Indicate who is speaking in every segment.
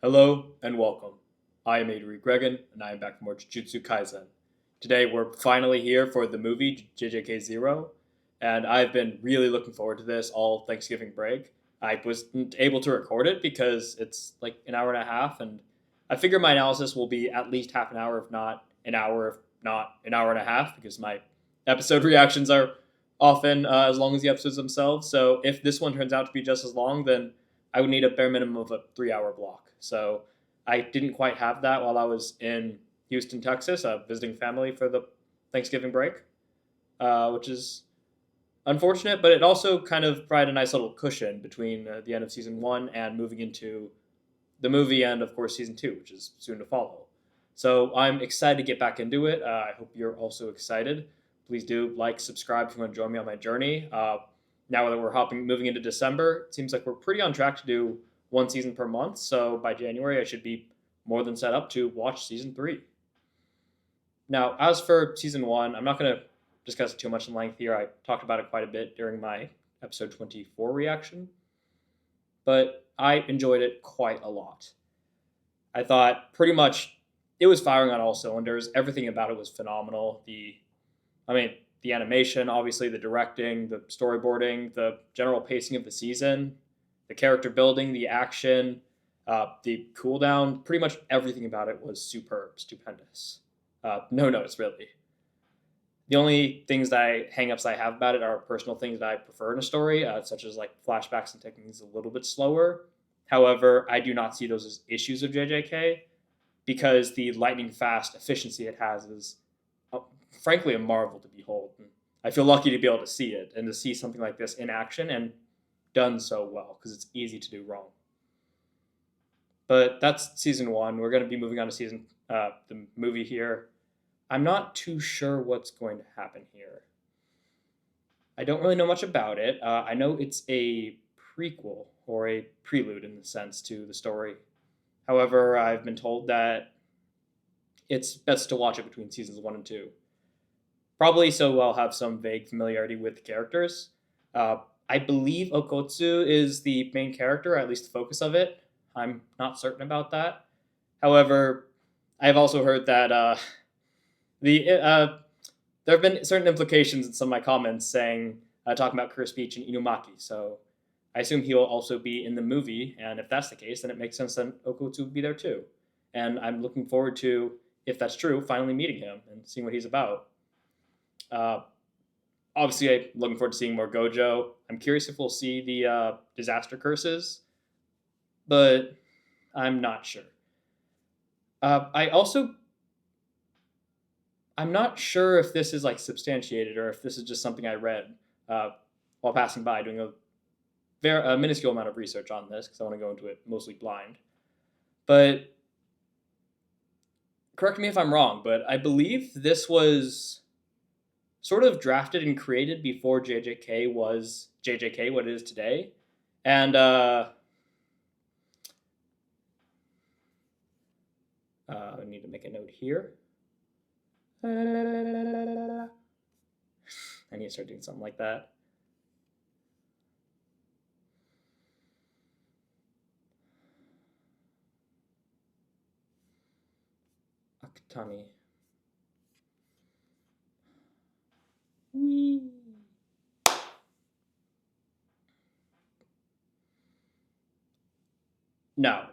Speaker 1: Hello and welcome. I am Adri Gregan, and I am back for more Jujutsu Kaisen. Today we're finally here for the movie JJK Zero, and I've been really looking forward to this all Thanksgiving break. I wasn't able to record it because it's like an hour and a half, and I figure my analysis will be at least half an hour, if not an hour, if not an hour and a half, because my episode reactions are often as long as the episodes themselves. So if this one turns out to be just as long, then I would need a bare minimum of a 3 hour block. So I didn't quite have that while I was in Houston, Texas, visiting family for the Thanksgiving break, which is unfortunate, but it also kind of provided a nice little cushion between the end of season one and moving into the movie and, of course, season two, which is soon to follow. So I'm excited to get back into it. I hope you're also excited. Please do like, subscribe if you want to join me on my journey. Now that we're moving into December, it seems like we're pretty on track to do one season per month. So by January, I should be more than set up to watch season three. Now, as for season one, I'm not going to discuss it too much in length here. I talked about it quite a bit during my episode 24 reaction, but I enjoyed it quite a lot. I thought pretty much it was firing on all cylinders. Everything about it was phenomenal. I mean, the animation, obviously, the directing, the storyboarding, the general pacing of the season, the character building, the action, the cooldown, pretty much everything about it was superb, stupendous. No notes, really. The only hangups I have about it are personal things that I prefer in a story, such as like flashbacks and taking things a little bit slower. However, I do not see those as issues of JJK because the lightning fast efficiency it has is frankly a marvel to behold. And I feel lucky to be able to see it and to see something like this in action and done so well because it's easy to do wrong. But that's season one. We're going to be moving on to the movie here. I'm not too sure what's going to happen here. I don't really know much about it. I know it's a prequel or a prelude in the sense to the story. However, I've been told that it's best to watch it between seasons one and two. Probably so I'll have some vague familiarity with the characters. I believe Okotsu is the main character, or at least the focus of it. I'm not certain about that. However, I've also heard that there have been certain implications in some of my comments saying talking about Curse Peach and Inumaki. So I assume he will also be in the movie, and if that's the case, then it makes sense that Okotsu would be there too. And I'm looking forward to, if that's true, finally meeting him and seeing what he's about. Uh, Obviously, I'm looking forward to seeing more Gojo. I'm curious if we'll see the disaster curses, but I'm not sure. I'm not sure if this is like substantiated or if this is just something I read while passing by doing a minuscule amount of research on this because I want to go into it mostly blind. But correct me if I'm wrong, but I believe this was sort of drafted and created before JJK was JJK, what it is today. And I need to make a note here. I need to start doing something like that. Akutami. Whee. No.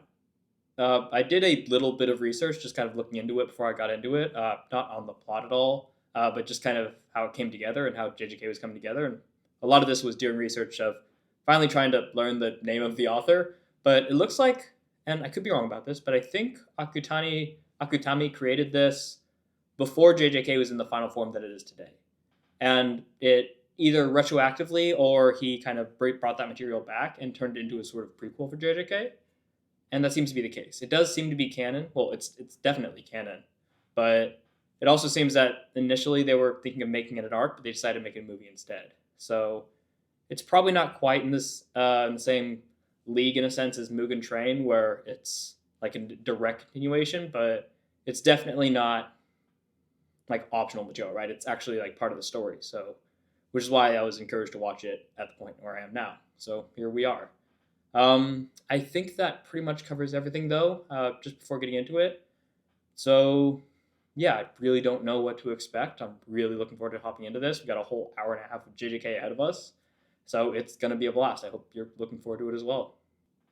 Speaker 1: I did a little bit of research, just kind of looking into it before I got into it. Not on the plot at all, but just kind of how it came together and how JJK was coming together. And a lot of this was doing research of finally trying to learn the name of the author. But it looks like, and I could be wrong about this, but I think Akutami created this before JJK was in the final form that it is today. And it either retroactively or he kind of brought that material back and turned it into a sort of prequel for JJK, and that seems to be the case. It does seem to be canon. Well, it's definitely canon, but it also seems that initially they were thinking of making it an arc, but they decided to make it a movie instead. So it's probably not quite in the same league in a sense as Mugen Train, where it's like a direct continuation, but it's definitely not like optional material, right? It's actually like part of the story. So, which is why I was encouraged to watch it at the point where I am now. So here we are. I think that pretty much covers everything, though, just before getting into it. So, yeah, I really don't know what to expect. I'm really looking forward to hopping into this. We got a whole hour and a half of JJK ahead of us. So it's going to be a blast. I hope you're looking forward to it as well.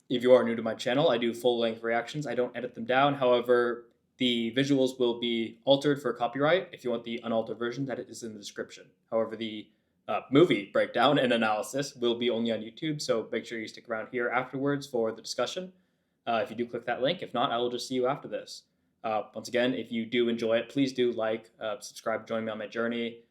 Speaker 1: If you are new to my channel, I do full-length reactions. I don't edit them down. However, the visuals will be altered for copyright. If you want the unaltered version, that is in the description. However, the movie breakdown and analysis will be only on YouTube, so make sure you stick around here afterwards for the discussion. If you do click that link. If not, I will just see you after this. Once again, if you do enjoy it, please do like, subscribe, join me on my journey.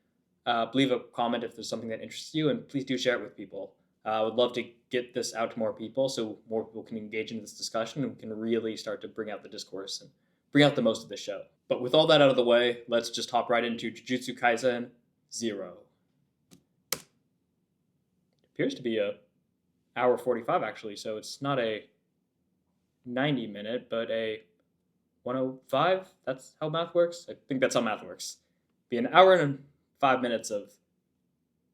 Speaker 1: Leave a comment if there's something that interests you, and please do share it with people. I would love to get this out to more people so more people can engage in this discussion and we can really start to bring out the discourse and bring out the most of the show. But with all that out of the way, let's just hop right into Jujutsu Kaisen 0. Appears to be a hour 45 actually, so it's not a 90-minute, but a 105. That's how math works. I think that's how math works. Be an hour and 5 minutes of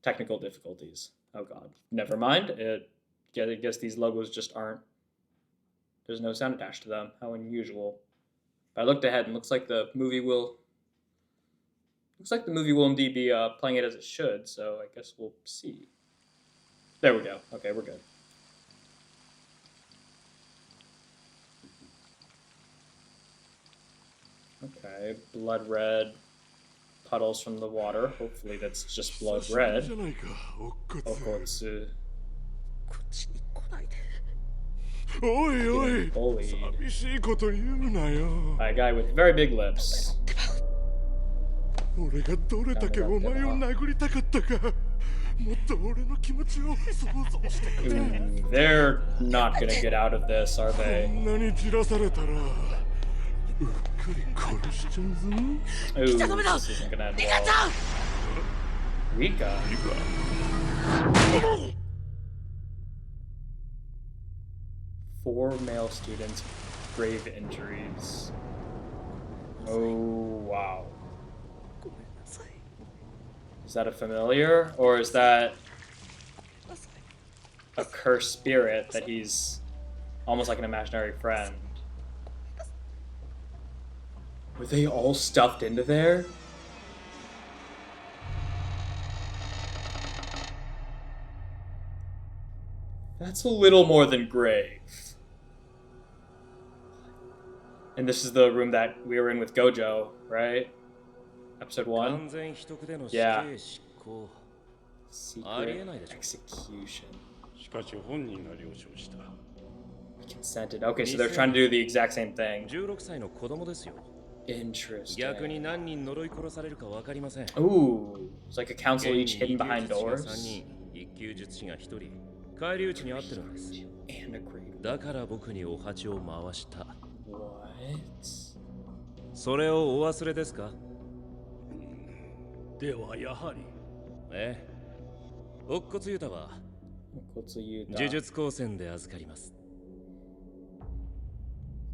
Speaker 1: technical difficulties. Oh god, never mind. I guess these logos just aren't. There's no sound attached to them. How unusual. But I looked ahead and looks like the movie will. Looks like the movie will indeed be playing it as it should. So I guess we'll see. There we go. Okay, we're good. Okay, blood red puddles from the water. Hopefully that's just blood red. Okotsu. Getting bullied. By a guy with very big lips. Ooh, they're not gonna get out of this, are they? Ooh, this isn't gonna end well. Rika? 4 male students, grave injuries. Oh, wow. Is that a familiar? Or is that a cursed spirit that he's almost like an imaginary friend? Were they all stuffed into there? That's a little more than grave. And this is the room that we were in with Gojo, right? Episode 1? Yeah. Secret execution. We consented. Okay, so they're trying to do the exact same thing. Interesting. Ooh, it's like a council each hidden behind doors. And a grade. What?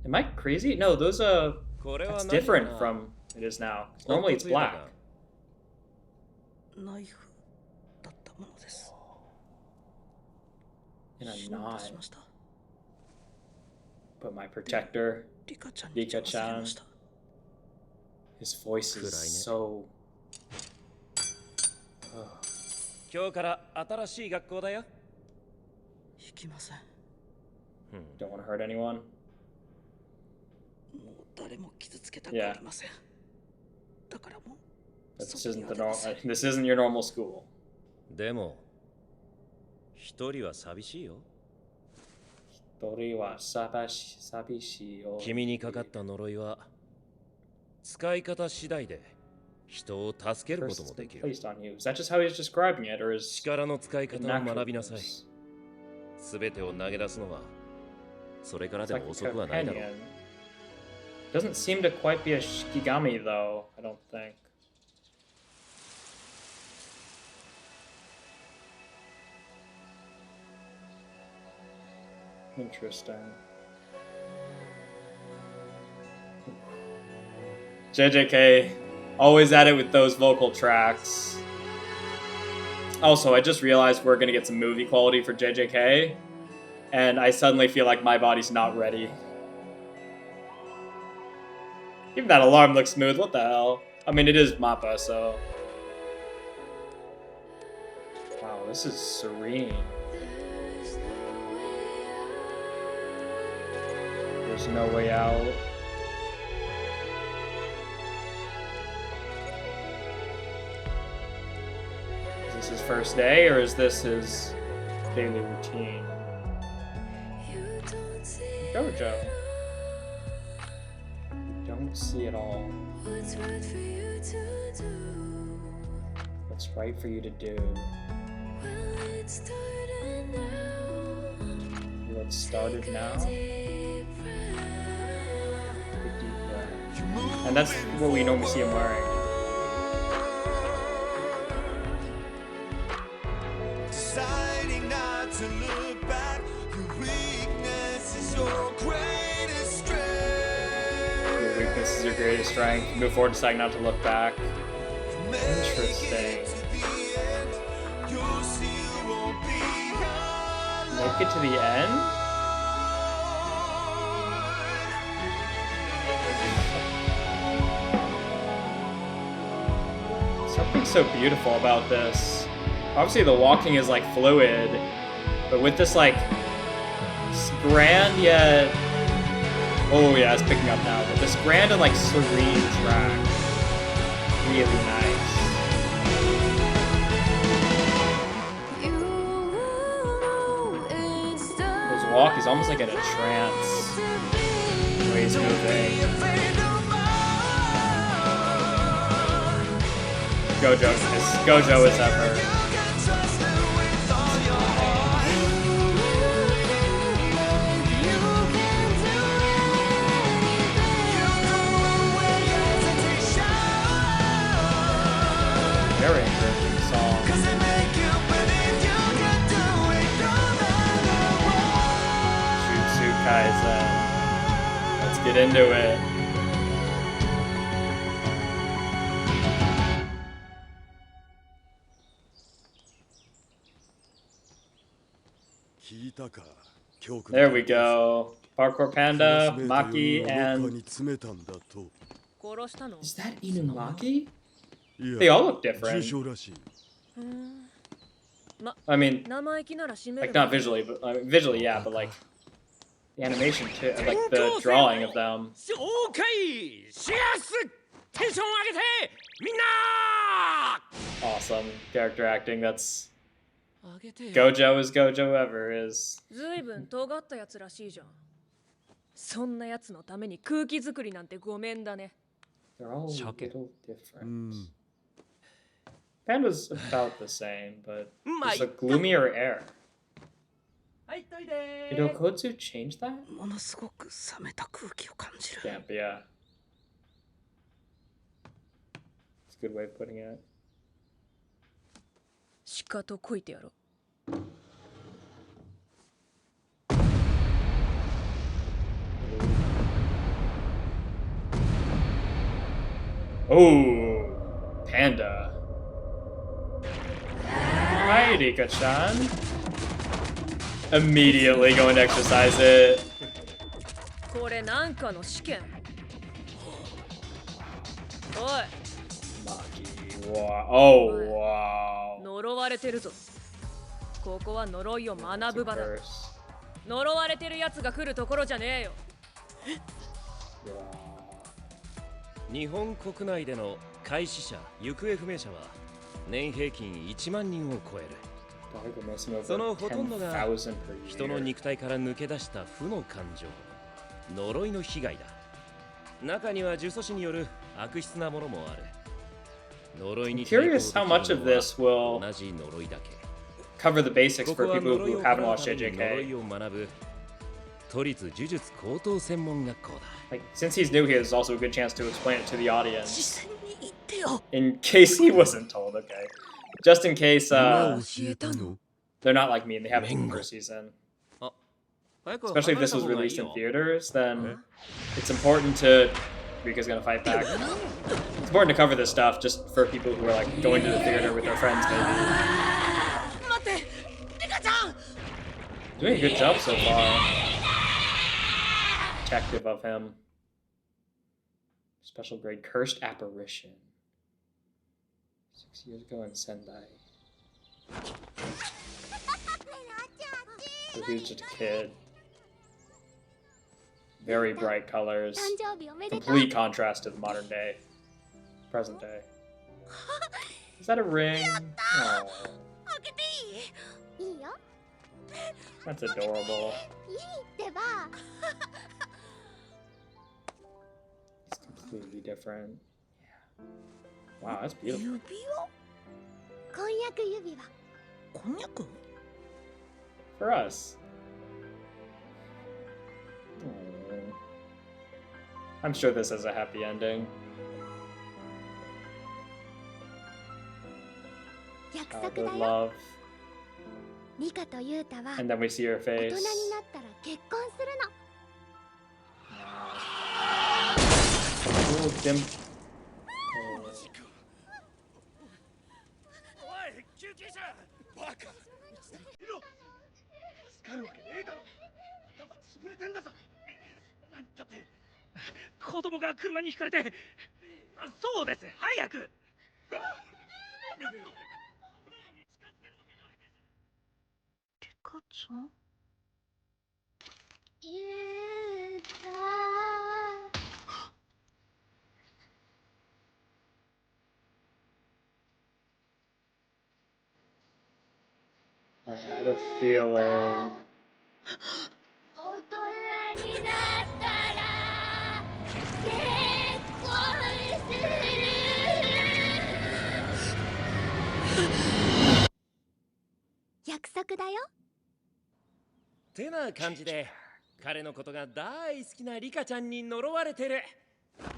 Speaker 1: Am I crazy? No, those that's different from it is now. Normally it's black. And a knot. But my protector, Rika-chan, his voice is so... Don't want to hurt anyone. Yeah. This isn't the normal. This isn't your normal school. でも、一人は寂しいよ。一人は寂しいよ。君にかかった呪いは使い方次第で人を助けることもできる。Is that just how he's describing it, or is 力の使い方を学びなさい。すべてを投げ出すのはそれからでも遅くはないだろう。Doesn't seem to quite be a Shikigami though, I don't think. Interesting. JJK, always at it with those vocal tracks. Also, I just realized we're gonna get some movie quality for JJK. and I suddenly feel like my body's not ready. Even that alarm looks smooth. What the hell? I mean, it is Mappa, so. Wow, this is serene. There's no way out. Is this his first day, or is this his daily routine? Gojo. Don't see it all. What's right for you to do? What's right for you to do? Well, it started now. What started now? Take a deep breath. And that's what we normally see him wearing. Deciding not to look back. Your weakness is your greatest strength. Your weakness is your greatest strength. Move forward, deciding not to look back. Interesting. Make it to the end? Something so beautiful about this. Obviously the walking is like fluid, but with this like grand yet... Oh yeah, it's picking up now. But this grand and like serene track. Really nice. His walk is almost like in a trance. The way he's moving. Gojo is ever. Very encouraging song. Jujutsu Kaisen. Let's get into it. There we go. Parkour Panda, Maki, and... Is that Inumaki? They all look different. I mean, like not visually, but I mean, visually, yeah, but like the animation too, like the drawing of them. Awesome character acting. That's Gojo is Gojo ever is. They're all a little different. Panda's about the same, but it's a gloomier air. Did Okotsu change that? Damn, yeah. It's a good way of putting it. Oh, Panda. Hi, Rika-chan. Immediately going to exercise it. Maki, wow. Oh, wow. I'm curious how much of this will cover the basics for people who haven't watched JJK. Like, since he's new here, there's also a good chance to explain it to the audience. In case he wasn't told, okay. Just in case they're not like me and they haven't seen the first season. Especially if this was released in theaters, then it's important to... Rika's gonna fight back. It's important to cover this stuff just for people who are like going to the theater with their friends, maybe. Doing a good job so far. Protective of him. Special grade cursed apparition. 6 years ago in Sendai. So he was just a kid. Very bright colors. Complete contrast to the modern day. Present day. Is that a ring? Oh. That's adorable. It's completely different. Yeah. Wow, that's beautiful. For us. Oh. I'm sure this has a happy ending. Good love. And then we see her face. Ooh, dim. I had a feeling.
Speaker 2: てな感じで彼のことが大好きなリカちゃんに呪われてる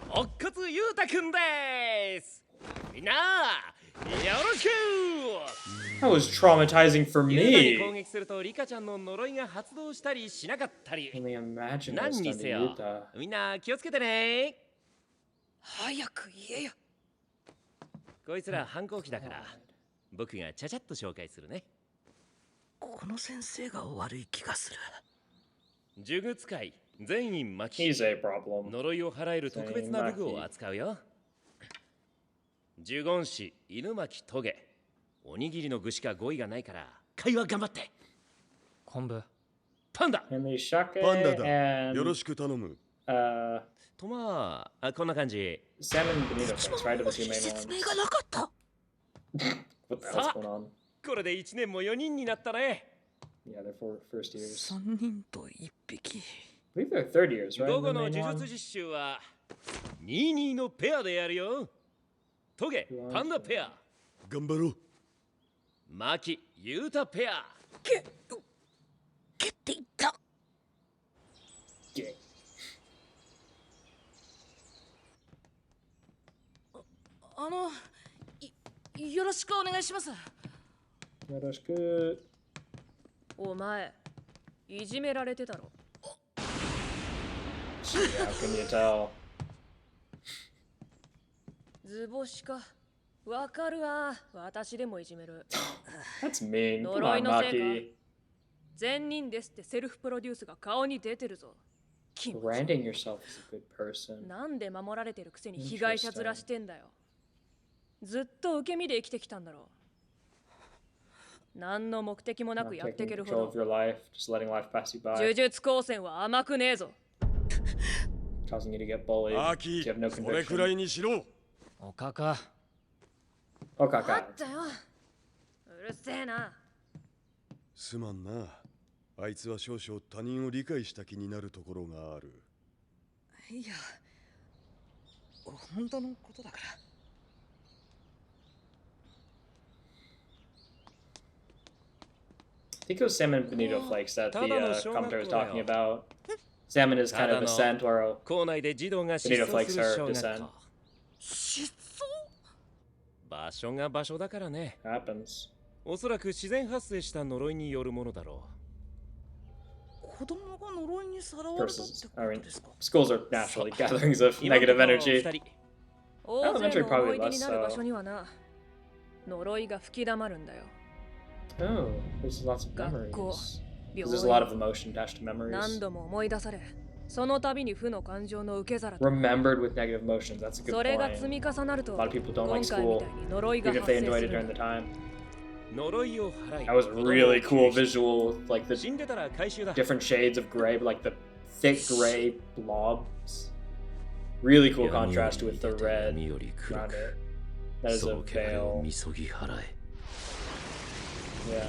Speaker 2: 乙骨ゆうたくんです。みんなよろしく。
Speaker 1: That was traumatizing for me.
Speaker 2: 攻撃するとリカちゃんの呪いが発動したりしなかったり。
Speaker 1: Only imagine
Speaker 2: 何にせよみんな気をつけてね。
Speaker 3: 早く言えよ。
Speaker 2: こいつら反抗期だから僕がちゃちゃっと紹介するね。
Speaker 3: この先生が悪い気がする。
Speaker 2: 呪具使い全員巻き
Speaker 1: He's a problem.
Speaker 2: 呪いを払える特別な武具を扱うよ。呪言師犬巻トゲおにぎりの具しか語彙がないから会話頑張って。
Speaker 3: 昆布
Speaker 2: パンダ
Speaker 1: And the shake
Speaker 4: パンダだ。
Speaker 1: and
Speaker 4: よろしく頼む。
Speaker 2: とまあこんな感じ。
Speaker 1: Salmon Bonito things, right? Are the two main
Speaker 3: 説
Speaker 1: ones.
Speaker 3: 明がなかった。
Speaker 1: What the hell's going on?
Speaker 2: これで1年も4人になったね。
Speaker 1: Yeah, they're for first years.
Speaker 3: 3人と1匹。
Speaker 1: I believe they're third years, right?
Speaker 2: 午
Speaker 1: The
Speaker 2: 後の
Speaker 1: main
Speaker 2: 呪
Speaker 1: one?
Speaker 2: 術実習は22のペアでやるよ。トゲパンダペア、
Speaker 4: 頑張ろう。
Speaker 2: マキユータペア。
Speaker 3: けって言った。
Speaker 1: Gay.
Speaker 3: よろしくお願いします。
Speaker 1: よろしく。
Speaker 5: お前、いじめられてたろ。
Speaker 1: Gee, how can you tell?
Speaker 5: 図星か。わかるわ。私でもいじめる。
Speaker 1: That's mean. Come
Speaker 5: 呪
Speaker 1: on,
Speaker 5: いのせい
Speaker 1: Maki.
Speaker 5: か。善人ですってセルフプロデュースが顔に出てるぞ。気持ち悪い。
Speaker 1: Branding yourself as a good person.
Speaker 5: なんで守られてるくせに被害者面してんだよ。ずっと受け身で生きてきたんだろう。何の目的もな
Speaker 1: Not
Speaker 5: くやって
Speaker 1: taking
Speaker 5: ける
Speaker 1: control
Speaker 5: ほ
Speaker 1: of
Speaker 5: ど。
Speaker 1: your life, just letting life pass you
Speaker 5: 呪
Speaker 1: by,
Speaker 5: 術高専は甘くねえぞ。
Speaker 1: causing you to get bullied.
Speaker 4: アー
Speaker 1: You
Speaker 4: キ
Speaker 1: have no
Speaker 4: ー、それくら
Speaker 1: conviction.
Speaker 4: いにしろ。
Speaker 3: おかか。
Speaker 5: あ
Speaker 1: Okaka.
Speaker 5: ったよ。うるせえな。
Speaker 4: すまんな。あいつは少々他人を理解した気になるところがある。
Speaker 3: いや、本当のことだから。
Speaker 1: I think it was Salmon Bonito Flakes that the commentator was talking about. Salmon is kind of descent, or
Speaker 2: 校内で児童が失踪
Speaker 1: Bonito Flakes
Speaker 2: する
Speaker 1: are
Speaker 2: 小
Speaker 1: descent.
Speaker 2: 学校。
Speaker 3: 失
Speaker 2: 場所が場所だからね。
Speaker 1: Happens.
Speaker 2: おそらく自然発生した呪いによるものだろ
Speaker 3: 踪。子供が呪いにさらわれたって
Speaker 1: Versus,
Speaker 3: こ
Speaker 1: I
Speaker 3: と
Speaker 1: mean,
Speaker 3: ですか。
Speaker 1: schools are naturally gatherings of
Speaker 2: う。今のと
Speaker 1: negative
Speaker 2: ころ
Speaker 1: energy.
Speaker 2: 二人
Speaker 5: 大勢
Speaker 1: Elementary
Speaker 5: の
Speaker 1: probably
Speaker 5: 思い出
Speaker 1: less
Speaker 5: になる場
Speaker 1: so.
Speaker 5: 所にはな、呪いが吹き溜まるんだよ。
Speaker 1: Oh, there's lots of
Speaker 5: 学校、
Speaker 1: memories. Because there's a lot of emotion attached to memories.
Speaker 5: 何度も思い出され、その度に負の感情の受け皿と
Speaker 1: Remembered with negative emotions. That's a good
Speaker 5: それが
Speaker 1: point.
Speaker 5: 積み重なると
Speaker 1: A lot of people don't
Speaker 5: 今
Speaker 1: like
Speaker 5: 回み
Speaker 1: school,
Speaker 5: たいに呪いが
Speaker 1: even if
Speaker 5: 発
Speaker 1: they
Speaker 5: 生
Speaker 1: enjoyed
Speaker 5: す
Speaker 1: it
Speaker 5: る
Speaker 1: during
Speaker 5: ん
Speaker 1: the
Speaker 5: だ。
Speaker 1: time.
Speaker 2: 呪いを払い
Speaker 1: That was really cool visual, like the
Speaker 2: 死んでたら回収だ
Speaker 1: different shades of gray, but like the thick gray blobs. Really cool contrast with the red around it. That is
Speaker 2: そ
Speaker 1: a
Speaker 2: の汚れを
Speaker 1: veil.
Speaker 2: みそぎ払え
Speaker 1: Yeah.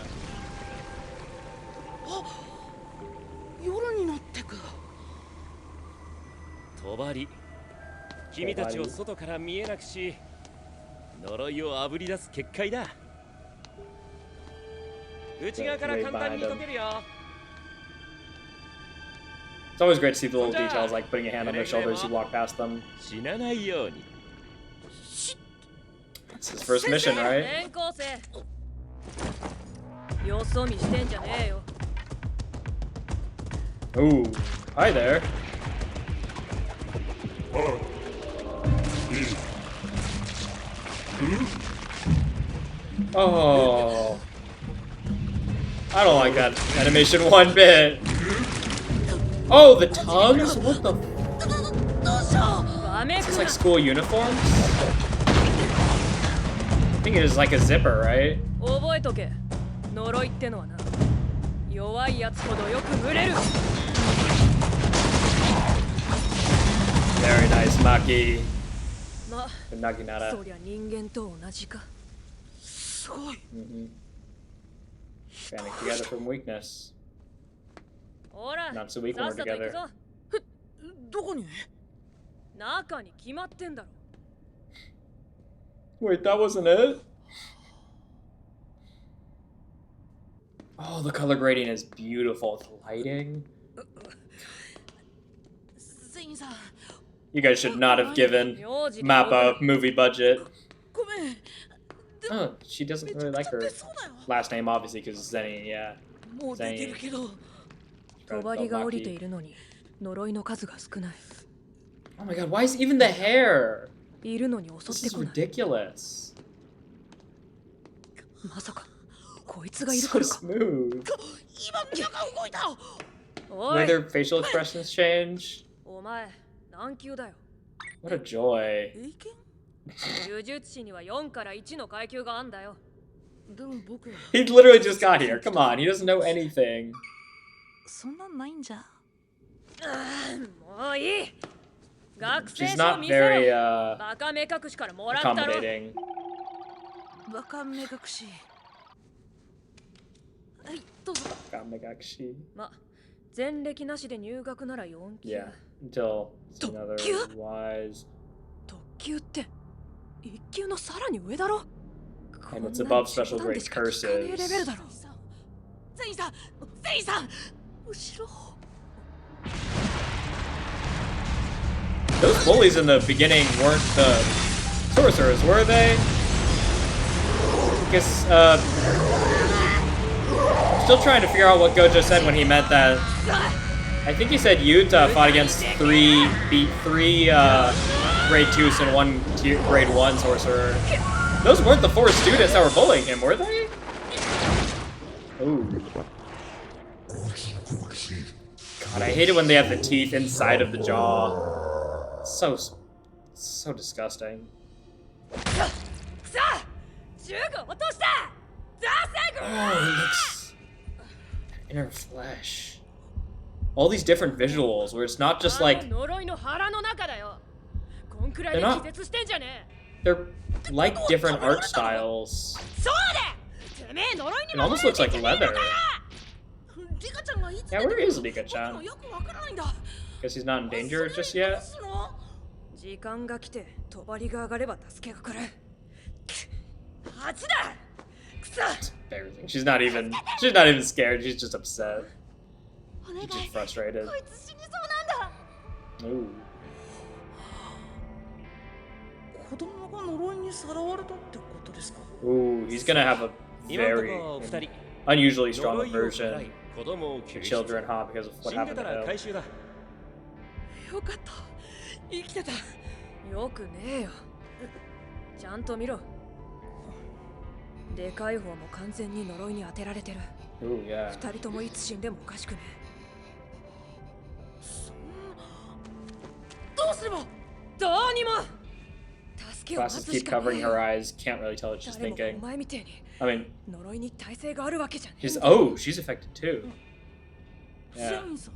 Speaker 3: 夜になってく。
Speaker 2: 帳君たちを外から見えなくし呪いをあぶり出す結界だ内側から簡単に解けるよ
Speaker 1: It's always great to see the little details, like putting a hand on their shoulders as you walk past them.
Speaker 2: 死なないように
Speaker 1: It's his first mission, right?
Speaker 5: 転校生よそ見してんじゃねえよ
Speaker 1: Ooh, hi there. Oh, I don't like that animation one bit. Oh, the tongues? What the?
Speaker 5: わめ
Speaker 1: Is
Speaker 5: く
Speaker 1: this
Speaker 5: な
Speaker 1: like school uniforms? I think it is like a zipper, right?
Speaker 5: 覚えとけ呪いってのはな弱いやつほどよく群れる
Speaker 1: Very nice, Maki.
Speaker 5: ま
Speaker 1: Naginata.
Speaker 5: そりゃ人間と同じか
Speaker 3: すごい。
Speaker 1: Banding together from weakness.
Speaker 5: ほら
Speaker 1: Not so weak
Speaker 5: さ
Speaker 1: when
Speaker 5: っ
Speaker 1: we're
Speaker 5: さと行く
Speaker 1: together.
Speaker 5: ぞ
Speaker 3: どこに？
Speaker 5: 中に決まってんだろ
Speaker 1: Wait, that wasn't it? Oh, the color grading is beautiful. The lighting.
Speaker 3: セインさん、
Speaker 1: You guys should not have given
Speaker 5: 名字で
Speaker 1: Mappa movie budget.
Speaker 3: ごめん。
Speaker 1: Oh, she doesn't really like her
Speaker 3: そうだよ。
Speaker 1: last name, obviously, because Zenny, yeah.
Speaker 3: もう出てるけど。
Speaker 5: 帳が降りているのに呪いの数が少ない
Speaker 1: Oh my god, why is even the hair?
Speaker 5: いるのに襲
Speaker 1: This
Speaker 5: って
Speaker 1: is
Speaker 5: こない
Speaker 1: ridiculous.
Speaker 5: まさかこいつがいる
Speaker 1: So
Speaker 5: からか
Speaker 1: smooth.
Speaker 3: 今宮が動いた。
Speaker 5: お
Speaker 1: The
Speaker 5: い
Speaker 1: way their facial expressions change.
Speaker 5: お前何級だよ
Speaker 1: What a joy.
Speaker 3: 英検？
Speaker 5: 呪術師には4から1の階級があんだよ
Speaker 3: でも僕は
Speaker 1: He literally just got here. Come on, he doesn't know anything.
Speaker 3: そんなんないんじゃ。
Speaker 5: もういい学生
Speaker 1: She's
Speaker 5: 証
Speaker 1: not
Speaker 5: 見せろ
Speaker 1: very
Speaker 5: バカ目隠しからもらったろ
Speaker 1: accommodating.
Speaker 3: バカ目隠し。はい、どうぞ。
Speaker 1: Kamegakshi.
Speaker 5: ま前歴なしで入学なら4級
Speaker 1: Yeah, until it's another
Speaker 3: Tokyo?
Speaker 1: wise.
Speaker 5: 特級って1級のさらに上だろ
Speaker 1: And it's above special grade
Speaker 5: こんなん冗談でしか聞かねえレベル
Speaker 1: curses.
Speaker 5: だろ
Speaker 3: セインさん、セインさん。後ろ。
Speaker 1: Those bullies in the beginning weren't the sorcerers, were they? I guess, still trying to figure out what Gojo said when he meant that. I think he said Yuta fought against beat three grade 2s and one grade 1 sorcerer. Those weren't the 4 students that were bullying him, were they? Ooh. God, I hate it when they have the teeth inside of the jaw. So disgusting.
Speaker 5: くそ銃具落としたザーセグ
Speaker 1: Oh, he looks inner flesh. All these different visuals where it's not just like
Speaker 5: 呪いの腹の中だよこんくらいで
Speaker 1: They're not-
Speaker 5: 気絶してんじゃね
Speaker 1: they're like different art styles.
Speaker 5: えそうだてめえ呪いに
Speaker 1: It almost looks like leather.
Speaker 3: リカちゃんがいつ
Speaker 1: Yeah,
Speaker 3: 出
Speaker 1: where
Speaker 3: て
Speaker 1: is
Speaker 3: くる
Speaker 1: Rika-chan?
Speaker 3: 僕もよくわからないんだ。
Speaker 1: Guess he's not in danger just yet.
Speaker 3: それをどうすの？
Speaker 5: 時間が来て帳が上がれば助けが来る初だくそ
Speaker 1: Everything. She's not even scared. She's just upset.
Speaker 3: お願い。
Speaker 1: She's just frustrated.
Speaker 3: こいつ死にそうなんだ。
Speaker 1: Ooh.
Speaker 3: 子供が呪いにさらわれたってことですか？
Speaker 1: Ooh, he's gonna have a
Speaker 2: 今のと
Speaker 1: very
Speaker 2: こ2人
Speaker 1: unusually strong
Speaker 2: 呪いを払
Speaker 1: version
Speaker 2: い子供を
Speaker 1: of
Speaker 2: 救出
Speaker 1: children, huh? Because of what
Speaker 2: 死んで
Speaker 1: happened
Speaker 2: た
Speaker 1: to
Speaker 2: ら
Speaker 1: him.
Speaker 2: 回収だ
Speaker 3: よかった。生きてた。
Speaker 5: よくねえよちゃんと見ろでかい方も完全に呪いに当てられてる
Speaker 1: Ooh, yeah.
Speaker 5: 二人ともいつ死んでもおかしくね
Speaker 3: どうすれば。
Speaker 5: どうにも助けを待
Speaker 1: Glasses
Speaker 5: つし
Speaker 1: keep
Speaker 5: かね
Speaker 1: covering
Speaker 5: え
Speaker 1: her
Speaker 5: よ
Speaker 1: eyes. Can't really tell what she's
Speaker 5: 誰もがお
Speaker 1: thinking.
Speaker 5: 前みてえに
Speaker 1: I mean,
Speaker 5: 呪いに耐性があるわけじゃねえん
Speaker 1: she's
Speaker 5: だ
Speaker 1: oh, she's affected too.
Speaker 3: セ
Speaker 1: Yeah.
Speaker 3: インさん。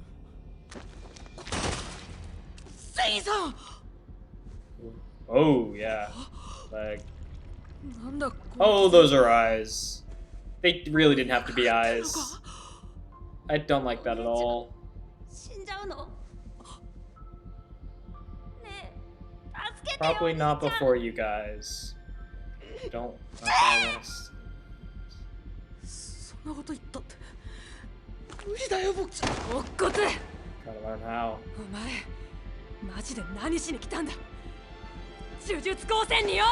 Speaker 3: セインさん。
Speaker 1: Oh, yeah. Like,
Speaker 3: なんだこ
Speaker 1: oh, those are eyes. They really didn't have to be eyes. I don't like that at all.
Speaker 6: 死んじゃうのねえ助けてよ
Speaker 1: Probably not
Speaker 6: お兄ちゃん
Speaker 1: before you guys. Don't. Not that I wanna
Speaker 3: そんなこと言ったって無理だよ僕ちゃん。
Speaker 5: おっこつ
Speaker 1: gotta learn how.
Speaker 5: お前マジで何しに来たんだ呪術高専によ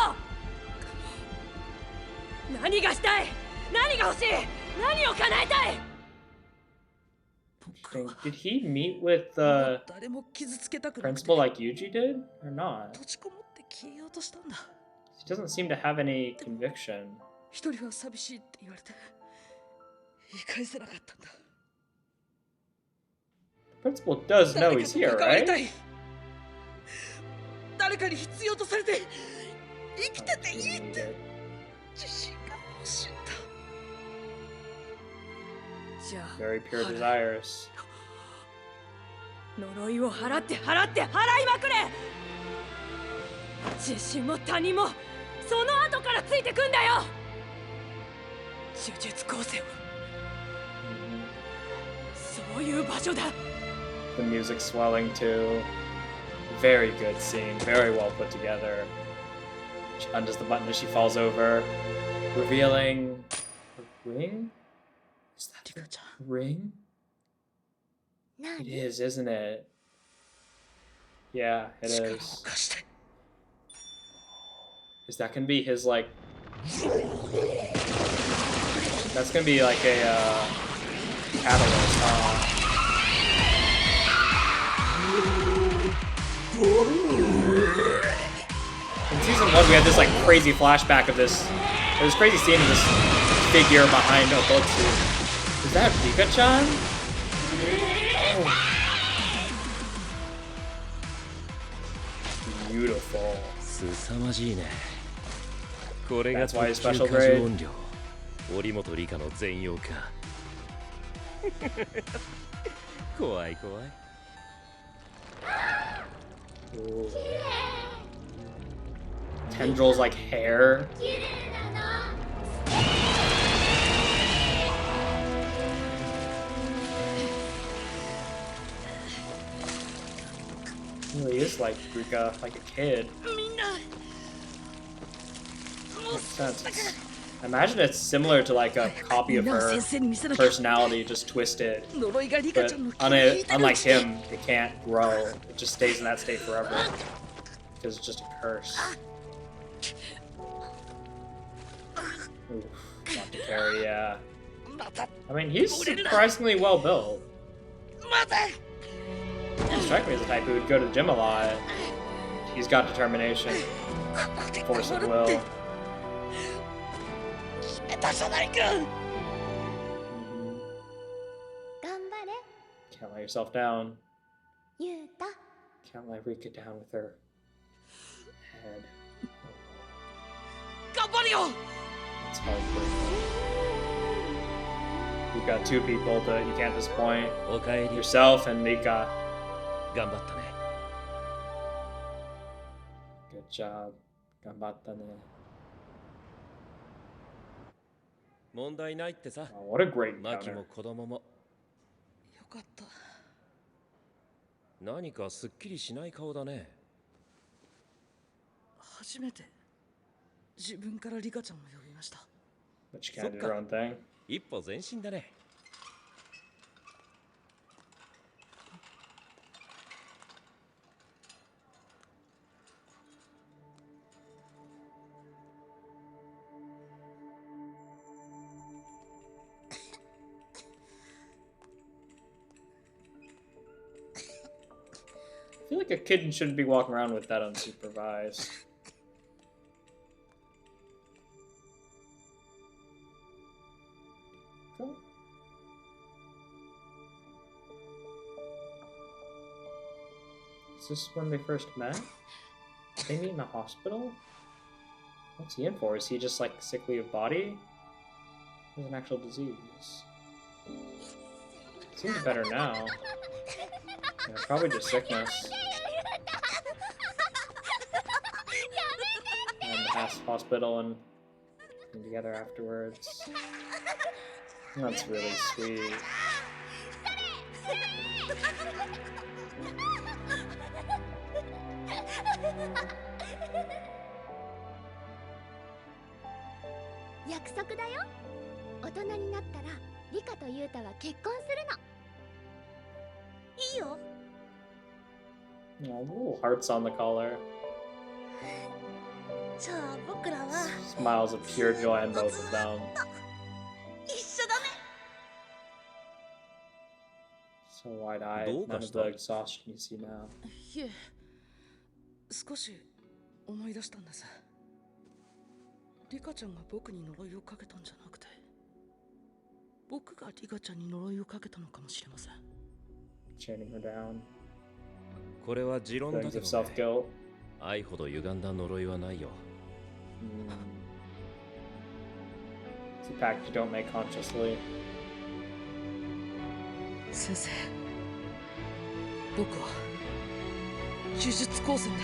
Speaker 5: 何がしたい何が欲しい何を叶えたい
Speaker 1: Think- Did he meet with
Speaker 3: 誰も傷つけたくなくて
Speaker 1: principal like Yuji did or not?
Speaker 3: 閉じこもって消えようとしたんだ。
Speaker 1: He doesn't seem to have any conviction.
Speaker 3: 一人は寂しいって言われて言い返せなかったんだ。
Speaker 1: Principal does know
Speaker 3: 誰
Speaker 1: he's
Speaker 3: かと
Speaker 1: here,
Speaker 3: 関わりた
Speaker 1: right?
Speaker 3: い。誰かに必要とされて生きてていいって自信が欲しいんだ。
Speaker 5: じゃあ
Speaker 1: Very pure
Speaker 5: 払え
Speaker 1: desires.
Speaker 5: 呪いを払って払って払いまくれ自信も他人もその後からついてくんだよ呪術高専はそういう場所だ
Speaker 1: The music swelling too. Very good scene. Very well put together. She undoes the button as she falls over, revealing a ring. Is that
Speaker 3: リカちゃん
Speaker 1: the ring? It
Speaker 6: 何
Speaker 1: is, isn't it? Yeah, it
Speaker 3: 力を
Speaker 1: is.
Speaker 3: 貸して。
Speaker 1: Is that gonna be his like? That's gonna be like a catalyst. In season 1, we had this like crazy flashback of this crazy scene of this figure behind Obotsu. Is that Rika-chan? Oh. Beautiful.
Speaker 2: 凄まじいねこれが
Speaker 1: That's why he's
Speaker 2: 特
Speaker 1: special
Speaker 2: 急過
Speaker 1: grade.
Speaker 2: 剰音量折本理香の全容か怖い怖い
Speaker 1: Ooh. Tendrils like hair.
Speaker 6: 綺麗だな
Speaker 1: He really is like Rika, like a kid.
Speaker 3: みんな。
Speaker 1: Makes sense. I imagine it's similar to like a copy of
Speaker 3: みんなを
Speaker 1: her
Speaker 3: 先生に見せなきゃ。
Speaker 1: personality, just twisted.
Speaker 3: 呪いがリカ
Speaker 1: But
Speaker 3: ちゃんの気を引いてる
Speaker 1: unlike him, it can't grow. It just stays in that state forever. Because it's just a curse. Oof, not to carry, yeah.
Speaker 3: また
Speaker 1: I mean, he's surprisingly well built.
Speaker 3: 待て。
Speaker 1: He strikes me as a type who would go to the gym a lot. He's got determination,
Speaker 3: ここで
Speaker 1: force
Speaker 3: 変
Speaker 1: of
Speaker 3: わるっ
Speaker 1: will.
Speaker 3: て決めたじゃないか。
Speaker 1: Mhm.
Speaker 6: 頑張れ
Speaker 1: Can't let yourself down.
Speaker 6: ゆうた
Speaker 1: Can't let Rika down with her head.
Speaker 3: 頑張るよ。
Speaker 1: It's heartbreaking. You've got two people that you can't disappoint.
Speaker 2: おかえり
Speaker 1: Yourself and Rika.
Speaker 2: 頑張ったね
Speaker 1: Good job. Ganbatta ne.
Speaker 2: 問題ないってさ
Speaker 1: Oh, what a great
Speaker 2: マキ
Speaker 1: encounter.
Speaker 2: も子供も
Speaker 3: よかった。
Speaker 2: 何かすっきりしない顔だね
Speaker 3: 初めて自分からリカちゃんを呼びました。
Speaker 1: But she can't do her own thing.
Speaker 2: 一歩前進だね
Speaker 1: I feel like a kid shouldn't be walking around with that unsupervised. Go. Is this when they first met? Did they meet in a hospital? What's he in for? Is he just like sickly of body? There's an actual disease. Seems better now. Yeah, probably just sickness. And the hospital and came together afterwards. That's really sweet. Oh, little hearts on the collar.
Speaker 3: じゃあ僕らは
Speaker 1: Smiles of pure joy on both of them.
Speaker 3: 一緒だね。
Speaker 1: So wide-eyed,
Speaker 2: Do
Speaker 1: none of the exhaustion you see now.
Speaker 3: いえ、少し思い出したんです。リカちゃんが僕に呪いをかけたんじゃなくて、僕がリカちゃんに呪いをかけたのかもしれません。
Speaker 1: Chaining her down.
Speaker 2: これは持論だ
Speaker 1: Feelings
Speaker 2: け
Speaker 1: of
Speaker 2: ど、ね、
Speaker 1: self-guilt.
Speaker 2: 愛ほど歪んだ呪いはないよ。
Speaker 1: It's a pact you don't make consciously.
Speaker 3: 先生、僕は呪術高専で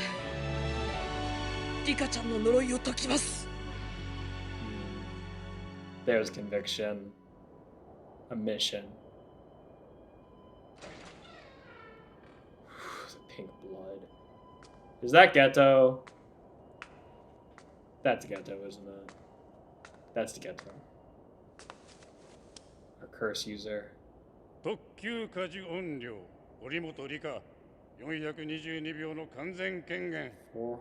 Speaker 3: リカちゃんの呪いを解きます。
Speaker 1: There's conviction. A mission. The pink blood. Is that Ghetto? That's Ghetto, isn't it? That's the Ghetto. Our curse user.
Speaker 7: 特級過重音量堀本理香422秒の完全権限こ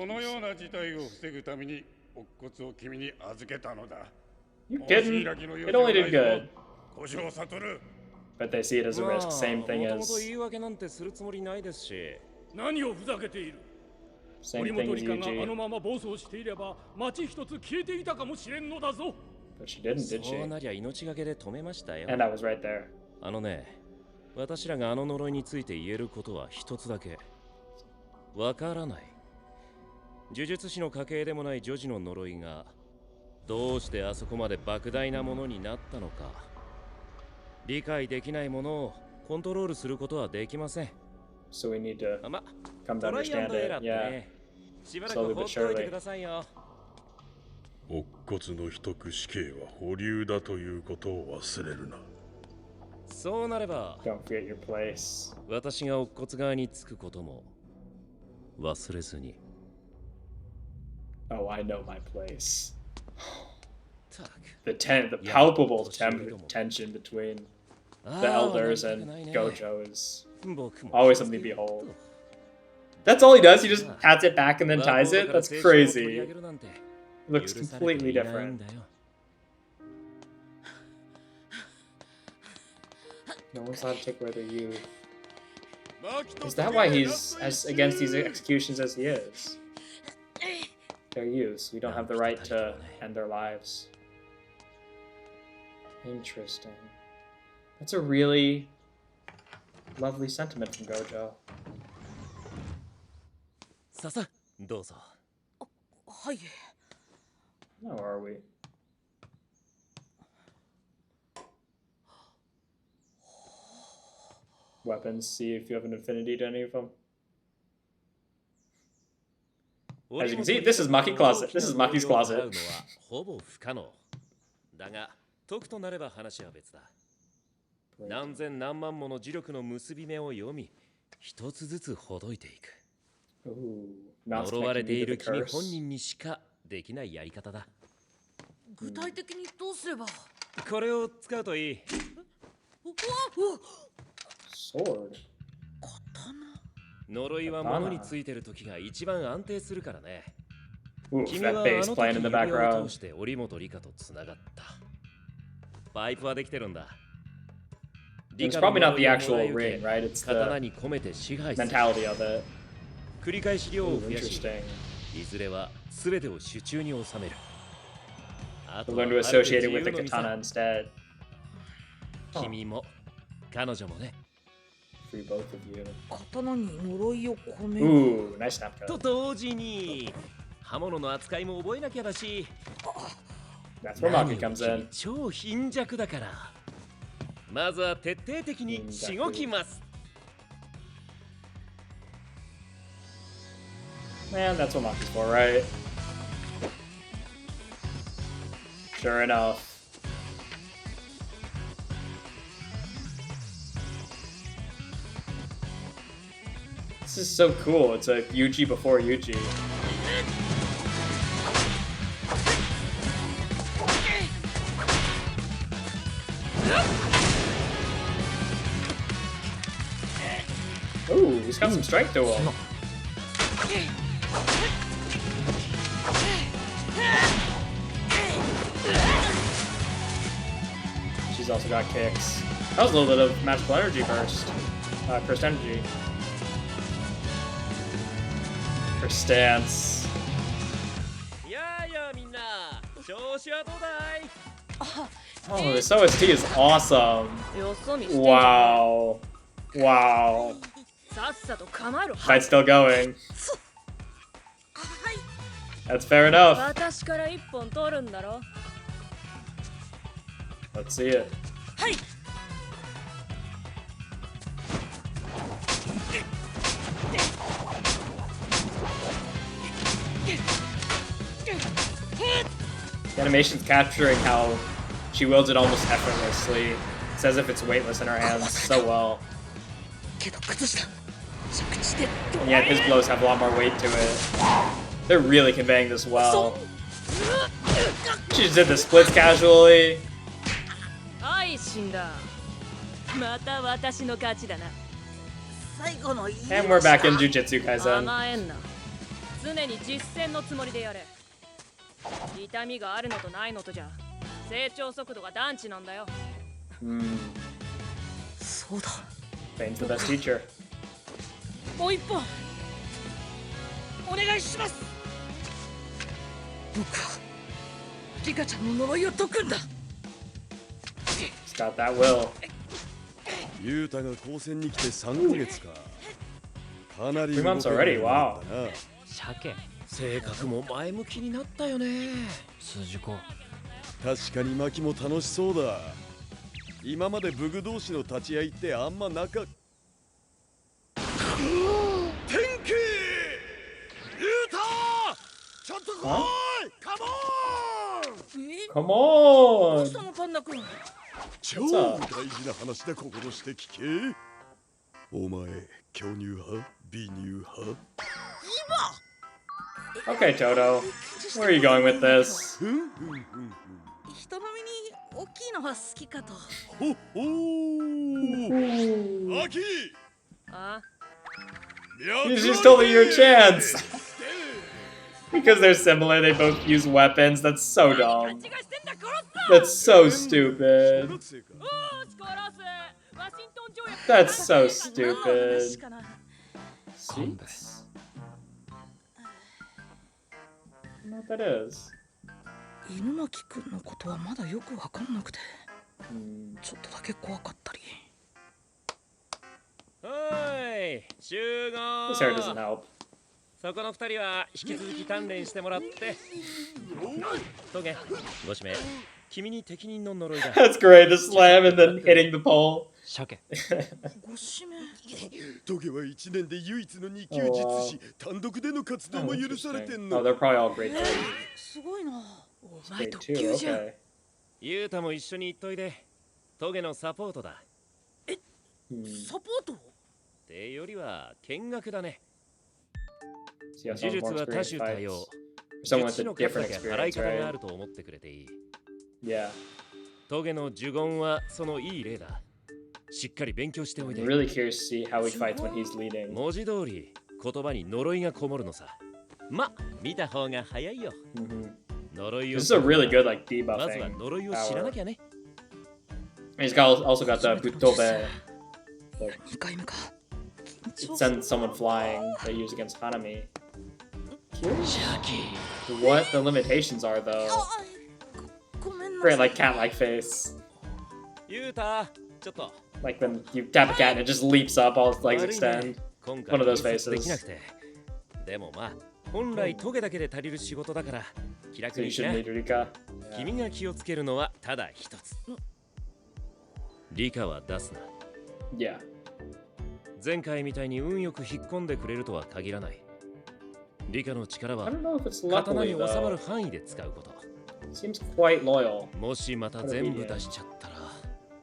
Speaker 7: のような事態を防ぐために乙骨を君に預けたのだ
Speaker 1: You kidding? It only did good.
Speaker 7: 故障悟
Speaker 1: But they see it as a risk. Same thing
Speaker 2: もともと
Speaker 1: as
Speaker 2: 言い訳なんてするつもりないですし。
Speaker 7: 何をふざけている
Speaker 1: same
Speaker 7: 堀
Speaker 1: thing
Speaker 7: 本
Speaker 1: as
Speaker 7: 理香があ
Speaker 1: Yuji.
Speaker 7: のまま暴走していれば町一つ消えていたかもしれんのだぞ
Speaker 1: But she didn't, did
Speaker 2: そう
Speaker 1: she?
Speaker 2: なりゃ命がけで止めましたよ。
Speaker 1: And I was right there.
Speaker 2: あのね、私らがあの呪いについて言えることは一つだけ。わからない。呪術師の家系でもない女児の呪いがどうしてあそこまで莫大なものになったのか。理解できないものをコントロールすることはできません。
Speaker 1: So we need to
Speaker 2: ま、
Speaker 1: come to
Speaker 2: トライアン
Speaker 1: understand
Speaker 2: ドエラー
Speaker 1: it.
Speaker 2: って
Speaker 1: Yeah.
Speaker 2: ね。しばらく放っておいてくださいよ。
Speaker 4: 乙骨の秘匿死刑は保留だということを忘れるな。
Speaker 2: そうなれば、
Speaker 1: Don't forget your place.
Speaker 2: 私が乙骨側につくことも忘れずに。
Speaker 1: Oh, I know my place.
Speaker 2: たく。
Speaker 1: The palpable tension between the elders and Gojo is
Speaker 2: 僕も
Speaker 1: always something to behold. That's all he does? He just pats it back and then ties it? That's crazy. It looks completely different. No one's allowed to take away their youth. Is that why he's as against these executions as he is? Their youth. We don't have the right to end their lives. Interesting. That's a really lovely sentiment from Gojo.
Speaker 2: ささ、どうぞ。
Speaker 3: はい。
Speaker 1: How are we? Weapons, see if you have an affinity to any of them. As you can see, this is Maki's closet. This is Maki's closet.
Speaker 2: ほぼ不可能。だが、解くとなれば話は別だ。何千何万もの磁力の結び目を読み、一つずつほどいていく。
Speaker 1: Ooh, not
Speaker 2: 呪われ
Speaker 1: connecting
Speaker 2: て
Speaker 1: me
Speaker 2: い
Speaker 1: to
Speaker 2: る
Speaker 1: the
Speaker 2: 君
Speaker 1: curse.
Speaker 2: 本人にしかできないやり方だ。
Speaker 3: 具体的にどうすれば。
Speaker 2: これを使うといい。
Speaker 1: Sword.
Speaker 2: 呪いは物についてる時が一番安定するからね。
Speaker 1: Ooh,
Speaker 2: 君
Speaker 1: that
Speaker 2: はあ
Speaker 1: bass
Speaker 2: の
Speaker 1: playing
Speaker 2: 時
Speaker 1: in the
Speaker 2: 指輪を
Speaker 1: background.
Speaker 2: 通して織本理香とつながった。パイプはできてるんだ。
Speaker 1: It's probably not the actual ring, right? It's
Speaker 2: 刀
Speaker 1: the
Speaker 2: に込めて支配する。
Speaker 1: mentality of it.
Speaker 2: 繰り返し量を
Speaker 1: Ooh,
Speaker 2: 増やし、
Speaker 1: interesting.
Speaker 2: いずれは全てを手中に収める。あ
Speaker 1: We'll
Speaker 2: とは
Speaker 1: learn to
Speaker 2: ある程
Speaker 1: associate it
Speaker 2: 度
Speaker 1: with the
Speaker 2: 自由の身さ
Speaker 1: katana instead.
Speaker 2: 君も彼女もね。
Speaker 1: Free both of you.
Speaker 3: 刀に呪いを込める。
Speaker 1: Ooh, nice snap
Speaker 2: と
Speaker 1: code.
Speaker 2: 同時に刃物の扱いも覚えなきゃだし、
Speaker 1: That's where
Speaker 2: 何
Speaker 1: Maki
Speaker 2: より
Speaker 1: comes
Speaker 2: 君
Speaker 1: in.
Speaker 2: 超貧弱だから。まずは徹底的にしごきます。
Speaker 1: Man, that's what Maki's for, right? Sure enough. This is so cool. It's a Yuji before Yuji. Ooh, he's got some strength to him. She's also got kicks. That was a little bit of magical energy burst. Burst energy. Her stance.
Speaker 2: やあやあみんな、調子はどうだい？
Speaker 1: Oh, this OST is awesome.
Speaker 5: よそ見してんじゃね
Speaker 1: Wow. Wow.
Speaker 5: え。さっさと構えろ。
Speaker 1: Fight's still going. That's fair enough.
Speaker 5: 私から一本取るんだろ。
Speaker 1: Let's see it.
Speaker 3: はい。
Speaker 1: The animation's capturing how she wields it almost effortlessly. It's as if it's weightless in her hands so well.
Speaker 3: けど崩した。着地で。
Speaker 1: And yet his blows have a lot more weight to it. They're really conveying this well. She just did the splits casually.
Speaker 5: はい死んだ。また私の勝ちだな。
Speaker 3: 最後の
Speaker 1: And we're back in Jujutsu Kaisen.
Speaker 5: 甘えんな。常に実践のつもりでやれ。痛みがあるのとないのとじゃ成長速度が団地なんだよ。
Speaker 3: そうだ。
Speaker 1: Pain's the best teacher.
Speaker 3: もう一本。お願いします。僕はリカちゃんの呪いを解くんだ。
Speaker 1: He's got that will.
Speaker 4: ユータが高専に来て3ヶ月か。かなり
Speaker 1: 3 months
Speaker 4: 動ける
Speaker 1: already,
Speaker 4: ようにな
Speaker 1: wow.
Speaker 4: ったな。
Speaker 2: 鮭、性格も前向きになったよね。筋子。
Speaker 4: 確かにマキも楽しそうだ。今までブグ同士の立ち合いってあんまなか。天気！ユータ！ちょっと来い！カモン！
Speaker 1: Come
Speaker 3: どう
Speaker 1: on!
Speaker 3: したのパンダ君。
Speaker 4: 超大事な話だ心して聞け。お前、巨乳派？美乳派？
Speaker 1: Okay, Toto. Where are you going with this?
Speaker 3: 人並みに大きいのは好きかと。
Speaker 4: ほほー。アキ！
Speaker 5: あ
Speaker 1: You just told me your chance! Because they're similar, they both use weapons. That's so dumb. That's so stupid. That's so stupid. Seats? I don't know what that is.
Speaker 3: 犬巻くんのことはまだよくわかんなくて、ちょっとだけ怖かったり。
Speaker 2: はい、集合。
Speaker 1: This hair doesn't help.
Speaker 2: そこの二人は引き続き鍛錬してもらって。トゲ、ご指名。君に適任の呪いだ。
Speaker 1: That's great, the slam and then hitting the pole.
Speaker 2: 鮭。
Speaker 3: ご指名。
Speaker 4: トゲは1年で唯一の2級術師、単独での活動も許されてん
Speaker 1: Oh,
Speaker 4: の。
Speaker 1: they're probably all great too.
Speaker 3: すごいな。お前
Speaker 1: Great
Speaker 3: 特
Speaker 1: too,
Speaker 3: 急じゃん。
Speaker 1: okay.
Speaker 2: ユータも一緒に行っといで。トゲのサポートだ。
Speaker 3: サポート？
Speaker 2: ってよりは見学だね。
Speaker 1: See how
Speaker 2: 呪
Speaker 1: someone
Speaker 2: 術
Speaker 1: more
Speaker 2: は多
Speaker 1: experienced
Speaker 2: 種多
Speaker 1: fights.
Speaker 2: 様。
Speaker 1: For someone
Speaker 2: 術
Speaker 1: with
Speaker 2: 師
Speaker 1: a
Speaker 2: の数だ
Speaker 1: different
Speaker 2: け洗い
Speaker 1: experience,
Speaker 2: 方があ
Speaker 1: right?
Speaker 2: ると思ってくれていい。
Speaker 1: Yeah.
Speaker 2: トゲの呪言はそのいい例だ。しっかり勉強しておい
Speaker 1: I'm
Speaker 2: で。
Speaker 1: really curious to see how he fights when he's leading.
Speaker 2: 文字通り言葉に呪いがこもるのさ。ま、見た方が早いよ。
Speaker 1: Mhm.
Speaker 2: 呪いを
Speaker 1: This is a really good like
Speaker 2: まずは
Speaker 1: debuffing
Speaker 2: 呪いを知らな
Speaker 1: power.
Speaker 2: きゃね。
Speaker 1: And he's got also got the butobe. Like
Speaker 3: 2回目か。
Speaker 1: it sends someone flying they use against Hanami. Curious what the limitations are though.
Speaker 3: ごめんな
Speaker 1: Great
Speaker 3: さい。
Speaker 1: like cat-like face.
Speaker 2: ユータ、ちょっと。
Speaker 1: Like when you tap a cat and it just leaps up, all its legs extend.
Speaker 2: 今
Speaker 1: One of those
Speaker 2: 印刷できな
Speaker 1: faces.
Speaker 2: くて。でもまあ、本来トゲだけで足りる仕事だから気楽
Speaker 1: So you
Speaker 2: にし
Speaker 1: should
Speaker 2: な。
Speaker 1: need Rika.
Speaker 2: 君が気をつけるのはただ一つ。リカは出すな。
Speaker 1: Yeah.
Speaker 2: 前回みたいに運よく引っ込んでくれるとは限らない。リカの力
Speaker 1: I
Speaker 2: は
Speaker 1: don't know if it's
Speaker 2: 刀
Speaker 1: luckily
Speaker 2: に収まる
Speaker 1: though.
Speaker 2: 範囲で使うこと。
Speaker 1: Seems quite loyal.
Speaker 2: もしまた全部出しちゃったら、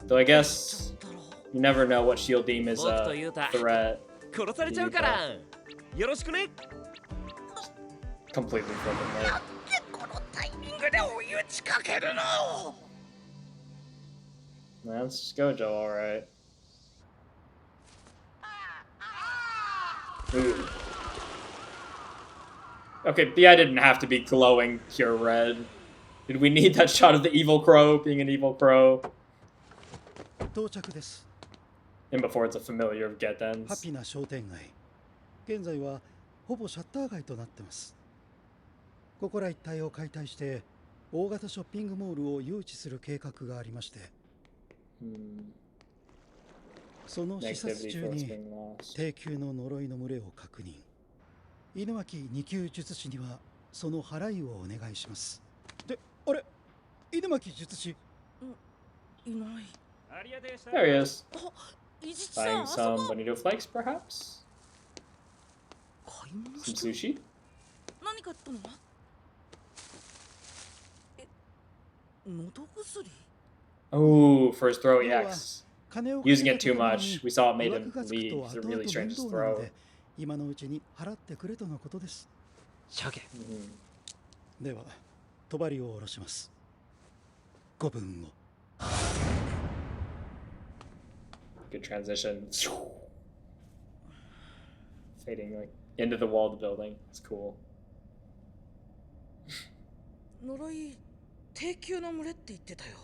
Speaker 1: Though I
Speaker 3: ちょ
Speaker 1: guess
Speaker 3: っとろ
Speaker 1: you never know what she'll deem as
Speaker 2: 僕
Speaker 1: a
Speaker 2: とユータ
Speaker 1: threat.
Speaker 2: 殺されちゃうからよろしくね。
Speaker 1: Completely flippantly.
Speaker 3: このタイミングで追い打ちかけるの
Speaker 1: That's Gojo, alright. Ooh. Okay, the eye didn't have to be glowing pure red. Did we need that shot of the evil crow being an evil crow?
Speaker 8: 到着です。
Speaker 1: And before it's a familiar of
Speaker 8: ハ
Speaker 1: Geten's.
Speaker 8: ピな商店街。現在はほぼシャッター街となってます。ここら一帯を解体して大型ショッピングモールを誘致する計画がありまして、
Speaker 1: Hmm.
Speaker 8: その視察
Speaker 1: Negativity
Speaker 8: 中
Speaker 1: for what's
Speaker 8: に
Speaker 1: being lost.
Speaker 8: 低級の呪いの群れを確認。犬巻2級術師にはその払いをお願いします。で、あれ、犬巻術師。
Speaker 3: いない
Speaker 1: There he is.
Speaker 3: あ、伊地知さん
Speaker 1: Buying
Speaker 3: あそ
Speaker 1: some
Speaker 3: こ
Speaker 1: bonito flakes, perhaps?
Speaker 3: 買い物
Speaker 1: Some
Speaker 3: した
Speaker 1: sushi?
Speaker 3: 何買ったのえ、喉薬
Speaker 1: Oh, for his throat,
Speaker 8: 要は
Speaker 1: yes.
Speaker 8: 金を
Speaker 1: Using
Speaker 8: か
Speaker 1: it
Speaker 8: け
Speaker 1: too
Speaker 8: たところ
Speaker 1: much.
Speaker 8: に
Speaker 1: We saw it made
Speaker 8: 疑
Speaker 1: him
Speaker 8: 惑がつく
Speaker 1: bleed
Speaker 8: と
Speaker 1: because
Speaker 8: 後
Speaker 1: it
Speaker 8: 々
Speaker 1: really
Speaker 8: 面
Speaker 1: strained his
Speaker 8: 倒なの
Speaker 1: throat.
Speaker 8: で、今のうちに払ってくれとのことです。
Speaker 2: 鮭。
Speaker 1: Mhm.
Speaker 8: では、帳を下ろします。ご分を。
Speaker 1: Good transition. Fading like into the wall of the building. It's cool.
Speaker 3: 呪い低級の群れって言ってたよ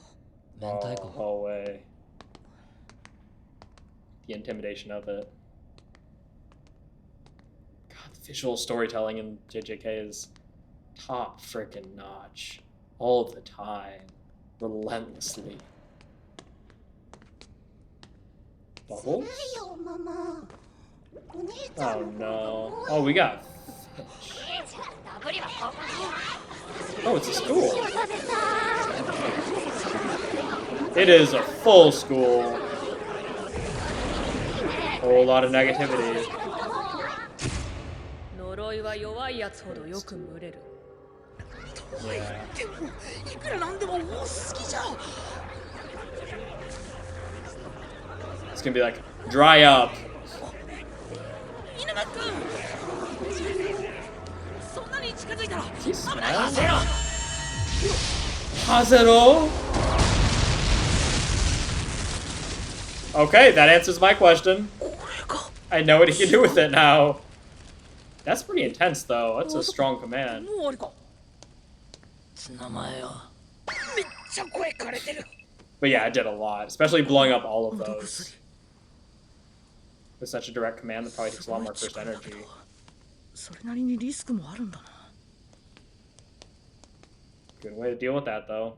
Speaker 2: 明太子。
Speaker 1: hallway. The intimidation of it. God, the visual storytelling in JJK is top freaking notch. All the time. Relentlessly. Bubbles?
Speaker 6: よママお姉ちゃ
Speaker 1: Oh
Speaker 6: ん
Speaker 1: no. Oh, we got fish.
Speaker 6: ダブリはここに
Speaker 1: Oh, it's a school.
Speaker 6: 食べた
Speaker 1: It is a full school. Whole lot of negativity.
Speaker 5: 呪いは弱いやつほどよく群れる。
Speaker 1: Yeah.
Speaker 3: でもいくらなんでも多すぎじゃん
Speaker 1: It's gonna be like, dry up.
Speaker 3: 稲間君そんなに近づいたら
Speaker 1: He
Speaker 3: 危ない
Speaker 1: smells. Hazero? Okay, that answers my question.
Speaker 3: これが
Speaker 1: I know what he can do with it now. That's pretty intense, though. That's a strong command.
Speaker 3: もう終わりか名前はめっちゃ声枯れてる
Speaker 1: But yeah, it did a lot, especially blowing up all of
Speaker 3: 喉
Speaker 1: those.
Speaker 3: 薬
Speaker 1: With such a direct command, that probably takes a lot more first energy.
Speaker 3: それなりにリスクもあるんだな
Speaker 1: Good way to deal with that, though.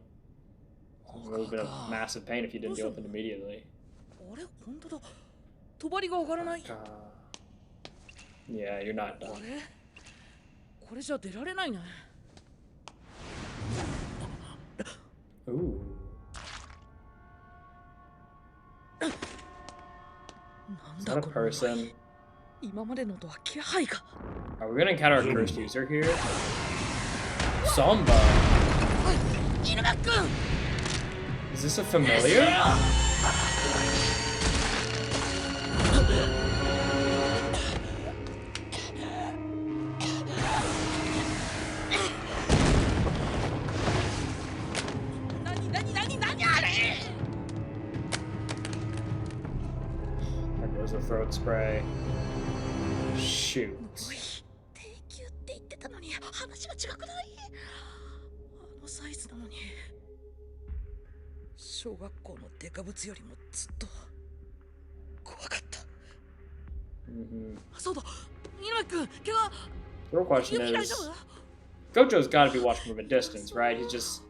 Speaker 1: It would have been a massive pain if you didn't deal with it immediately.
Speaker 3: あれ本当だ帳が上がらない
Speaker 1: Yeah, you're not
Speaker 3: あ
Speaker 1: done.
Speaker 3: れこれじゃ出られないね
Speaker 1: Ooh.
Speaker 3: なん
Speaker 1: Is
Speaker 3: だ
Speaker 1: that a
Speaker 3: この呪い
Speaker 1: person?
Speaker 3: 今までのとは気配が
Speaker 1: Are we gonna encounter a cursed user here? Samba.
Speaker 3: 犬間君
Speaker 1: Is this a familiar?
Speaker 3: 何あれ
Speaker 1: There goes the throat spray. Shoot.
Speaker 3: 低級って言ってたのに話が違くないあのサイズなのに小学校のデカブツよりもずっと怖かった
Speaker 1: Mm-hmm.
Speaker 3: そうだ犬間君怪我
Speaker 1: The real question
Speaker 3: 指大丈
Speaker 1: is,
Speaker 3: 夫
Speaker 1: Gojo's got to be watching from a distance, right? He's just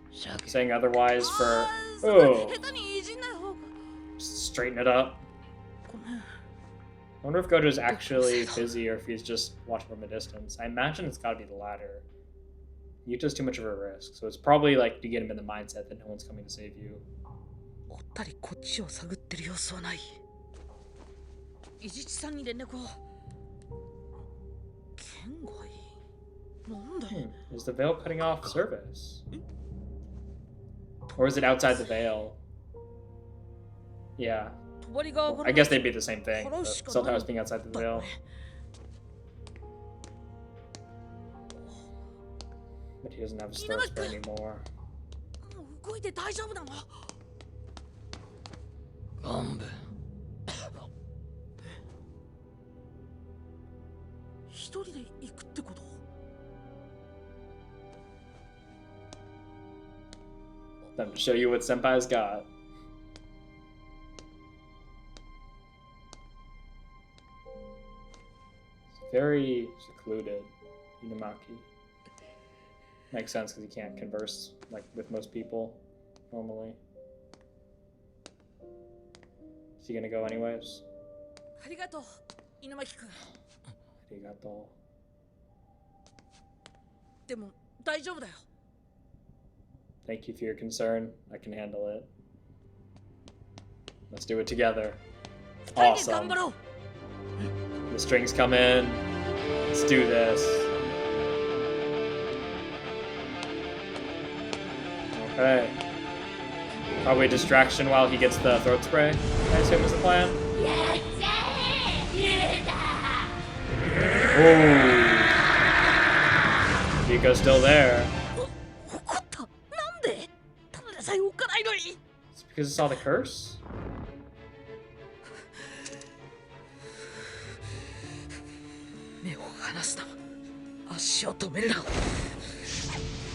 Speaker 1: saying otherwise for
Speaker 3: そんな
Speaker 1: oh
Speaker 3: 下手にいじんない方が
Speaker 1: just straighten it up.
Speaker 3: ごめん。
Speaker 1: I wonder if Gojo's actually busy or if he's just watching from a distance. I imagine it's gotta be the latter. Yuto's too much of a risk, so it's probably like to get him in the mindset that no one's coming to save you.
Speaker 3: おったりこっちを探ってる様子はない。伊地知さんに連絡を。県外なんで
Speaker 1: Is the veil cutting off service? Or is it outside the veil? Yeah.
Speaker 3: 帳が上が
Speaker 1: I
Speaker 3: る
Speaker 1: guess they'd be the same thing. The cell towers being outside the veil. But he doesn't have his throat spray anymore.
Speaker 3: 動いて大丈夫なの？
Speaker 2: 幹部。
Speaker 3: 一人で行くってこと？
Speaker 1: Time to show you what Senpai's got. It's very secluded, Inumaki. Makes sense because he can't converse like with most people normally. Is he gonna go anyways?
Speaker 3: ありがとう、猪巻君。
Speaker 1: Arigato.
Speaker 3: でも大丈夫だよ。
Speaker 1: Thank you for your concern. I can handle it. Let's do it together.
Speaker 3: 二人で頑
Speaker 1: Awesome.
Speaker 3: 張ろう。
Speaker 1: The strings come in. Let's do this. Okay. Probably a distraction while he gets the throat spray, I assume is the plan.
Speaker 6: やっちゃえユータ
Speaker 1: Ooh. Nico's still there.
Speaker 3: 怒った。なんで？ただでさえ動かないのに。
Speaker 1: It's because it saw the curse?
Speaker 3: 目を離すな。足を止めるな。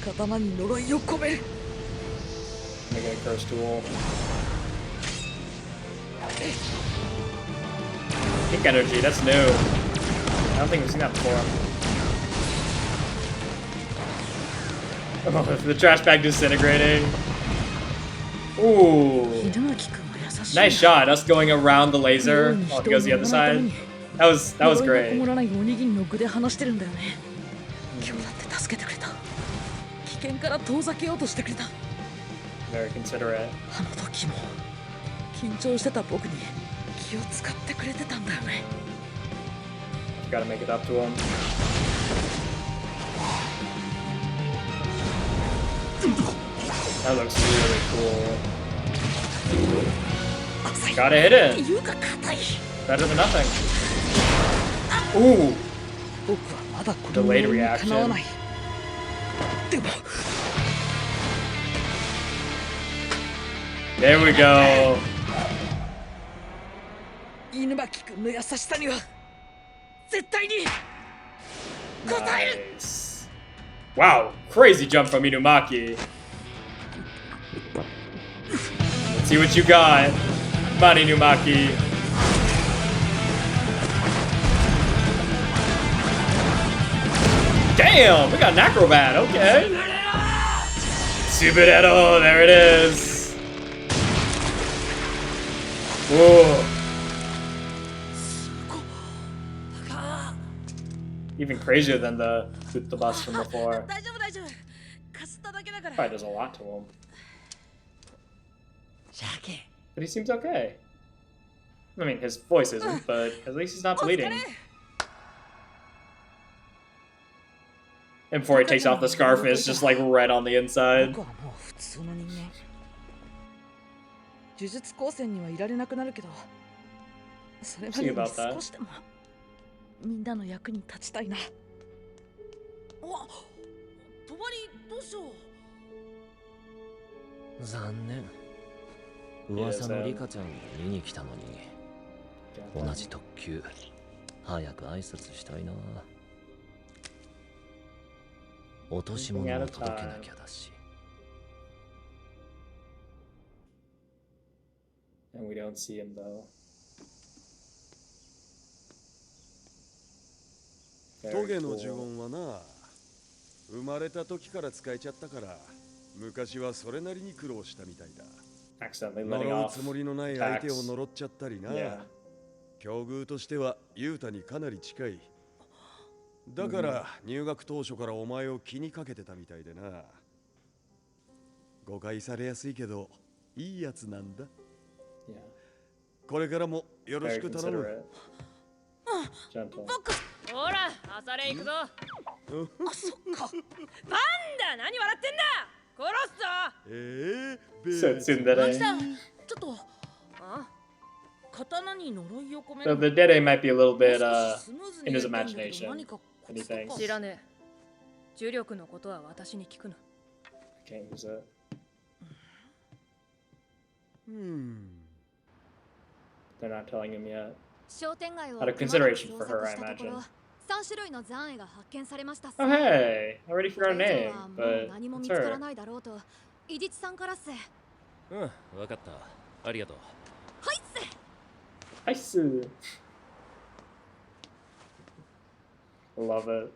Speaker 3: 刀に呪いを込める。
Speaker 1: Make it a curse tool. Pink energy, that's new. I don't think we've seen that before. Oh, the trash bag disintegrating. Ooh.
Speaker 3: 猪巻君は優しい。
Speaker 1: Nice shot, us going around the laser while he goes the other side. That was
Speaker 3: 呪いが
Speaker 1: great.
Speaker 3: こもらないおにぎりの具で話してるんだよね。今日だって助けてくれた。危険から遠ざけようとしてくれた。
Speaker 1: Very considerate.
Speaker 3: あの時も緊張してた僕に気を使ってくれてたんだよね。
Speaker 1: Gotta make it up to him. That looks really cool. Gotta hit it.
Speaker 3: 言うか硬い。
Speaker 1: Better than nothing. Ooh.
Speaker 3: 僕はまだこの
Speaker 1: Delayed
Speaker 3: 呪いにかなわない。 でも
Speaker 1: There we go.
Speaker 3: 犬巻君の優しさには絶対に応える。
Speaker 1: Nice. Wow, crazy jump from Inumaki. Let's see what you got. Come on, Inumaki. Damn, we got an acrobat, okay. Subarero, there it is. Whoa. Even crazier than the bus from before.
Speaker 3: 大丈夫大丈夫。かすっただけだから。
Speaker 1: Probably does a lot to him.
Speaker 3: シャケ。
Speaker 1: But he seems okay. I mean, his voice isn't, but at least he's not bleeding. And before he takes off the scarf, it's just like red on the inside.
Speaker 3: 僕はもう普通の人間。呪術高専にはいられなくなるけど、それまでに少しでもみんなの役に立ちたいな。あ、帳どうしよう。
Speaker 2: 残念。噂のリカちゃんに見に来たのに。同じ特急。早く挨拶したいな。落とし物を届けなきゃだし。
Speaker 1: And we don't see him though.
Speaker 4: トゲの呪文はな、生まれた時から使えちゃったから、昔はそれなりに苦労したみたいだ。
Speaker 1: accidentally letting
Speaker 4: 呪う
Speaker 1: off
Speaker 4: つもりのない相手を
Speaker 1: attacks.
Speaker 4: 呪っちゃったりな。
Speaker 1: Yeah.
Speaker 4: 境遇としてはユータにかなり近い。だから入学当初からお前を気にかけてたみたいでな。誤解されやすいけどいいやつなんだ。
Speaker 1: Yeah.
Speaker 4: これからもよろし
Speaker 1: Very
Speaker 4: く頼む。
Speaker 1: considerate. Gentle.
Speaker 5: ほら朝練行くぞ。
Speaker 3: あ、そっか。
Speaker 5: パンダ何笑ってんだ。殺すぞ。
Speaker 4: ベー
Speaker 1: Tsundere.
Speaker 3: さん、ちょっと。あ、刀に呪いを込め
Speaker 1: So
Speaker 3: る。
Speaker 1: the Dede might be a little bit
Speaker 3: もう少しスムーズに
Speaker 1: in his
Speaker 3: やりたいんだけど
Speaker 1: imagination.
Speaker 3: 何かコツとか
Speaker 1: Anything?
Speaker 5: 知らねえ。重力のことは私に聞くな。
Speaker 1: Can't use it. They're not telling him yet.
Speaker 6: 商店街を
Speaker 1: Out of consideration for her, I imagine.
Speaker 6: 3種類の残影が発見されました。
Speaker 1: Oh hey, I already
Speaker 6: こ
Speaker 1: forgot
Speaker 6: れ
Speaker 1: her
Speaker 6: 以上
Speaker 1: name,
Speaker 6: はもう
Speaker 1: but
Speaker 6: 何も
Speaker 1: it's
Speaker 6: 見つから
Speaker 1: her.
Speaker 6: ないだろうと、伊地知さんからっす。
Speaker 2: うん分かったありがとう
Speaker 6: はいっす。
Speaker 1: I see. Love it.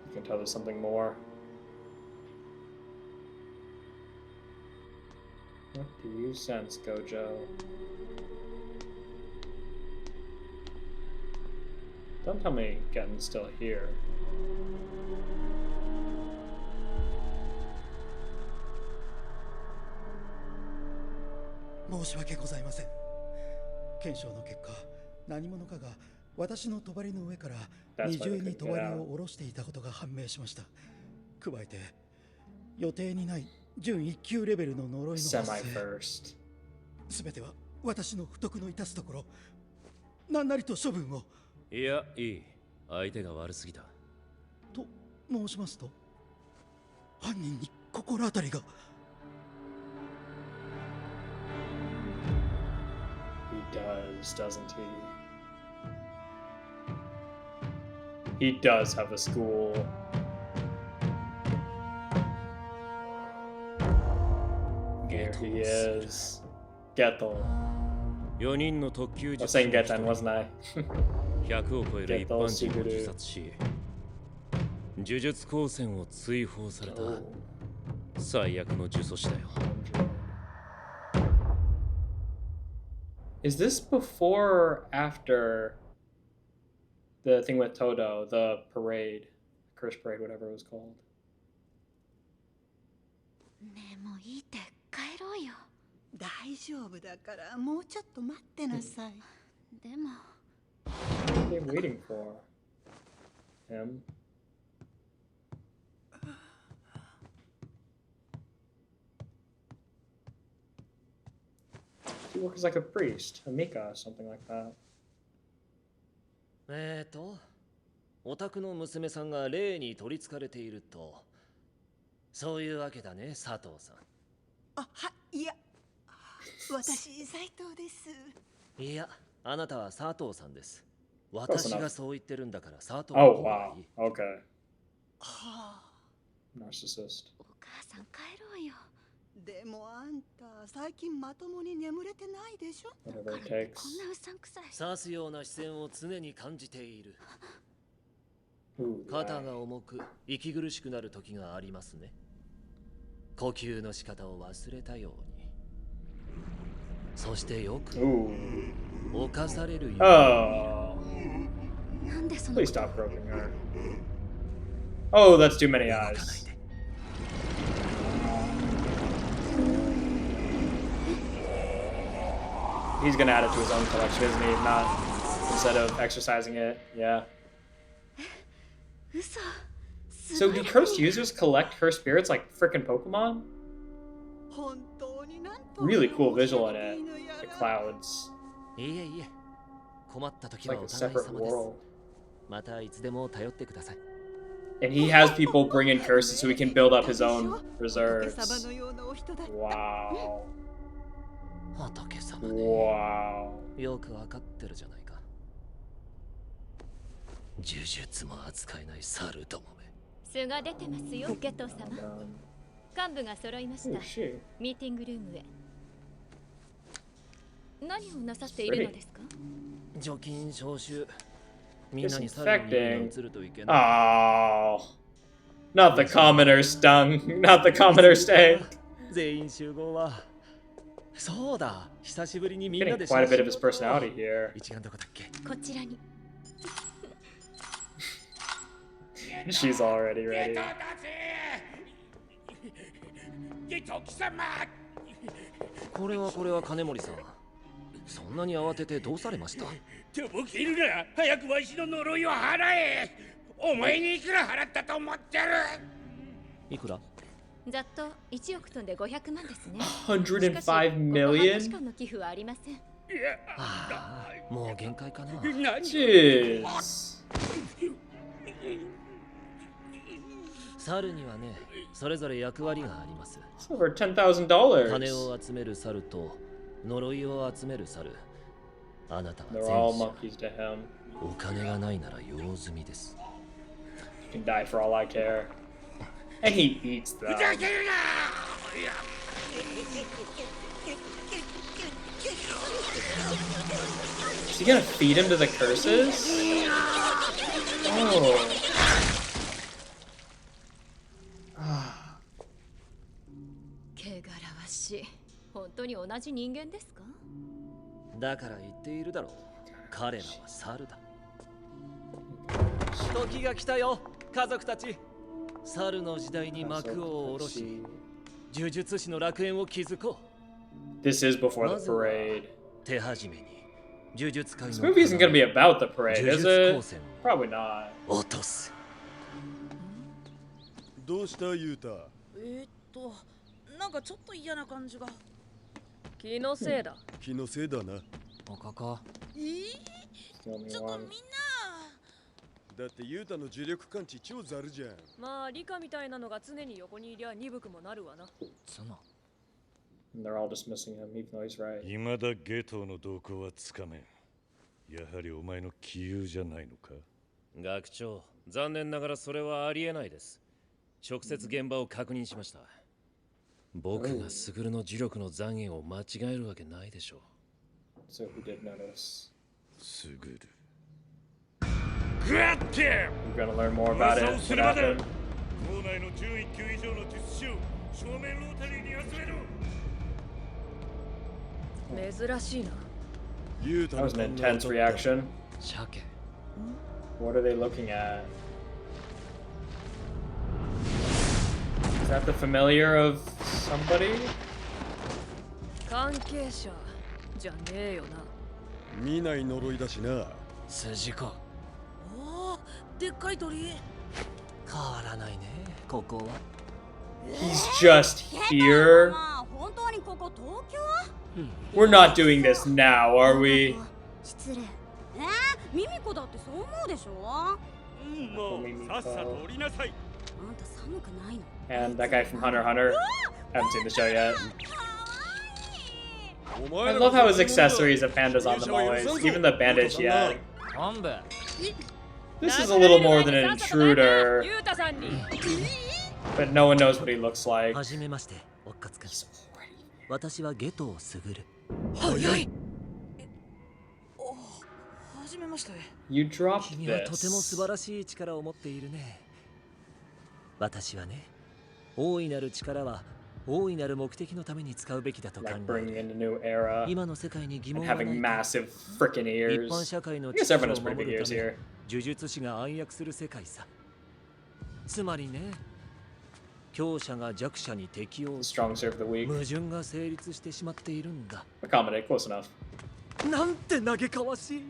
Speaker 1: You can tell there's something more. What do you sense, Gojo? Don't tell me Gen's still here.
Speaker 8: 申し訳ございません。検証の結果、何者かが私の帳の上から二重に帳を下ろしていたことが判明しました。加えて予定にない準1級レベルの呪いの発
Speaker 1: Semi
Speaker 8: 生。
Speaker 1: first.
Speaker 8: すべては私の不徳の致すところ。何なりと処分を。
Speaker 2: いやいい相手が悪すぎた
Speaker 8: と申しますと、犯人に心当たりが。
Speaker 1: He does, doesn't he? He does have a school. Here he is. Geto.
Speaker 2: 4人の特級
Speaker 1: I
Speaker 2: 術
Speaker 1: was
Speaker 2: 師
Speaker 1: saying
Speaker 2: の一
Speaker 1: Getan,
Speaker 2: 人
Speaker 1: wasn't I?
Speaker 2: 100を超える一般人を自殺し呪術高専を追放された
Speaker 1: Oh,
Speaker 2: 最悪の呪詛師だよ
Speaker 1: is this before or after the thing with Todo, the parade, curse parade, whatever it was called?
Speaker 6: ねえもういいって帰ろうよ。
Speaker 9: 大丈夫だからもうちょっと待ってなさい。
Speaker 6: でも
Speaker 1: What are they waiting for? Him? He works like a priest, a Mika, something like that.
Speaker 2: お宅の娘さんが霊に取りつかれているとそういうわけだね佐藤さん
Speaker 9: あ、いや、私斉藤です。
Speaker 2: いやあなたは佐藤さんです私がそう言ってるんだから佐藤
Speaker 1: Oh,
Speaker 2: の方が
Speaker 1: wow.
Speaker 2: いい
Speaker 1: Okay.
Speaker 9: はあ、
Speaker 1: Narcissist.
Speaker 6: お母さん帰ろうよ。
Speaker 9: でもあんた最近まともに眠れてないでしょ。
Speaker 1: Whatever it
Speaker 6: こ
Speaker 1: takes.
Speaker 6: んなうさんくさい。
Speaker 2: 刺すような視線を常に感じている
Speaker 1: Ooh,
Speaker 2: 肩
Speaker 1: yeah.
Speaker 2: が重く息苦しくなる時がありますね呼吸の仕方を忘れたようにそしてよく
Speaker 1: Ooh.
Speaker 2: 犯されるように
Speaker 1: Oh.
Speaker 6: なんでそんな
Speaker 1: Please stop groping her. Oh, that's too many
Speaker 2: 動かない
Speaker 1: eyes.
Speaker 2: で
Speaker 1: He's gonna add it to his own collection, isn't he? Not instead of exercising it. Yeah.
Speaker 6: 嘘。
Speaker 1: So do cursed users collect cursed spirits like frickin' Pokemon?
Speaker 9: 本当になんと
Speaker 1: Really cool visual in
Speaker 9: い
Speaker 1: it.
Speaker 9: いのや
Speaker 1: The
Speaker 9: ら
Speaker 1: clouds.
Speaker 2: いえいえ困った時
Speaker 1: It's
Speaker 2: は
Speaker 1: like
Speaker 2: お
Speaker 1: a
Speaker 2: 互い
Speaker 1: separate
Speaker 2: 様です
Speaker 1: world.
Speaker 2: またいつでも頼ってください
Speaker 1: And he has people bring in curses so he can build up his own
Speaker 9: 仏
Speaker 1: reserves.
Speaker 9: 様のようなお人だった。
Speaker 1: Wow.
Speaker 2: 仏様ね
Speaker 1: Wow.
Speaker 2: よくわかってるじゃないか呪術も扱えない猿どもめ
Speaker 6: 巣が出てますよ、ゲト様。
Speaker 1: Um,
Speaker 6: 幹部が揃いまし
Speaker 1: who
Speaker 6: た
Speaker 1: is。she?
Speaker 6: ミーティングルームへ。何をなさっているのですか？
Speaker 2: 除菌消臭みんなに猿に移るといけない
Speaker 1: Oh. Not the commoner's tongue. Not the commoner's tank.
Speaker 2: 全員集合は。そうだ、久しぶりにみんな
Speaker 1: Getting
Speaker 2: で
Speaker 1: quite a bit of his
Speaker 2: 写真を撮ろう。
Speaker 1: personality here.
Speaker 2: 一眼どこだっけ？
Speaker 6: こちらに
Speaker 1: She's already ready.
Speaker 2: これは金森さん。そんなに慌ててどうされました？
Speaker 7: とぼけるな。早くわしの呪いを払え。お前にいくら払ったと思ってる。
Speaker 2: いくら？
Speaker 6: ざっと1億飛んで500万ですね。
Speaker 1: 105
Speaker 6: しかしここ半年
Speaker 1: million?
Speaker 6: 間の寄付はありません。
Speaker 2: ああ、もう限界かな。
Speaker 1: Jeez.
Speaker 2: 猿にはね、それぞれ役割があります。
Speaker 1: It's over $10,000.
Speaker 2: 金を集める猿と呪いを集める猿。あなたは
Speaker 1: They're
Speaker 2: 前
Speaker 1: all
Speaker 2: 者。
Speaker 1: monkeys to him.
Speaker 2: お金がないなら用済みです。
Speaker 1: He can die for all I care. And he eats them.
Speaker 7: ふざけるな。
Speaker 1: Is he gonna feed him to the curses? Oh.
Speaker 6: 汚らわしい。本当に同じ人間ですか？
Speaker 2: だから言っているだろう。彼らは猿だ。時が来たよ、家族たち。猿の時代に幕を下ろし、呪術師の楽園を築こう。
Speaker 1: This is before the parade.
Speaker 2: 手始めに呪術界の
Speaker 1: This movie isn't gonna be about the parade, is
Speaker 2: 呪術
Speaker 1: it?
Speaker 2: 高専
Speaker 1: Probably not.
Speaker 2: を落とす。
Speaker 4: どうしたユータ？
Speaker 3: なんかちょっと嫌な感じが。
Speaker 5: 気のせいだ。
Speaker 4: 気のせいだな。
Speaker 2: おかか。
Speaker 1: He's the only
Speaker 3: ちょっと
Speaker 1: one.
Speaker 3: みんな。
Speaker 4: だってユータの呪力感知超ザルじゃん。
Speaker 5: まあ理科みたいなのが常に横にいりゃ鈍くもなるわな。
Speaker 2: 妻。
Speaker 1: And they're all dismissing him, even though he's right.
Speaker 7: 未だゲトの動向はつかめん。やはりお前の杞憂じゃないのか。
Speaker 2: 学長、残念ながらそれはありえないです。直接現場を確認しました。僕がスグルの呪力の残影を間違えるわけないでしょう。
Speaker 1: So he did notice.
Speaker 7: すぐる。グラッテ
Speaker 1: We're gonna learn more about it.
Speaker 7: す
Speaker 1: What
Speaker 7: るまで
Speaker 1: happened?
Speaker 7: 校内の11級以上の術師を正面ロータリーに集めろ。
Speaker 5: 珍しいな。
Speaker 4: ユータ
Speaker 1: That
Speaker 4: の
Speaker 1: was an
Speaker 4: 考え
Speaker 1: intense
Speaker 4: とった
Speaker 1: reaction.
Speaker 2: 鮭。
Speaker 1: What are they looking at? Is that the familiar of somebody?
Speaker 5: 関係者じゃねえよな。
Speaker 4: 見ない呪いだしな。
Speaker 2: 筋子。
Speaker 3: おお、でっかい鳥。
Speaker 2: 変わらないね、ここは。
Speaker 1: He's just here.
Speaker 9: 本当にここ東京？
Speaker 1: We're not doing this now, are we?
Speaker 9: 失礼。ミミコだってそう思うでしょ？
Speaker 7: もうさっさと降りなさい。
Speaker 9: あんた寒くないの？
Speaker 1: And that guy from Hunter x Hunter. Haven't seen the show yet. I love how his accessories have pandas on them always. Even the bandage he had.
Speaker 2: 本部。
Speaker 1: This is a little more than an intruder,
Speaker 5: ユータさんに。
Speaker 1: but no one knows what he looks like.
Speaker 2: はじめまして、おっかつくん。
Speaker 1: He's already
Speaker 2: 私はゲトをすぐる。
Speaker 3: 早い。はじめまして。
Speaker 1: You dropped
Speaker 2: 君はとても素晴
Speaker 1: this.
Speaker 2: らしい力を持っているね。私はね、大いなる力は大いなる目的のために使うべきだと考
Speaker 1: Like
Speaker 2: え
Speaker 1: bringing
Speaker 2: る。
Speaker 1: in a new era
Speaker 2: 今の世界に疑
Speaker 1: and
Speaker 2: 問がない
Speaker 1: having
Speaker 2: か。
Speaker 1: massive freaking
Speaker 2: 一
Speaker 1: ears.
Speaker 2: 般社会の
Speaker 1: I guess
Speaker 2: 秩序
Speaker 1: everyone
Speaker 2: を
Speaker 1: has pretty
Speaker 2: 守
Speaker 1: big
Speaker 2: る
Speaker 1: ears
Speaker 2: ため
Speaker 1: here.
Speaker 2: 呪術師が暗躍する世界さ。つまりね、強者が弱者に適応
Speaker 1: The
Speaker 2: し、
Speaker 1: strong serve the weak.
Speaker 2: 矛盾が成立してしまっているんだ。
Speaker 1: Accommodate, close enough.
Speaker 2: なんて嘆かわしい。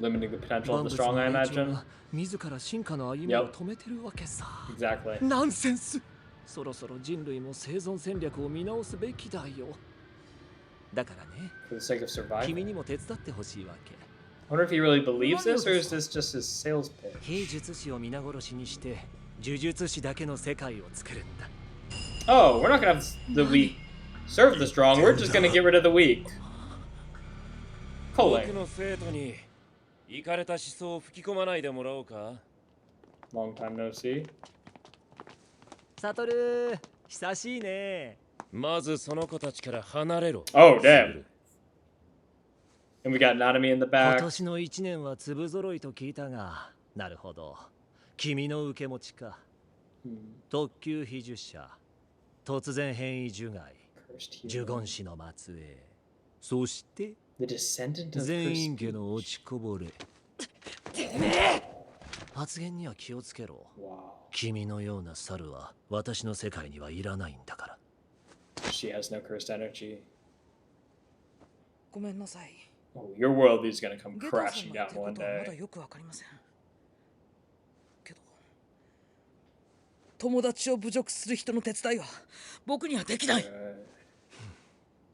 Speaker 1: Limiting the potential
Speaker 2: 万
Speaker 1: of the
Speaker 2: 物
Speaker 1: strong,
Speaker 2: の
Speaker 1: I
Speaker 2: 延長
Speaker 1: imagine.
Speaker 2: が自ら進化の歩みを止めてるわけさ。
Speaker 1: Exactly.
Speaker 2: ナンセンス。そろそろ人類も生存戦略を見直すべきだよ。だからね、
Speaker 1: For the sake of survival.
Speaker 2: 君にも手伝ってほしいわけ。
Speaker 1: I wonder if he really believes this, or is this just his sales pitch?
Speaker 2: 非術師を皆殺しにして呪術師だけの世界を作るんだ。
Speaker 1: Oh, we're not gonna have the weak serve the strong. We're just gonna get rid of the weak.
Speaker 2: 僕
Speaker 1: Colon.
Speaker 2: の生徒にイカれた思想を吹き込まないでもらおうか。
Speaker 1: Long time no see.
Speaker 2: サトル、久しいね。まずその子たちから離れろ。
Speaker 1: Oh, damn. And we got Nanami in the
Speaker 2: 今
Speaker 1: back.
Speaker 2: 年の1年は粒揃いと聞いたが、なるほど。君の受け持ちか。特級秘術者、突然変異樹害、呪言師の末裔、そして
Speaker 1: The descendant of
Speaker 2: 全員
Speaker 1: cursed
Speaker 2: 家の落ちこぼれ。発言には気をつけろ。
Speaker 1: Wow.
Speaker 2: 君のような猿は私の世界にはいらないんだから。
Speaker 1: She has no cursed energy.
Speaker 3: ごめんなさい。
Speaker 1: Oh, your world is gonna come
Speaker 3: ゲトさん
Speaker 1: crashing
Speaker 3: が言って
Speaker 1: down
Speaker 3: るこ
Speaker 1: one
Speaker 3: とはまだ
Speaker 1: day.
Speaker 3: よくわかりません。けど、友達を侮辱する人の手伝いは僕にはできない。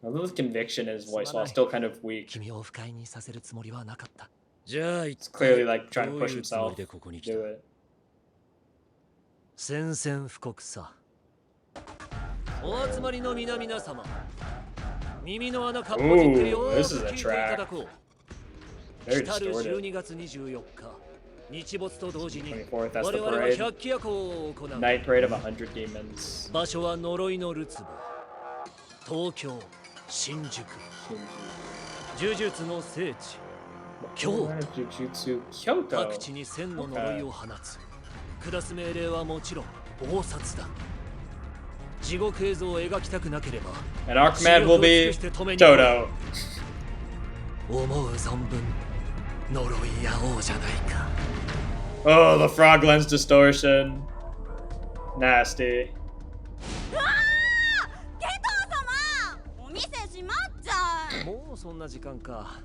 Speaker 1: Although the conviction in his voice, while still kind of weak,
Speaker 2: 君を不快にさせるつもりはなかった。
Speaker 8: じゃあ
Speaker 1: it's clearly like trying to
Speaker 8: どう
Speaker 1: push
Speaker 8: いうつも
Speaker 1: himself
Speaker 8: りでここに来た
Speaker 1: do it.
Speaker 2: 宣戦布告さ。お集まりの皆々様、耳の穴かっぽじってよ
Speaker 1: Ooh,
Speaker 2: ー
Speaker 1: this
Speaker 2: く
Speaker 1: is a
Speaker 2: 聞いていただ
Speaker 1: track.
Speaker 2: こう。
Speaker 1: Very
Speaker 2: 来る
Speaker 1: distorted.
Speaker 2: 12月24日、日没と同時に
Speaker 1: 24th, that's
Speaker 2: 我
Speaker 1: the
Speaker 2: 々は
Speaker 1: parade.
Speaker 2: 百鬼夜行を行う。
Speaker 1: Night parade of 100 demons.
Speaker 2: 場所は呪いのるつぼ、東京、新宿、呪術の聖地、京都。
Speaker 1: Jujutsu Kyoto.
Speaker 2: 各地に千の呪いを放つ。下す命令はもちろん暴殺だ。地獄映像を描きたくなければ
Speaker 1: And our command will be Toto.
Speaker 2: 思う存分呪い合おうじゃないか。
Speaker 1: Oh, the frog lens distortion. Nasty.
Speaker 6: お店閉まっちゃう。
Speaker 2: もうそんな時間か。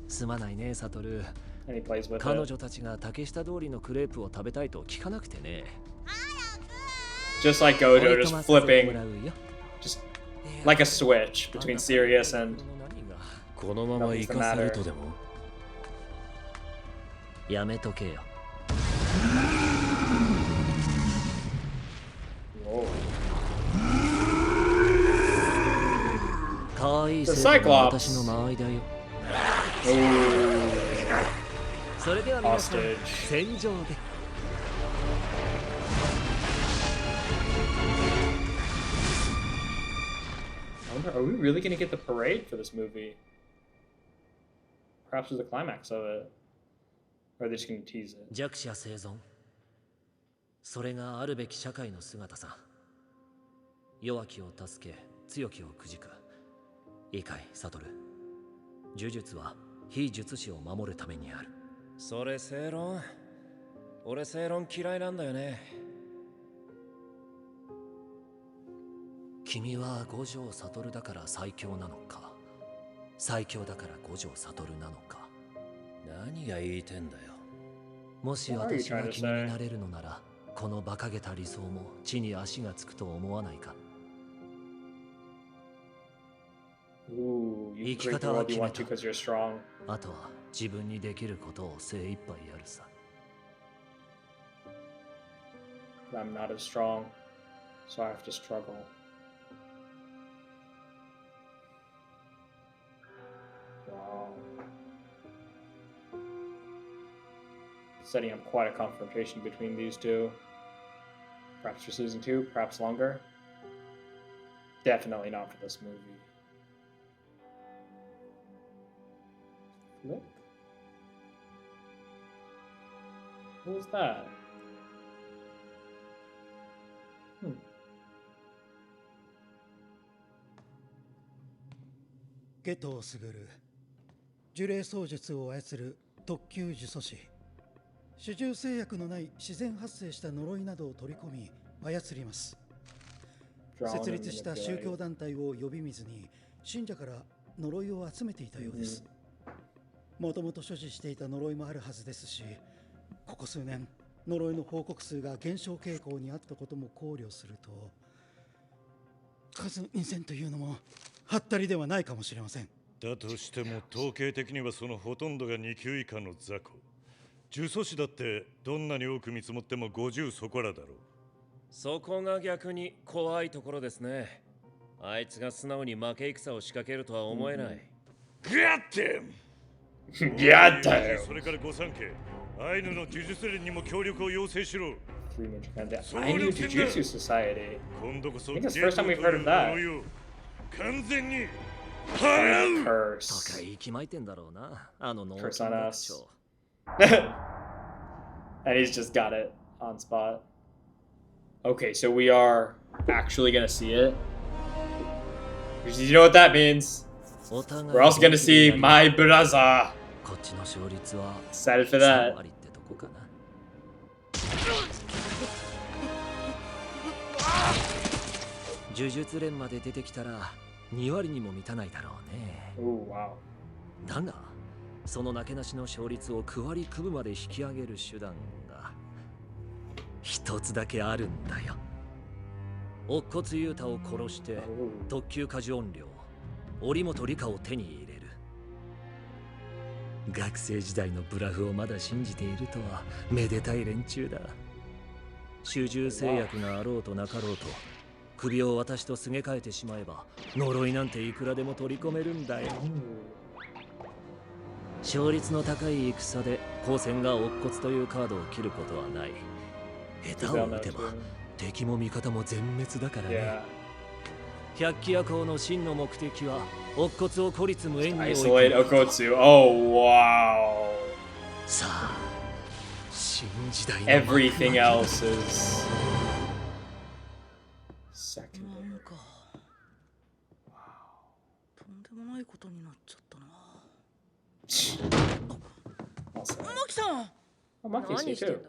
Speaker 2: すまないね、サトル。
Speaker 1: And he plays with
Speaker 2: 彼
Speaker 1: it.
Speaker 2: 女たちが竹下通りのクレープを食べたいと聞かなくてね。
Speaker 1: Just like
Speaker 2: お
Speaker 1: Gojo,
Speaker 2: い
Speaker 1: just
Speaker 2: とまさせても
Speaker 1: flipping,
Speaker 2: らうよ。
Speaker 1: just like a switch between serious and
Speaker 8: このまま行かされとでも
Speaker 2: やめとけよ。
Speaker 1: whoa.
Speaker 2: 可愛い
Speaker 1: The
Speaker 2: 生徒が
Speaker 1: Cyclops.
Speaker 2: 私の間合いだよ。
Speaker 1: Ooh,
Speaker 2: それでは皆さん、
Speaker 1: hostage.
Speaker 2: 戦場で。
Speaker 1: I wonder, are we really gonna get the parade for this movie? Perhaps with the climax of it. Or are they just gonna tease it?
Speaker 2: 弱者生存。それがあるべき社会の姿さ。弱きを助け、強きをくじく。いいかい、サトル。呪術は非術師を守るためにある。
Speaker 8: それ正論。俺正論嫌いなんだよね。
Speaker 2: 君は五条悟だから最強なのか、最強だから五条悟なのか。
Speaker 8: 何が言いてんだよ。
Speaker 2: もし私が君になれるのなら、この馬鹿げた理想も地に足がつくと思わないか。
Speaker 1: Ooh, you can create the
Speaker 2: Ikikata
Speaker 1: world you
Speaker 2: wa
Speaker 1: want to
Speaker 2: kimeta.
Speaker 1: because you're strong.
Speaker 2: あとは自分にできることを精一杯やるさ。
Speaker 1: But I'm not as strong, so I have to struggle. Wow. Setting up quite a confrontation between these two. Perhaps for season 2, perhaps longer. Definitely not for this movie. Flick? What was that? Hmm.
Speaker 8: ゲトをすぐる呪霊操術を操る特級呪詛師、主従制約のない自然発生した呪いなどを取り込み操ります。
Speaker 1: Drown
Speaker 8: 設
Speaker 1: and
Speaker 8: 立した宗
Speaker 1: manipulate.
Speaker 8: 教団体を呼び水に信者から呪いを集めていたようです。もともと所持していた呪いもあるはずですし、ここ数年呪いの報告数が減少傾向にあったことも考慮すると、数陰線というのもはったりではないかもしれません。
Speaker 10: だとしても統計的にはそのほとんどが2級以下の雑魚。呪詛師だってどんなに多く見積もっても50そこらだろう。
Speaker 8: そこが逆に怖いところですね。あいつが素直に負け戦を仕掛けるとは思えない。
Speaker 10: ガッテム
Speaker 1: God damn!
Speaker 10: それから御三家、アイヌの呪術連にも協力を要請しろ。
Speaker 1: Three major candidates. I knew Jujutsu Society.
Speaker 10: 今度こそ
Speaker 1: I think it's the first time we've heard of that.
Speaker 10: 呪いを完全に払う。
Speaker 1: Curse.
Speaker 2: とか息巻いてんだろうな、あの脳
Speaker 1: Curse on
Speaker 2: 筋
Speaker 1: us.
Speaker 2: 学長。
Speaker 1: And he's just got it. on spot. Okay, so we are actually gonna see it. You know what that means? We're also gonna see my brother. Excited for that.
Speaker 2: 呪術連まで出てきたら2割にも満たないだろうね。だが、そのなけなしの勝率を9割9分まで引き上げる手段が一つだけあるんだよ。乙骨雄太を殺して特級過呪怨霊折本里香を手に入れる。学生時代のブラフをまだ信じているとはめでたい連中だ。主従制約があろうとなかろうと首を私とすげ替えてしまえば呪いなんていくらでも取り込めるんだよ。勝率の高い戦で光線が乙骨というカードを切ることはない。下手を打てば敵も味方も全滅だからね。百鬼夜行の真の目的は乙骨を孤立無縁に置いて
Speaker 1: Isolate Okotsu. Oh wow.
Speaker 2: さあ、新時代の
Speaker 1: Everything else is secondary.
Speaker 3: なんかとんでもないことになっちゃったな。マキさん。
Speaker 1: Maki's here too.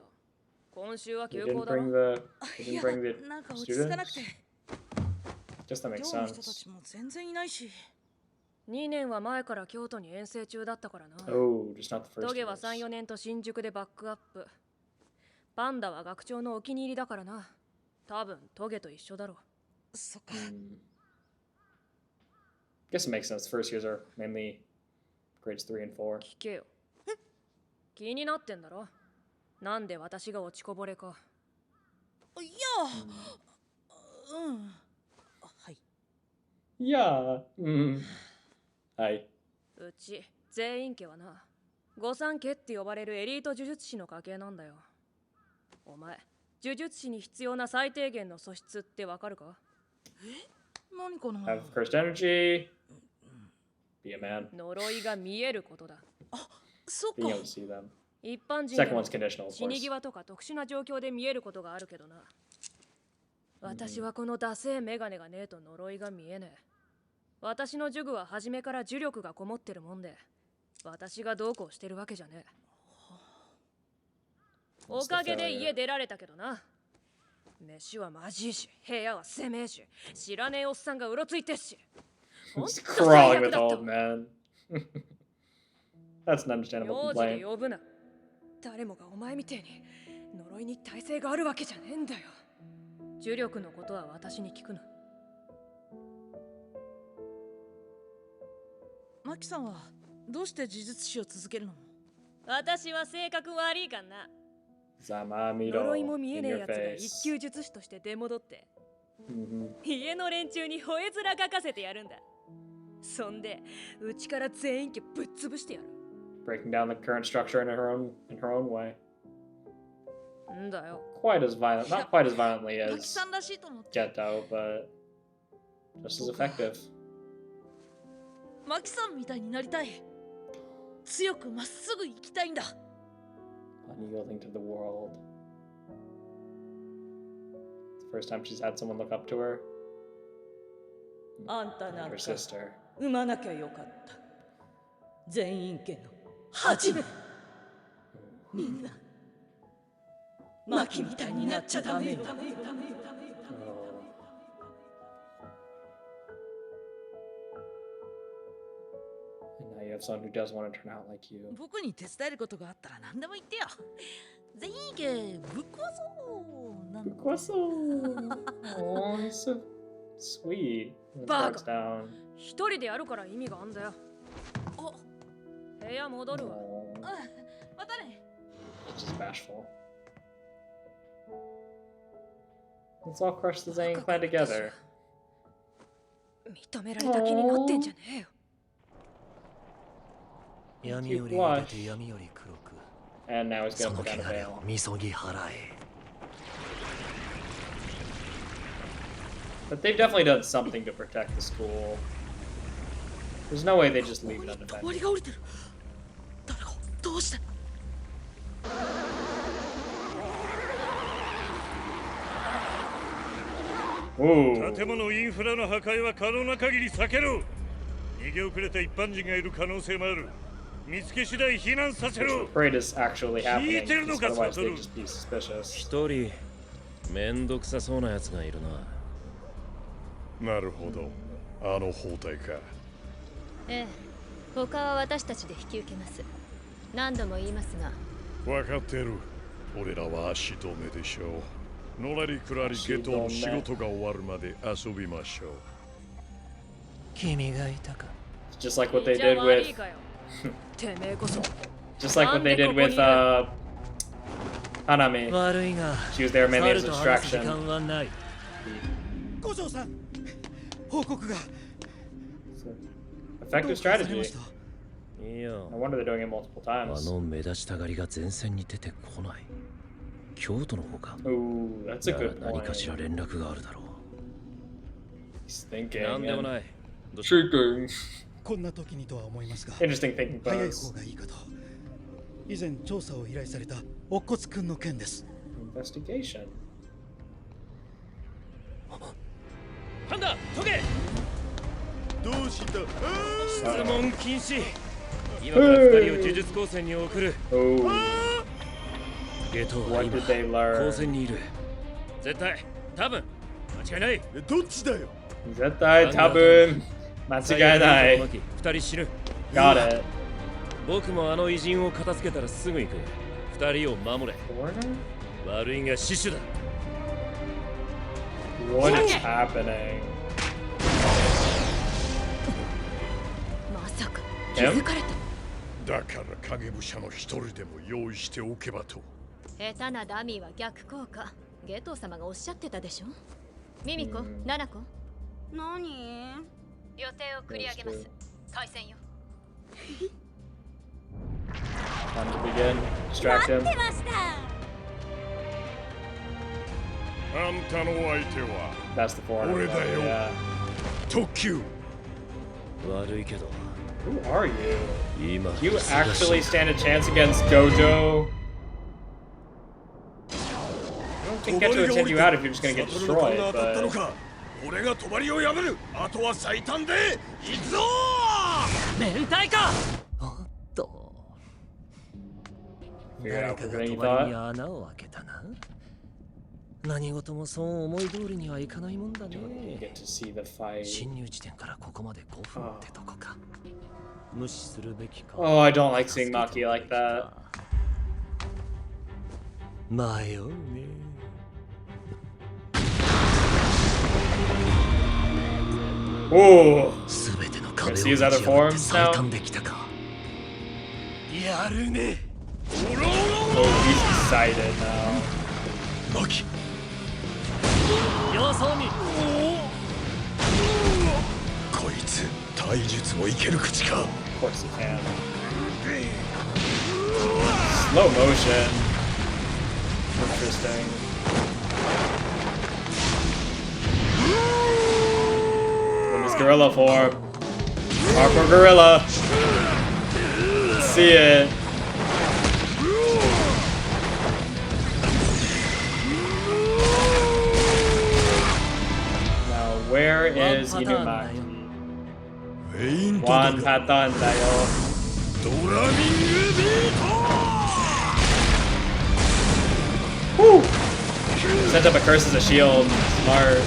Speaker 5: 今週は
Speaker 1: They
Speaker 5: 休
Speaker 1: didn't
Speaker 5: 校だ
Speaker 1: bring
Speaker 5: ろ。
Speaker 1: the. They didn't bring the
Speaker 3: なんか落ち着かなく
Speaker 1: students.
Speaker 3: て。
Speaker 1: Just that makes
Speaker 3: 寮の人た
Speaker 1: sense.
Speaker 3: ちも全然いないし。
Speaker 5: 2年は前から京都に遠征中だったからな。
Speaker 1: Oh, just not the
Speaker 5: ト
Speaker 1: first.
Speaker 5: ゲ
Speaker 1: of
Speaker 5: は
Speaker 1: this.
Speaker 5: 3、4年と新宿でバックアップ。パンダは学長のお気に入りだからな。多分トゲと一緒だろ。
Speaker 3: そっか。
Speaker 1: Guess it makes sense. First years are mainly grades 3 and 4.
Speaker 5: 聞けよ。気になってんだろ。なんで私が落ちこぼれか。
Speaker 3: いや、うん。はい。
Speaker 1: Yeah. Hi.
Speaker 5: うち全員家はな、御三家って呼ばれるエリート呪術師の家系なんだよ。お前、呪術師に必要な最低限の素質ってわかるか？
Speaker 3: 何かな？
Speaker 1: Have cursed energy. Be a man.
Speaker 5: 呪いが見えることだ。
Speaker 3: そっ
Speaker 1: Being
Speaker 3: か。
Speaker 1: able to see them.
Speaker 5: 一般人で
Speaker 1: Second
Speaker 5: も
Speaker 1: one's conditional, of
Speaker 5: 死に
Speaker 1: course.
Speaker 5: 際とか特殊な状況で見えることがあるけどな。私はこのダセーメガネがねえと呪いが見えねえ。私の呪具は初めから呪力がこもってるもんで、私がどうこうしてるわけじゃねえ。おかげで家出られたけどな。飯はまじいし、部屋は狭えし、知らねえおっさんがうろついてっし。
Speaker 1: He's crawling with old men. That's an understandable
Speaker 5: 名字で
Speaker 1: complaint.
Speaker 5: 呼ぶな。誰もがお前みてえに呪いに耐性があるわけじゃねえんだよ。呪力のことは私に聞くな。
Speaker 3: マキさんはどうして呪術師を続けるの？
Speaker 5: 私は性格悪いかんな。
Speaker 1: Zamamido
Speaker 5: 呪いも見え
Speaker 1: in
Speaker 5: ねえ
Speaker 1: your
Speaker 5: やつが
Speaker 1: face.
Speaker 5: 一級術師として出戻って、
Speaker 1: Mhm.
Speaker 5: 家の連中に吠え面かかせてやるんだ。そんでうちから全員家ぶっ潰してやる。
Speaker 1: Breaking down the current structure in her own way.
Speaker 5: んだよ。
Speaker 1: Quite as violent, not quite as violently
Speaker 3: マキ
Speaker 1: as
Speaker 3: さんらしいと思って。
Speaker 1: Jetto, but just as effective.
Speaker 3: マキさんみたいになりたい。強くまっすぐ生きたいんだ。
Speaker 1: Unyielding to the world. It's the first time she's had someone look up to her.
Speaker 3: あんたなん
Speaker 1: Her
Speaker 3: か
Speaker 1: sister.
Speaker 3: 産まなきゃよかった。全員家の恥。みんなマキみたいになっちゃダメよ。
Speaker 1: Oh. And now you have someone who does want to turn out like you.
Speaker 3: 僕に手伝えることがあったら何でも言ってよ。全員家ぶっ壊そうなんだ。
Speaker 1: Bukoso! Oh, he's so sweet. When it
Speaker 5: Bug.
Speaker 1: starts down.
Speaker 5: 一人でやるから意味があんだよ。
Speaker 3: お、
Speaker 5: 部屋戻るわ。
Speaker 1: Oh,
Speaker 3: またね。
Speaker 1: she's bashful. Let's all crush the Zane clan together.
Speaker 5: 認められた気になってんじゃねえよ。
Speaker 2: 闇より入れて闇より黒く
Speaker 1: And now he's
Speaker 2: そ
Speaker 1: gonna
Speaker 2: の
Speaker 1: put down a
Speaker 2: 汚れ
Speaker 1: veil.
Speaker 2: をみそぎ払え。
Speaker 1: But they've definitely done something to protect the school. There's no way they just leave it
Speaker 3: 帳
Speaker 1: undefended.
Speaker 3: が降りてる。誰がどうして？
Speaker 1: Ooh.
Speaker 10: 建物インフラの破壊は可能な限り避けろ。逃げ遅れた一般人がいる可能性もある。見つけ次第避難させろ。
Speaker 1: Parade is actually happening.
Speaker 10: 聞いてるのか、
Speaker 1: Otherwise
Speaker 10: サトル。
Speaker 1: they'd just be suspicious.
Speaker 2: 一人めんどくさそうなやつがいるな。
Speaker 10: なるほど。あの包帯か。
Speaker 6: ええ、他は私たちで引き受けます。何度も言いますが。
Speaker 10: わかってる。俺らは足止めでしょう。のらりくらりゲトの仕事が終わるまで遊びましょう。
Speaker 2: 君がいたか。
Speaker 1: Just like what they did with.
Speaker 5: てめえこそ
Speaker 1: Just like what they did with Hanami.
Speaker 2: 悪いが
Speaker 1: She was there mainly as a
Speaker 2: 猿と話す時
Speaker 1: distraction.
Speaker 2: 間はない。
Speaker 8: 五条さん、報告が
Speaker 1: Effective strategy.
Speaker 2: いいよ
Speaker 1: No。wonder they're doing it multiple
Speaker 2: あ
Speaker 1: times.
Speaker 2: の目立ちたがりが前線に出てこない。京都の方か。
Speaker 1: Ooh, that's a
Speaker 2: なら
Speaker 1: good
Speaker 2: 何かし
Speaker 1: point.
Speaker 2: ら連絡があるだろう。
Speaker 1: He's thinking.
Speaker 2: なんでも
Speaker 1: and
Speaker 2: ない。どうした
Speaker 1: Thinking.
Speaker 8: こんな時にとは思いますが
Speaker 1: Interesting thinking
Speaker 8: 早い
Speaker 1: pose.
Speaker 8: 方がいいかと。以前調査を依頼された乙骨くんの件です。
Speaker 1: Investigation.
Speaker 2: パンダ、トゲ。
Speaker 4: どうした？
Speaker 2: 質問禁止。今から二人を呪術高専に送る。
Speaker 1: Oh,
Speaker 2: ゲトは
Speaker 1: what
Speaker 2: 今
Speaker 1: did they
Speaker 2: 高
Speaker 1: learn?
Speaker 2: 専にいる。絶対、多分、間違いない。
Speaker 4: どっちだよ。
Speaker 1: 絶対多分間違いない。
Speaker 2: 二人死ぬ。
Speaker 1: Got it.
Speaker 2: 僕もあの偉人を片付けたらすぐ行く。二人を守れ。
Speaker 1: Foreigner?
Speaker 2: 悪いが死守だ。
Speaker 1: What is happening?
Speaker 6: まさか気づかれた。
Speaker 10: だから影武者の一人でも用意しておけばと。
Speaker 6: 下手なダミーは逆効果。ゲトウ様がおっしゃってたでしょ。ミミコ、ナナコ。
Speaker 9: 何？
Speaker 6: 予定を繰り上げます。開戦よ。
Speaker 1: Time to begin. Distract him.
Speaker 9: 待ってました。
Speaker 10: あんたの相手は
Speaker 1: That's the foreigner.
Speaker 10: 俺だよ。
Speaker 1: Yeah.
Speaker 10: 特急。
Speaker 2: 悪いけど。
Speaker 1: Who are you?
Speaker 2: 今
Speaker 1: Do you actually stand a chance against Gojo? I don't think get to attend you out if you're just gonna get destroyed, but
Speaker 4: 俺が帳をやめる。あとは最短で行くぞ。
Speaker 2: 明太か。おっと。
Speaker 1: figure
Speaker 2: 誰
Speaker 1: out
Speaker 2: か
Speaker 1: what
Speaker 2: が
Speaker 1: you
Speaker 2: 帳に
Speaker 1: thought.
Speaker 2: 穴を開けたな。何事もそう思い通りにはいかないもんだ
Speaker 1: You
Speaker 2: ね。
Speaker 1: get to see the fight.
Speaker 2: 侵入地点からここまで5分ってとこか。無視するべきか。
Speaker 1: Oh, I don't like seeing Maki like that.
Speaker 2: 迷うね。
Speaker 1: Ooh.
Speaker 2: すべての壁を
Speaker 1: Gonna see his other forms now?
Speaker 2: 最短できたか。やるね。
Speaker 1: Oh, he's excited now.
Speaker 4: マキ。
Speaker 2: 要素に。
Speaker 4: こいつ体術もいける口か。
Speaker 1: Of course he can. Slow motion. Interesting. In his gorilla form. Hardcore gorilla. Let's see it. Now, where is Inumaki?
Speaker 4: フェイントだ
Speaker 1: One
Speaker 4: が
Speaker 1: pattern だよ。
Speaker 4: ドラミングビート。
Speaker 1: Woo! Sent up a curse as a shield. Smart.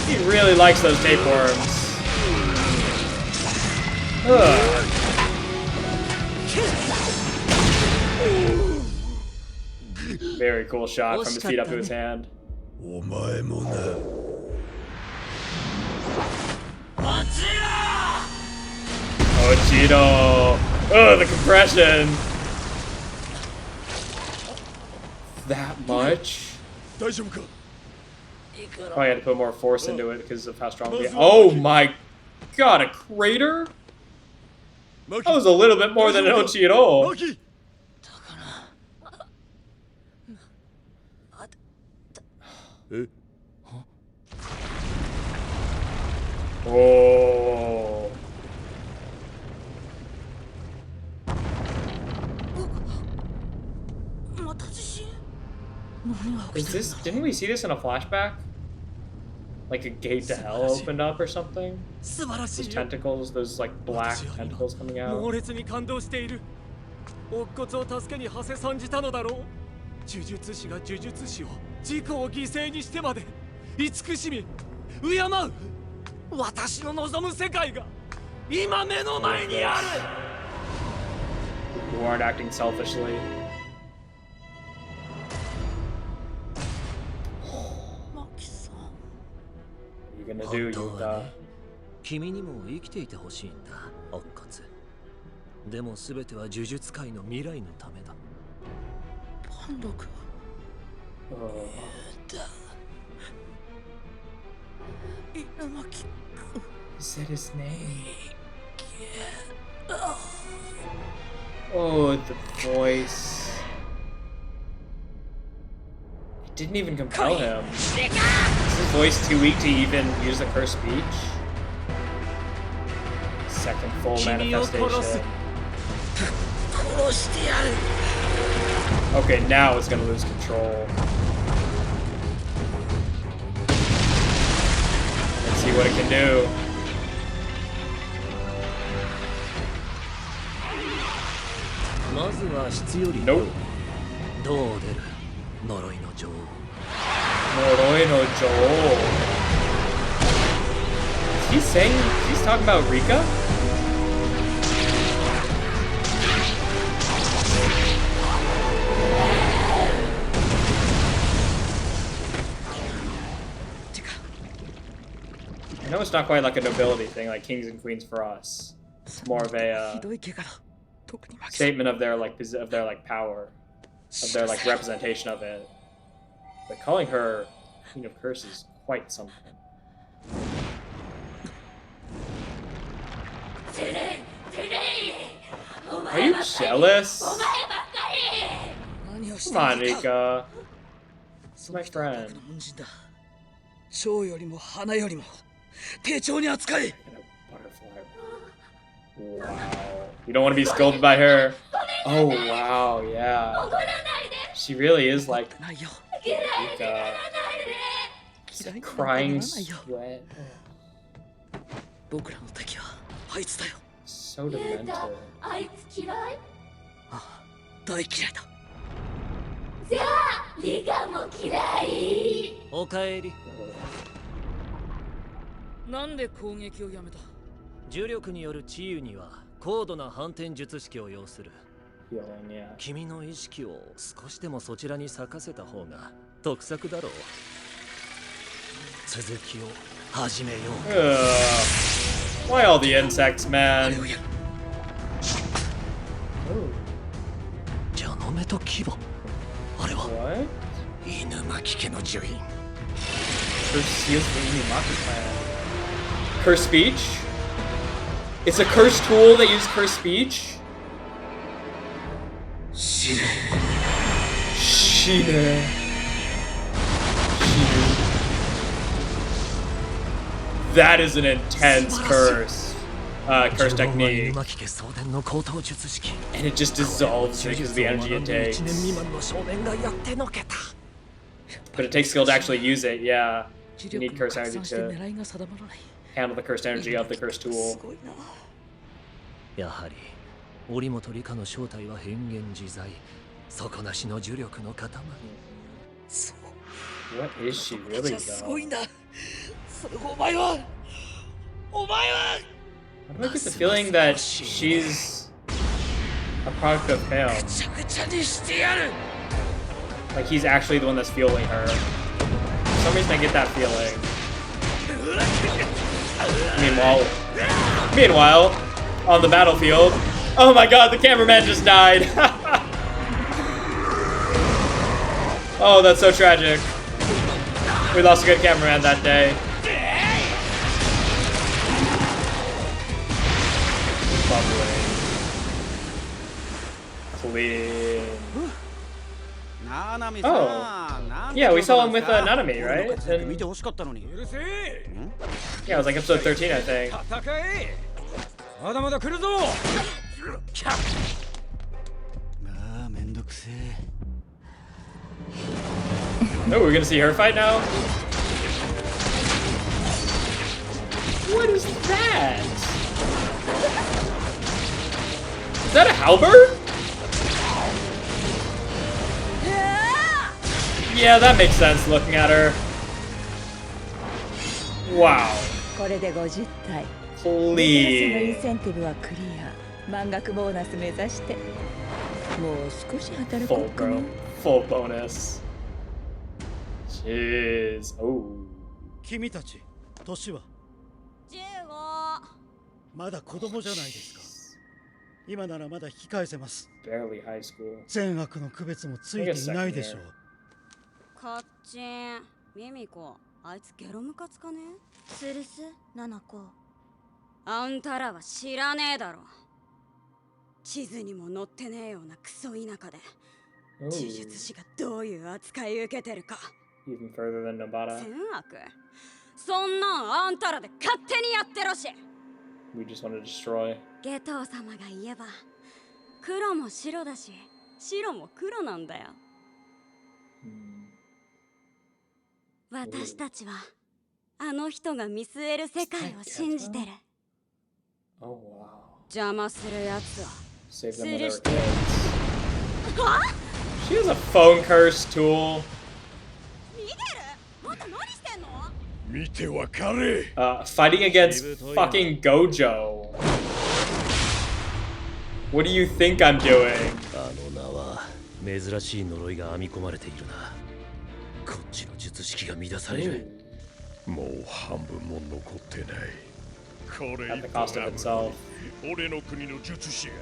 Speaker 1: He really likes those tapeworms. Ugh. Very cool shot from his feet up to his hand.
Speaker 4: お前もな。
Speaker 1: Ochido! Oh, the compression! That much?
Speaker 4: 大丈夫か。
Speaker 1: Probably had to put more force into it because of how strong the. Oh my god, a crater?
Speaker 4: マキ
Speaker 1: That was a little bit more than an Ochido.
Speaker 4: マキ。え、
Speaker 1: Oh.
Speaker 9: また地震？
Speaker 1: Is this? Didn't we see this in a flashback? Like a gate to hell opened up or something? Those tentacles, those like black tentacles coming out.
Speaker 2: 猛烈に感動している。乙骨を助けに馳せ参じたのだろう。呪術師が呪術師を自己を犠牲にしてまで慈しみ敬う。私の望む世界が今目の前にある。
Speaker 1: You aren't acting selfishly.
Speaker 3: マキさん。
Speaker 1: What are you gonna do, Yuta?
Speaker 2: 君にも生きていてほしいんだ、乙骨。でも全ては呪術界の未来のためだ。
Speaker 3: パンダ君。稲巻君。
Speaker 1: He said his name. Oh, the voice. It didn't even compel him. Is his voice too weak to even use the cursed speech? Second full manifestation. Okay, now it's gonna lose control. Let's see what it can do. Nope.
Speaker 2: どう出る呪いの女王。
Speaker 1: Noroi no Joel. He's saying he's talking about Rika? I know it's not quite like a nobility thing, like kings and queens for us. It's more of a statement of their like power, of their like representation of it. But calling her Queen of Curses is quite something. Are you jealous? Come on, Rika. It's my friend.
Speaker 3: 蝶よりも花よりも丁重に扱え。
Speaker 1: Wow. You don't want to be scolded by her. Oh, wow, yeah. She really is like a crying sweat.
Speaker 3: 僕らの敵はあいつだよ。
Speaker 1: So demented.
Speaker 6: あいつ嫌い？
Speaker 3: 大嫌いだ。
Speaker 6: じゃあリカも嫌い。
Speaker 2: おかえり。
Speaker 3: なんで攻撃をやめた？
Speaker 2: 重力による治癒には高度な反転術式を要する。君の意識を少しでもそちらに咲かせた方が得策だろう。続きを始めよう。
Speaker 1: Why all the insects, man?
Speaker 2: じゃの目と牙。あれは
Speaker 1: What?
Speaker 2: 犬巻家の呪印。
Speaker 1: Curse speech? It's a cursed tool that uses cursed speech? Shine. That is an intense curse. Curse technique. And it just dissolves because of the energy it takes. But it takes skill to actually use it, yeah. You need curse energy to handle the cursed energy of the cursed tool.
Speaker 2: やはり折本里香の正体は変幻自在、底なしの呪力の塊。
Speaker 3: そう。
Speaker 1: What is she really
Speaker 3: す
Speaker 1: though?
Speaker 3: ごいんだ。それお前は。
Speaker 1: Why do I get the feeling that she's a product of him? Like he's actually the one that's fueling her. For some reason I get that feeling. Meanwhile, on the battlefield, oh my god, the cameraman just died. Oh, that's so tragic. We lost a good cameraman that day. Clean. Oh. Yeah, we saw him with Nanami, right? And... Yeah, it was like episode 13, I think.
Speaker 2: まだまだ来るぞ。
Speaker 8: めんどくせえ。
Speaker 1: Oh, we're gonna see her fight now? What is that? Is that a halberd? Yeah, that makes sense looking at her. Wow.
Speaker 11: これで50体。そのイン
Speaker 1: Please.
Speaker 11: センティブはクリア。満額ボーナス目指して。もう少し働こ
Speaker 1: Full
Speaker 11: うかな。
Speaker 1: bro. Full bonus. Jeez. Oh.
Speaker 8: 君たち年は
Speaker 6: 15。
Speaker 8: まだ子供じゃないですか。今ならまだ引き返せます。
Speaker 1: Barely high school.
Speaker 8: 善悪の区別もついていないでしょう。
Speaker 12: カッチン、ミミコ、あいつゲロムカつかねえ？
Speaker 6: スルス、ナナコ。
Speaker 12: あんたらは知らねえだろ。地図にも載ってねえようなクソ田舎で、
Speaker 1: Oh.
Speaker 12: 呪術師がどういう扱い受けてるか。
Speaker 1: Even further than Nobara.
Speaker 12: 善悪？そんなんあんたらで勝手にやってろし。
Speaker 1: We just want to destroy.
Speaker 12: ゲトウ様が言えば、黒も白だし、白も黒なんだよ。私たちはあの人が見据える世界を信じてる。
Speaker 1: Oh, wow.
Speaker 12: 邪魔するやつは
Speaker 1: Save
Speaker 12: す
Speaker 1: them when
Speaker 12: る
Speaker 1: they're
Speaker 12: して。
Speaker 1: kids.
Speaker 12: は？
Speaker 1: She has a phone curse tool.
Speaker 12: 逃げる？また何してんの？
Speaker 4: 見てわかれ。
Speaker 1: Fighting against fucking Gojo. What do you think I'm doing?
Speaker 2: あの名は珍しい呪いが編み込まれているな。こっちの術式が乱される。
Speaker 4: もう半分も残ってない。これ
Speaker 1: At the cost of itself.
Speaker 4: 俺の国の術師が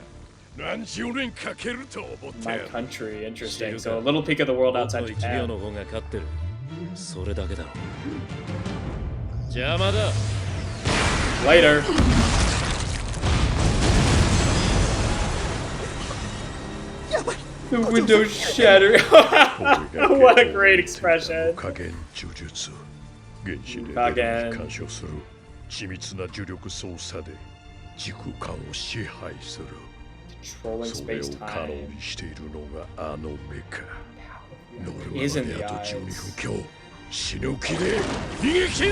Speaker 4: 何十年かけると思って
Speaker 1: My
Speaker 4: る。
Speaker 1: country, interesting. So a little peek of the world outside
Speaker 2: 1秒
Speaker 1: Japan.
Speaker 2: の方が勝ってる。それだけだろ。邪魔だ。
Speaker 1: Later. The window shattered. What a great expression.
Speaker 4: 加減呪術。原子で
Speaker 1: 加減
Speaker 4: 干渉する緻密な呪力操作で時空間を支配する。
Speaker 1: Controlling
Speaker 4: それを
Speaker 1: space
Speaker 4: 可能
Speaker 1: time.
Speaker 4: にしているのがあの目か。乗るま
Speaker 1: Is in
Speaker 4: で
Speaker 1: the
Speaker 4: あと
Speaker 1: eyes.
Speaker 4: 12分強。死ぬ気で逃げ切る。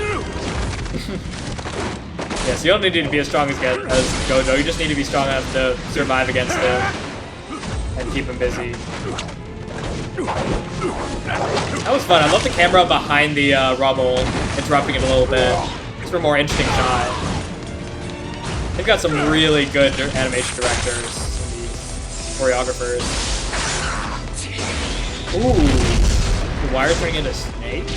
Speaker 1: Yes, you don't need to be as strong as Gojo. You just need to be strong enough to survive against him and keep him busy. That was fun. I love the camera behind the rubble, interrupting it a little bit. It's for a more interesting shot. They've got some really good animation directors and these choreographers. Ooh, the wire turning into snakes.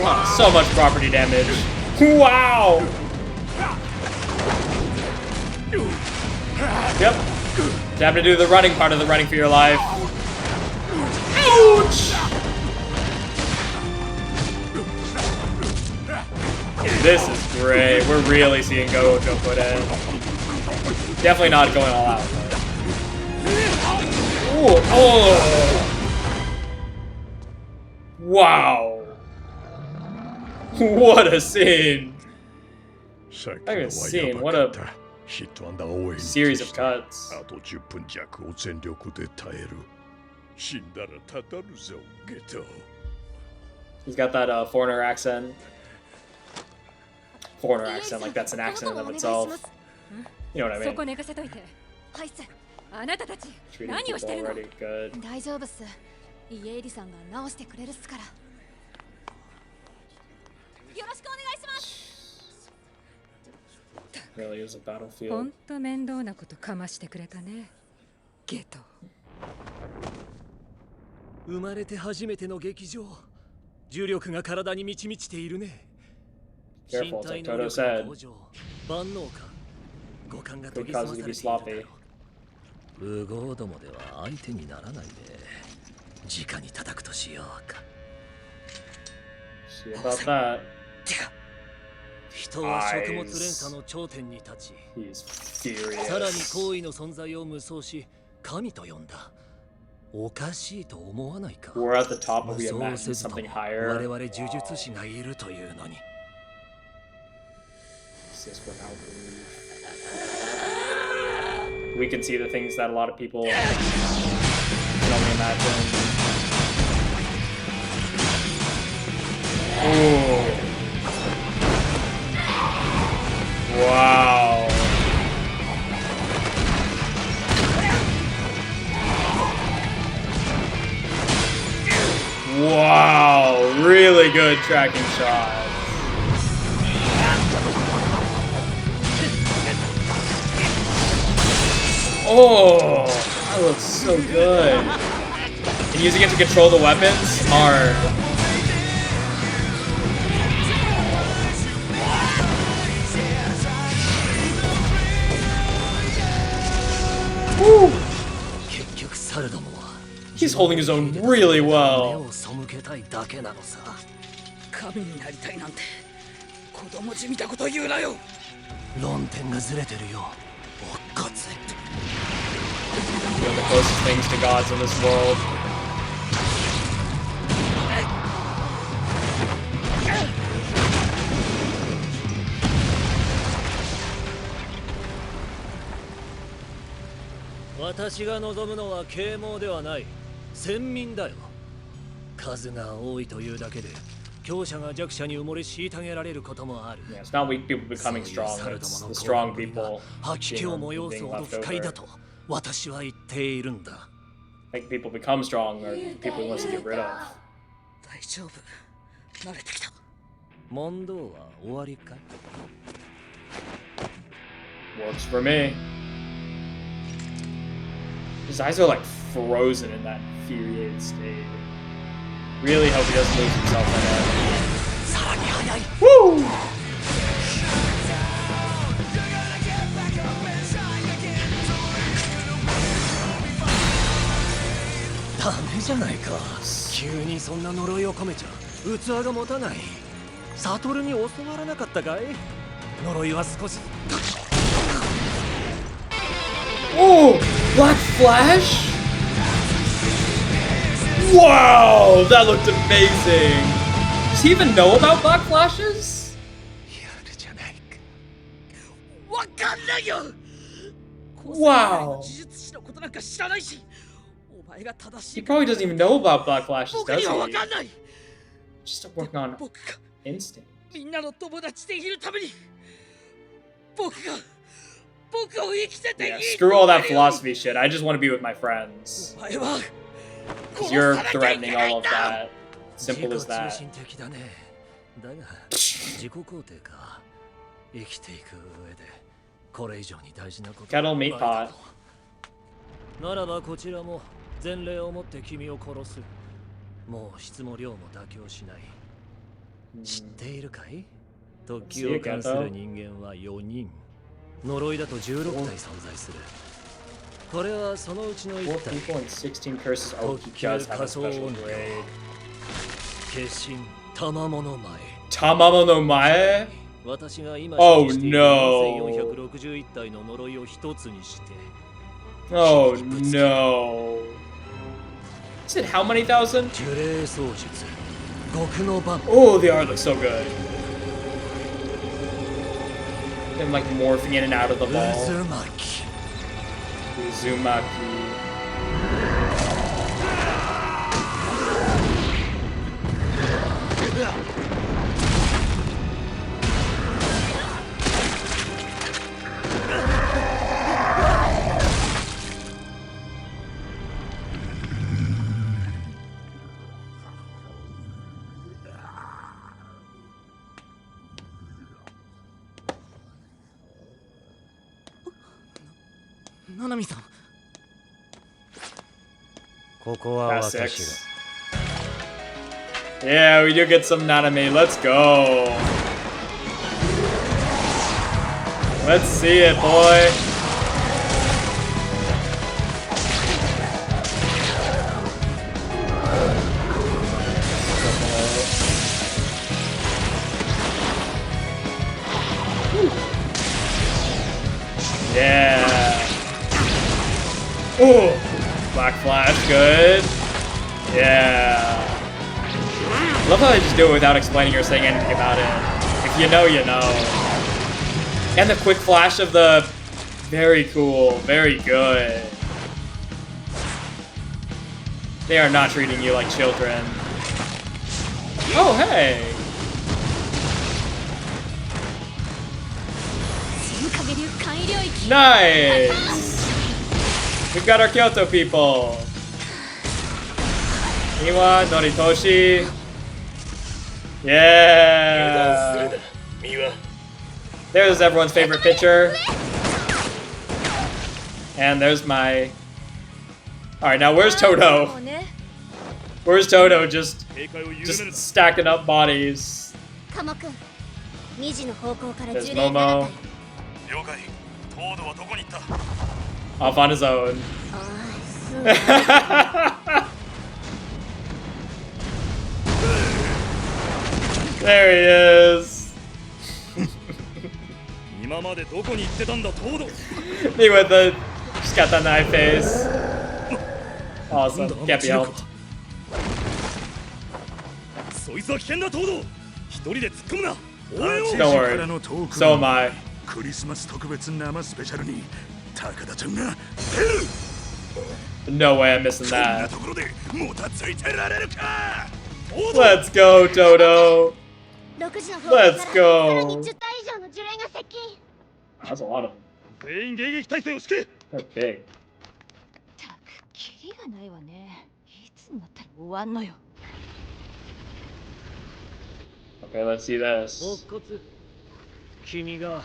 Speaker 1: Wow, so much property damage. Wow! Yep. Time to do the running part of the running for your life. Ouch! This is great. We're really seeing Gojo put in. Definitely not going all out. Ooh, oh! Wow! What a scene!
Speaker 4: さっき
Speaker 1: I
Speaker 4: の
Speaker 1: haven't
Speaker 4: は
Speaker 1: seen
Speaker 4: や
Speaker 1: what
Speaker 4: ば
Speaker 1: a
Speaker 4: かった。ヒットアンダー応援に
Speaker 1: series
Speaker 4: 徹
Speaker 1: of
Speaker 4: して
Speaker 1: cuts.
Speaker 4: あと10分弱を全力で耐える。死んだらたたるぞ、ゲト。
Speaker 1: He's got that foreigner accent. Foreigner accent, like that's an accent in of itself. You know what I
Speaker 6: そ
Speaker 1: mean?
Speaker 6: こ寝かせといて。はいっす。あなたたち
Speaker 1: Treating
Speaker 6: 何を
Speaker 1: people
Speaker 6: してるの？
Speaker 1: already good.
Speaker 6: 大丈夫っす。家入さんが直してくれるっすから。よろしくお願いします。
Speaker 1: Really is a
Speaker 11: ほ
Speaker 1: battlefield.
Speaker 11: んと面倒なことかましてくれたね。ゲト。
Speaker 2: 生まれて初めての劇場。重力が体に満ち満ちているね。
Speaker 1: Careful,
Speaker 2: 身
Speaker 1: it's
Speaker 2: 体
Speaker 1: like
Speaker 2: 能
Speaker 1: Toto
Speaker 2: 力
Speaker 1: said.
Speaker 2: の向上、万能感、五感が研
Speaker 1: Could
Speaker 2: ぎ澄
Speaker 1: cause
Speaker 2: ま
Speaker 1: you
Speaker 2: さ
Speaker 1: to
Speaker 2: れ
Speaker 1: be
Speaker 2: ているだろ
Speaker 1: sloppy.
Speaker 2: う。無謀どもでは相手にならないで、直に叩くとしようか。
Speaker 1: See about that.
Speaker 2: 人は食物連鎖の頂点に立ち、
Speaker 1: He's
Speaker 2: さらに
Speaker 1: furious.
Speaker 2: 行為の存在を無双し、神と呼んだ。おかしいと思わないか。
Speaker 1: We're at the top of
Speaker 2: 無
Speaker 1: we
Speaker 2: 双
Speaker 1: imagine
Speaker 2: せずとも
Speaker 1: something
Speaker 2: 我
Speaker 1: higher.
Speaker 2: 々呪術師がいるというのに。
Speaker 1: Says without belief. we can see the things that a lot of people can only imagine. Ooh. Wow. Wow, really good tracking shot. Oh, that looks so good. And using it to control the weapons are... Woo. He's holding his own really well.
Speaker 3: 神になりたいなんて子供じみたこと言うなよ。
Speaker 2: 論点がずれてるよ。おっかつ。
Speaker 1: One of the closest things to gods in this world.
Speaker 2: Watashiが望むのは啓蒙ではない。先民だよ。数が多いというだけで。強者が弱者に埋もれ虐げられることもある。
Speaker 1: Yeah, it's not weak people becoming strong, it's the strong people
Speaker 2: 吐き気を催す
Speaker 1: being
Speaker 2: ほど
Speaker 1: left
Speaker 2: 不快だ
Speaker 1: over.
Speaker 2: と私は言っているんだ。
Speaker 1: Like people become strong or people he wants to get rid of.
Speaker 3: 大丈夫。慣れてきた。
Speaker 2: 問答は終わりか
Speaker 1: Works for me. His eyes are like frozen in that infuriated state. Really hope he doesn't lose himself in it. Woo!
Speaker 2: Dame じゃないか。急にそんな呪いを込めちゃ器が持たない。サトルに教わらなかったかい？呪いは少し。
Speaker 1: Oh! Black Flash? Wow! That looked amazing! Does he even know about Black Flashes?
Speaker 3: わかんないよ。
Speaker 1: Wow!
Speaker 3: 呪術師のことなんか知らないし。お前が正しい。
Speaker 1: He probably doesn't even know about Black Flashes,
Speaker 3: 僕
Speaker 1: does
Speaker 3: にはわ
Speaker 1: he?
Speaker 3: かんない。
Speaker 1: Just working on
Speaker 3: 僕が
Speaker 1: instinct.
Speaker 3: みんなの友達でいるために僕を生きてていい。
Speaker 1: Yeah, screw all that philosophy shit. I just want to be with my friends.
Speaker 3: お前は
Speaker 1: Because you're threatening all of that. Simple as
Speaker 2: 自己中
Speaker 1: that.
Speaker 2: 心的だね。だが自己肯定か。生きていく上でこれ以上に大事なこと。
Speaker 1: Kettle meat pot.
Speaker 2: ならばこちらも前例をもって君を殺す。もう質も量も妥協しない。知っているかい？特級を関する人間は4人。呪いだと16体存在する。これはそのうちの1
Speaker 1: 4
Speaker 2: 体。
Speaker 1: people and 16 curses. Oh, he does have a special grade.
Speaker 2: 化身玉物前。
Speaker 1: Tamamo no Mae?
Speaker 2: 私が今
Speaker 1: Oh
Speaker 2: 指示している
Speaker 1: no.
Speaker 2: 4461体の呪いを一つにして。
Speaker 1: Oh no. Is it how many thousand?
Speaker 2: 呪霊操術。極の番。
Speaker 1: Oh, the art looks so good. Them like morphing in and out of the ball.
Speaker 2: 渦巻き。
Speaker 1: Uzumaki.
Speaker 3: Nanami さん。
Speaker 2: ここは
Speaker 1: That's
Speaker 2: 私
Speaker 1: six.
Speaker 2: が。
Speaker 1: Yeah, we do get some Naname. Let's go. Let's see it, boy. Yeah. Ooh. Black Flash, good. Yeah. Love how they just do it without explaining or saying anything about it. If you know, you know. And the quick flash of the Very cool. Very good. They are not treating you like children. Oh, hey! Nice! We've got our Kyoto people. Iwa, Noritoshi. Yeah! There's everyone's favorite picture. And there's my... Alright, now where's Toto? Where's Toto just stacking up bodies? There's Momo. Off on his own. There he is. Me with the just got that knife face. Awesome. Can't be helped. Don't worry. So am I. No way I'm missing that. Let's go, Toto. Let's go. That's a lot of them. They're big. Okay, let's see this.
Speaker 2: 君が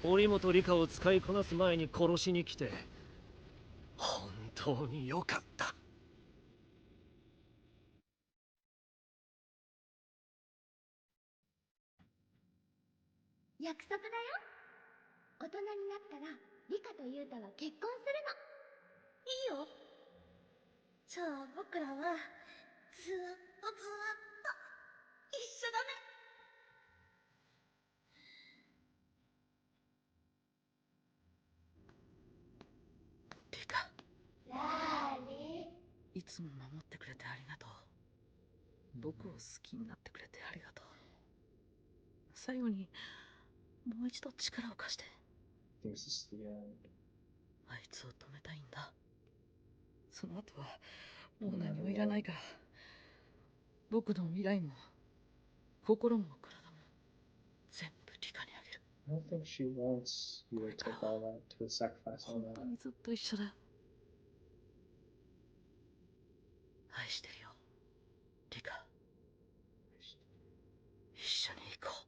Speaker 2: 折本理香を使いこなす前に殺しに来て本当に良かった。
Speaker 13: 約束だよ。大人になったら理香と優太は結婚するの。いいよ。じゃあ僕らはずっと一緒だね。
Speaker 3: リカ。
Speaker 13: なーに？
Speaker 3: いつも守ってくれてありがとう。僕を好きになってくれてありがとう。最後にもう一度力を貸して。あいつを止めたいんだ。その後はもう何もいらないから。僕の未来も心も体も全部リカにあげる。
Speaker 1: I don't think she wants you to take all that, to sacrifice all
Speaker 3: 本当にずっと一緒だよ。愛してるよ、リカ。一緒に行こう。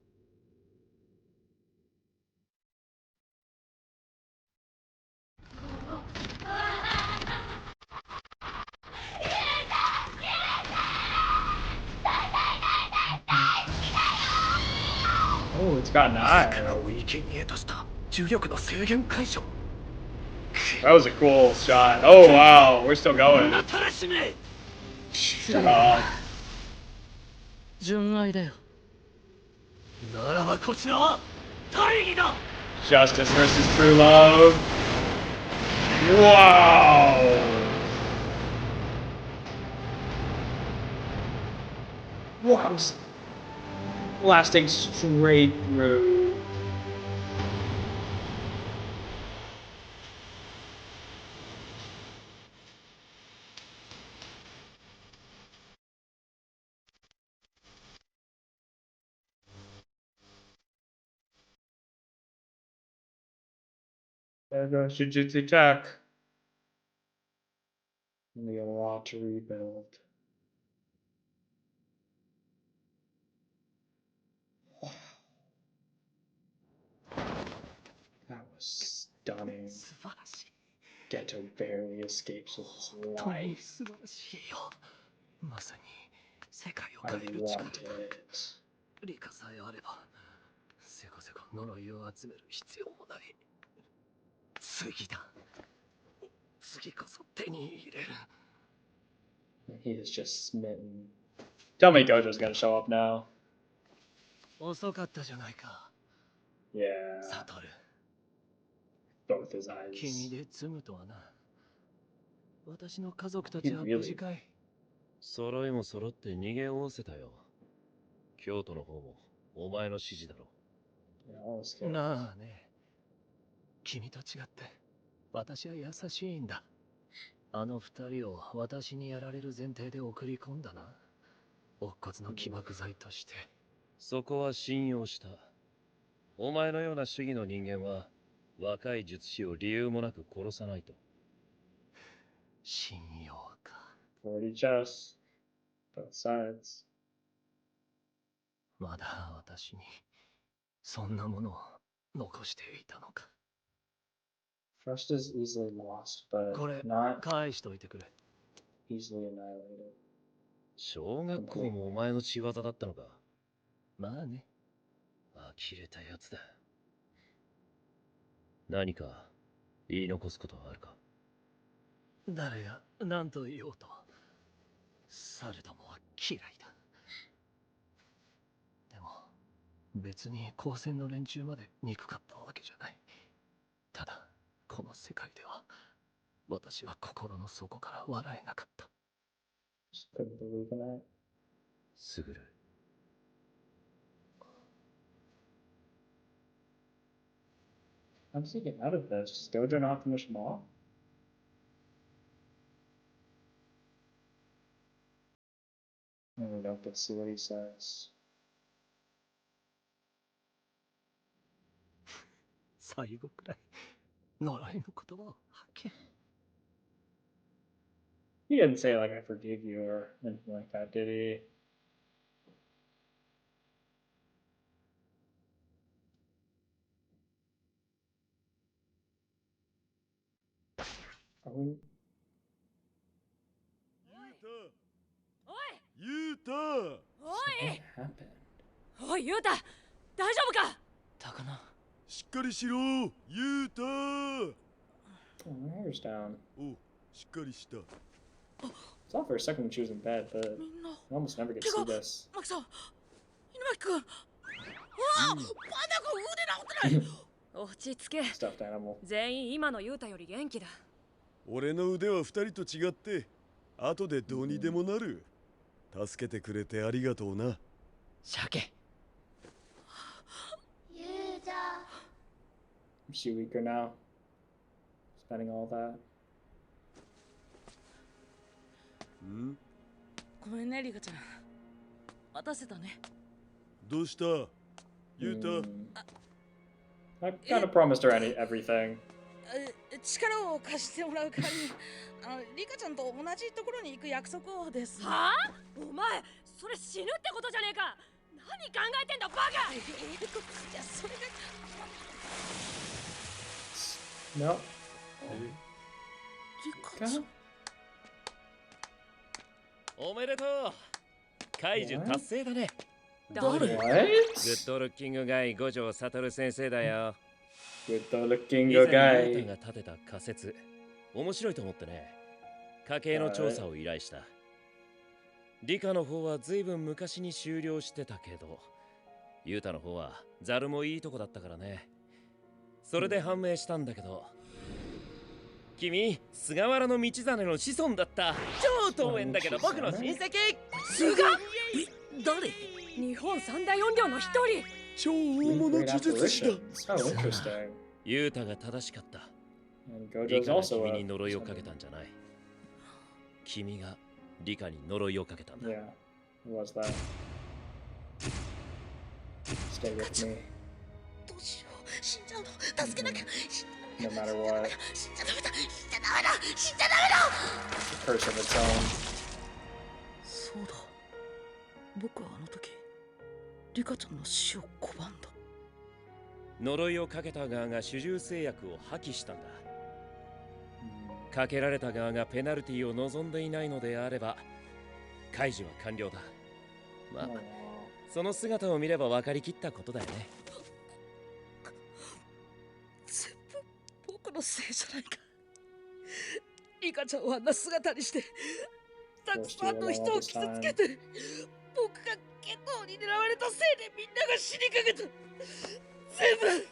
Speaker 1: Oh, it's got an eye. That was a cool shot. Oh wow, we're still going. Shut up.
Speaker 3: 純愛だよ。
Speaker 2: ならばこちらは大義だ。
Speaker 1: Justice versus true love. Wow. Wow. Lasting straight through. There goes Jujutsu Tech. Only a lot to rebuild. Wow. That was stunning. Geto barely escapes with his life. I want it.
Speaker 2: リカさえあればせこせこ呪いを集める必要もない。次だ。次こそ手に入れる。
Speaker 1: He is just smitten. Tell me Gojo's gonna show up now.
Speaker 2: 遅かったじゃないか。
Speaker 1: Yeah.
Speaker 2: サトル。
Speaker 1: Both his eyes.
Speaker 2: 君で積むとはな。私の家族たちは無事かい。
Speaker 14: 揃いも揃って逃げおおせたよ。京都の方もお前の指示だろ。
Speaker 2: なあね。
Speaker 15: 君と違って私は優しいんだ。あの二人を私にやられる前提で送り込んだな。乙骨の起爆剤として。
Speaker 14: そこは信用した。お前のような主義の人間は若い術師を理由もなく殺さないと。
Speaker 15: 信用か。
Speaker 1: Already just both sides.
Speaker 15: まだ私にそんなものを残していたのか。
Speaker 1: Trust is easily lost, but
Speaker 15: これ
Speaker 1: not
Speaker 15: 返しといてくれ。
Speaker 1: easily annihilated.
Speaker 14: 小学校もお前の仕業だったのか。
Speaker 15: まあね。
Speaker 14: 呆れたやつだ。何か言い残すことはあるか。
Speaker 15: 誰が何と言おうと猿どもは嫌いだ。でも別に高専の連中まで憎かったわけじゃない。ただこの世界では私は心の底から笑えなかった。
Speaker 1: Couldn't believe in that.
Speaker 14: すぐる。
Speaker 1: How does he get out of this? Does Dojo not finish him off? I don't know, but see what he says.
Speaker 15: 最後くらい呪いの言葉を吐け。
Speaker 1: He didn't say like I forgive you or anything like that, did he? Are we?
Speaker 4: ユータ
Speaker 5: おい
Speaker 1: What happened?
Speaker 5: おいユータ大丈夫か。
Speaker 15: 高菜
Speaker 4: しっかりしろユータ
Speaker 1: Oh, my hair's down.
Speaker 4: おしっかりした
Speaker 1: It's off for a second when she was in bed, but I almost never get to see this.
Speaker 3: マキさん、犬巻君。うわあ、パンダ君腕治ってない。
Speaker 5: 落ち着け。
Speaker 1: Stuffed animal.
Speaker 5: 全員今のユータより元気だ。
Speaker 4: 俺の腕は二人と違って後でどうにでもなる。助けてくれてありがとうな。
Speaker 15: 鮭。
Speaker 13: ユーザ
Speaker 1: Is she weaker now? Spending all that?
Speaker 4: ん
Speaker 3: ごめんねリカちゃん。待たせたね。
Speaker 4: どうしたユータ
Speaker 1: I kind of promised her everything.
Speaker 3: 力を貸してもらう代わりにリカちゃんと同じところに行く約束をです。
Speaker 5: はあ？お前それ死ぬってことじゃねえか。何考えてんだバカ。
Speaker 3: いやそれが
Speaker 1: No.
Speaker 3: リカちゃん。
Speaker 2: おめでとう。怪獣達成だね。
Speaker 3: 誰？
Speaker 1: What?
Speaker 2: グッドルッキングガイ五条悟先生だよ。
Speaker 1: Good looking
Speaker 2: 以前
Speaker 1: guy.
Speaker 2: ユータが立てた仮説面白いと思ってね、家系の調査を依頼した。理科の方は随分昔に終了してたけど、ユータの方はザルもいいとこだったからね。それで判明したんだけど、君菅原道真の子孫だった。超遠縁だけど僕の親戚。
Speaker 3: 菅？誰？
Speaker 5: 日本三大怨霊の一人。
Speaker 4: 超大物呪術師だ
Speaker 1: So interesting.
Speaker 2: ユータが正しかった。
Speaker 1: And
Speaker 2: リ
Speaker 1: Gojo's
Speaker 2: カが
Speaker 1: also
Speaker 2: 君
Speaker 1: a...
Speaker 2: に呪いをかけたんじゃない。君がリカに呪いをかけたんだ。
Speaker 1: Yeah, it was that. Stay with me,
Speaker 3: どうしよう。死んじゃうの。助けなきゃ。
Speaker 1: no matter what.
Speaker 3: 死んじゃダメだ。死んじゃダメだ。死んじゃダメだ。
Speaker 1: It's a curse of its own.
Speaker 3: そうだ。僕はあの時リカちゃんの死を拒んだ。
Speaker 2: 呪いをかけた側が主従制約を破棄したんだ。かけられた側がペナルティを望んでいないのであれば解除は完了だ。まあ、その姿を見れば分かりきったことだよね。
Speaker 3: 全部僕のせいじゃないか。リカちゃんをあんな姿にしてたくさんの人を傷つけて、僕がゲトウに狙われたせいでみんなが死にかけた。全部全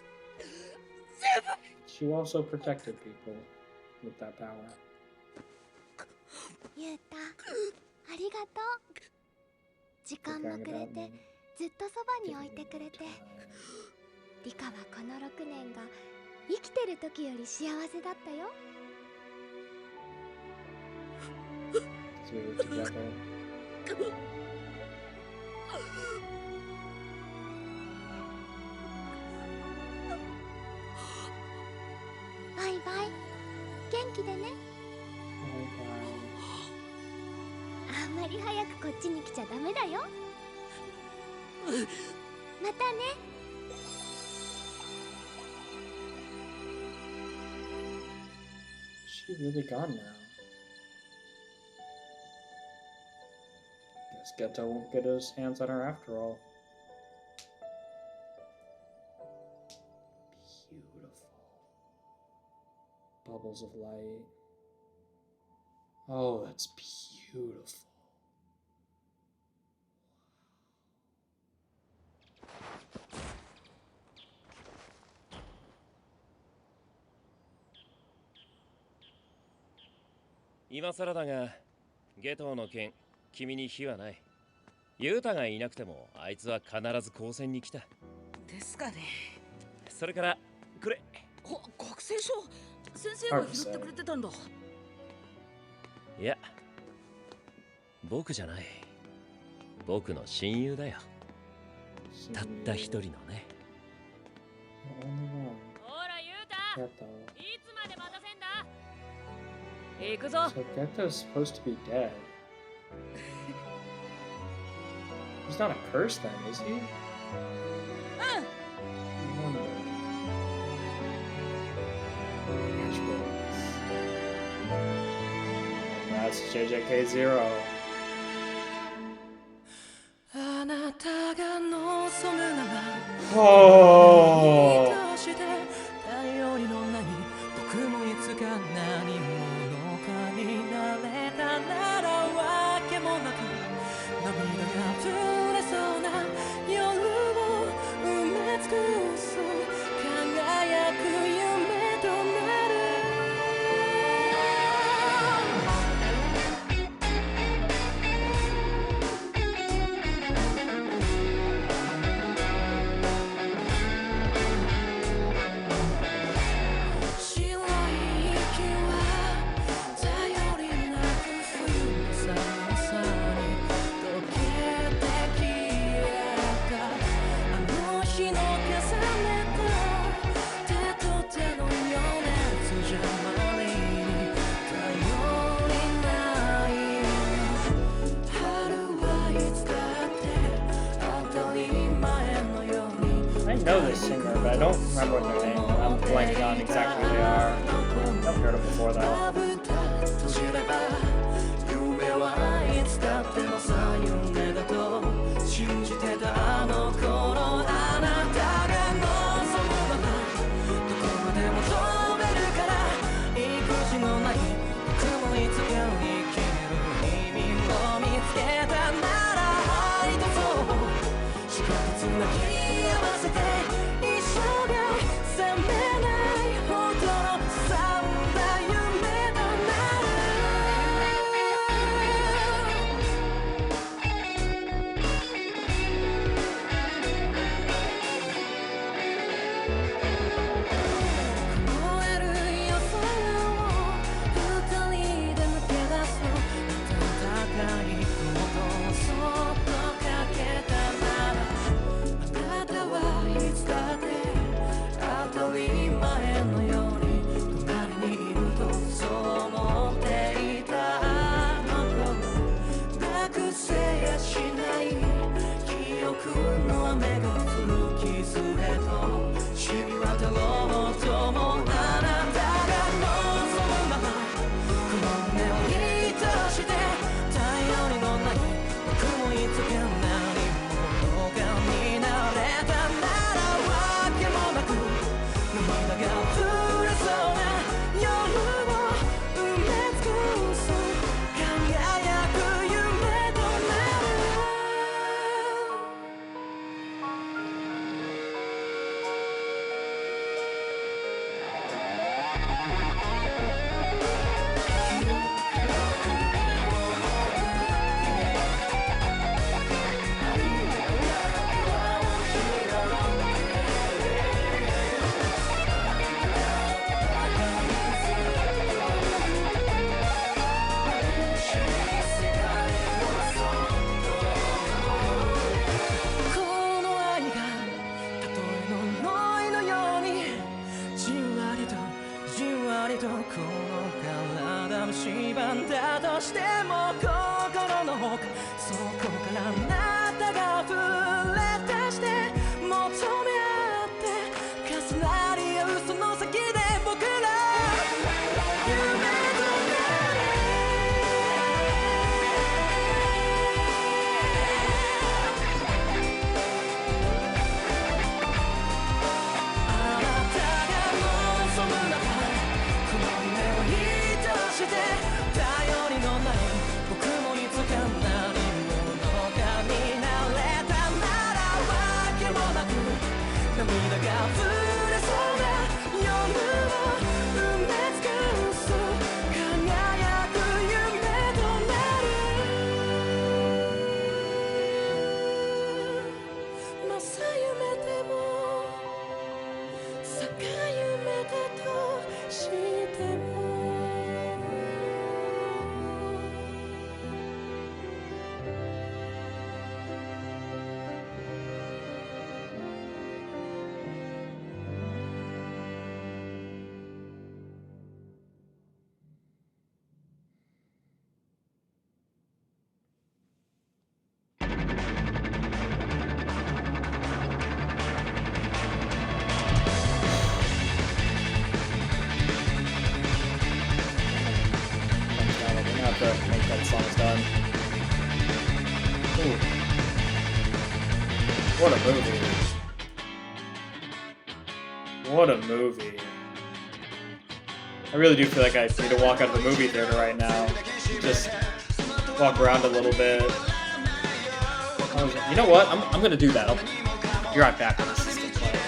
Speaker 3: 部
Speaker 1: She also protected people with that power.
Speaker 13: ユータありがとう。時間もくれてずっとそばに置いてくれて。リカはこの6年が生きてる時より幸せだったよ。
Speaker 1: So we were together.
Speaker 13: バイバイ。元気でね。あんまり早くこっちに来ちゃダメだよ。またね。
Speaker 1: Is she really gone now? Guess Geto won't get his hands on her after all. Beautiful. Bubbles of light. Oh, that's beautiful.
Speaker 2: Now 更だが、ゲトウの件、君に非はない。ユータがいなくても、あいつは必ず高専に来た。
Speaker 3: ですかね。
Speaker 2: それから、これ。
Speaker 3: 学生証、先生が拾ってくれてたんだ。
Speaker 2: いや、僕じゃない。僕の親友だよ。たった一人のね。
Speaker 5: ほら、ユータ。いつまで待たせんだ。行くぞ。
Speaker 1: So Geto's supposed to be dead. He's not a curse then, is he? That's JJK0.
Speaker 3: あなたが望むなら
Speaker 1: Oh.
Speaker 3: 頼りのない僕もいつか何者かになれたならわけもなく涙が溢れそうな夜を埋め尽くす輝く夢となる
Speaker 1: I know this singer, but I don't remember what their name is. I'm blanking on exactly who they are. I've heard them before though.
Speaker 3: いつだってのさ夢だと信じてたあの頃あなたが望むならどこまでも飛べるから育児のない僕もいつか生きる意味を見つけたなら愛とそうしかとつなぎ合わせて一生涯覚めないほどのさんだ夢となるどこの体も縛んだとしても心の奥そこからあなたが溢れ出して求め合って重なり合うその先で僕ら夢となるあなたが望む中この夢を愛して頼りのない僕もいつか何者かになれたならわけもなく涙が溢れそうな夜を埋め尽くす輝く夢となる正夢でも逆夢だとしても
Speaker 1: We're gonna have to make that song's done. Ooh. What a movie. What a movie. I really do feel like I need to walk out of the movie theater right now. Just walk around a little bit. You know what? I'm gonna do that. Be right back with this system play.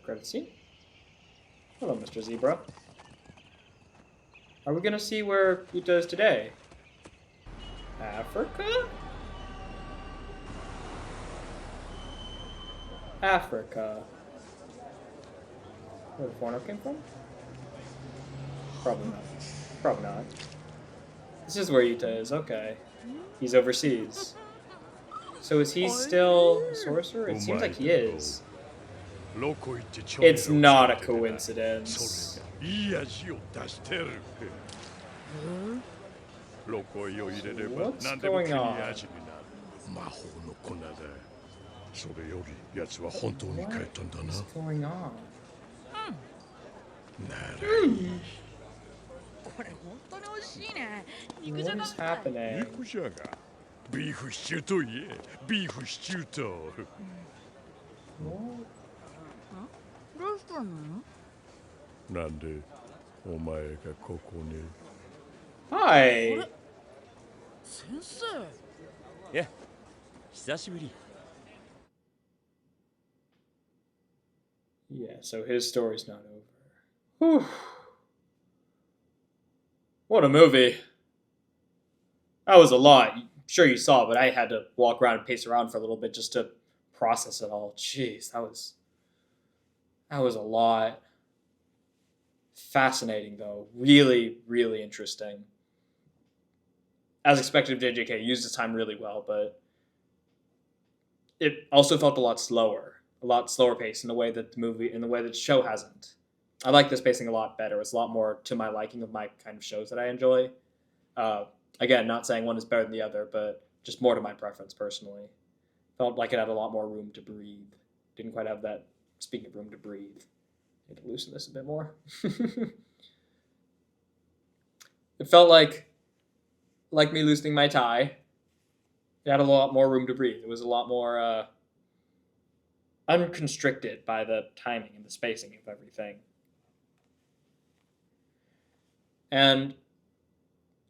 Speaker 1: Credit scene. Hello, Mr. Zebra. Are we gonna see where Uta is today? Africa? Africa. Where the foreigner came from? Probably not. Probably not. This is where Uta is, okay. He's overseas. So is he still a sorcerer? It seems like he is. It's not a coincidence. What's going on? What's going on?
Speaker 3: これ本当に美味しいね。肉じゃ
Speaker 1: What
Speaker 3: が
Speaker 1: is
Speaker 3: みたい。
Speaker 1: happening?
Speaker 4: 肉じゃがビーフシチューといえビーフシチューと
Speaker 3: どうしたの？
Speaker 4: なんでお前がここに
Speaker 1: Hi.
Speaker 3: 先生。
Speaker 2: いや、久しぶり。
Speaker 1: Yeah, so his story's not over. Whew. What a movie. That was a lot. I'm sure you saw, but I had to walk around and pace around for a little bit just to process it all. Jeez, that was a lot. Fascinating, though. Really, really interesting. As expected, JJK used his time really well, but it also felt a lot slower paced in the way that the show hasn't. I like this pacing a lot better. It's a lot more to my liking of my kind of shows that I enjoy. Again, not saying one is better than the other, but just more to my preference personally. Felt like it had a lot more room to breathe. Didn't quite have that, speaking of room to breathe. I need to loosen this a bit more. It felt like me loosening my tie. It had a lot more room to breathe. It was a lot more unconstricted by the timing and the spacing of everything. And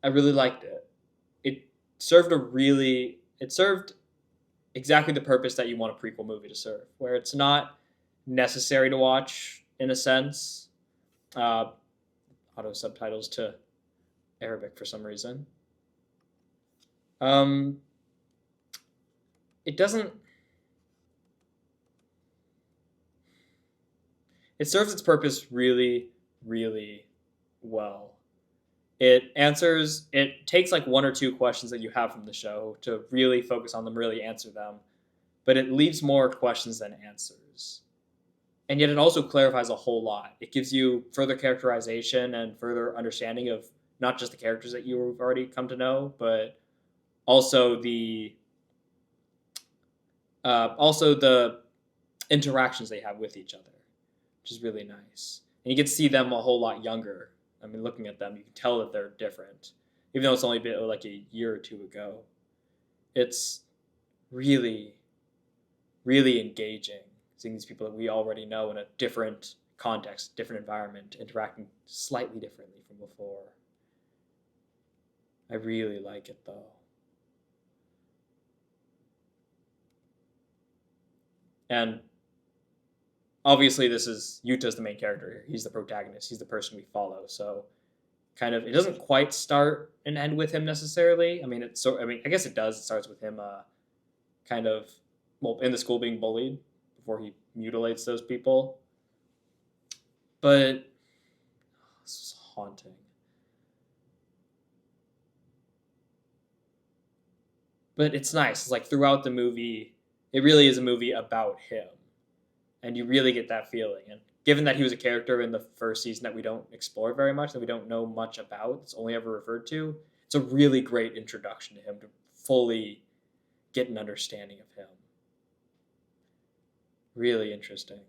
Speaker 1: I really liked it. It served exactly the purpose that you want a prequel movie to serve, where it's not necessary to watch in a sense. Auto subtitles to Arabic for some reason. It doesn't. It serves its purpose really, really well. It takes like one or two questions that you have from the show to really focus on them, really answer them, but it leaves more questions than answers. And yet it also clarifies a whole lot. It gives you further characterization and further understanding of not just the characters that you've already come to know, but also the interactions they have with each other, which is really nice. And you get to see them a whole lot younger. I mean, looking at them, you can tell that they're different, even though it's only been like a year or two ago. It's really, really engaging seeing these people that we already know in a different context, different environment, interacting slightly differently from before. I really like it, though. And obviously this is Yuta's the main character here. He's the protagonist. He's the person we follow. So kind of, it doesn't quite start and end with him necessarily. I mean, I guess it does. It starts with him kind of, well, in the school being bullied before he mutilates those people. But this is haunting. But it's nice. It's like throughout the movie, it really is a movie about him. And you really get that feeling. And given that he was a character in the first season that we don't explore very much, that we don't know much about, it's only ever referred to, it's a really great introduction to him to fully get an understanding of him. Really interesting.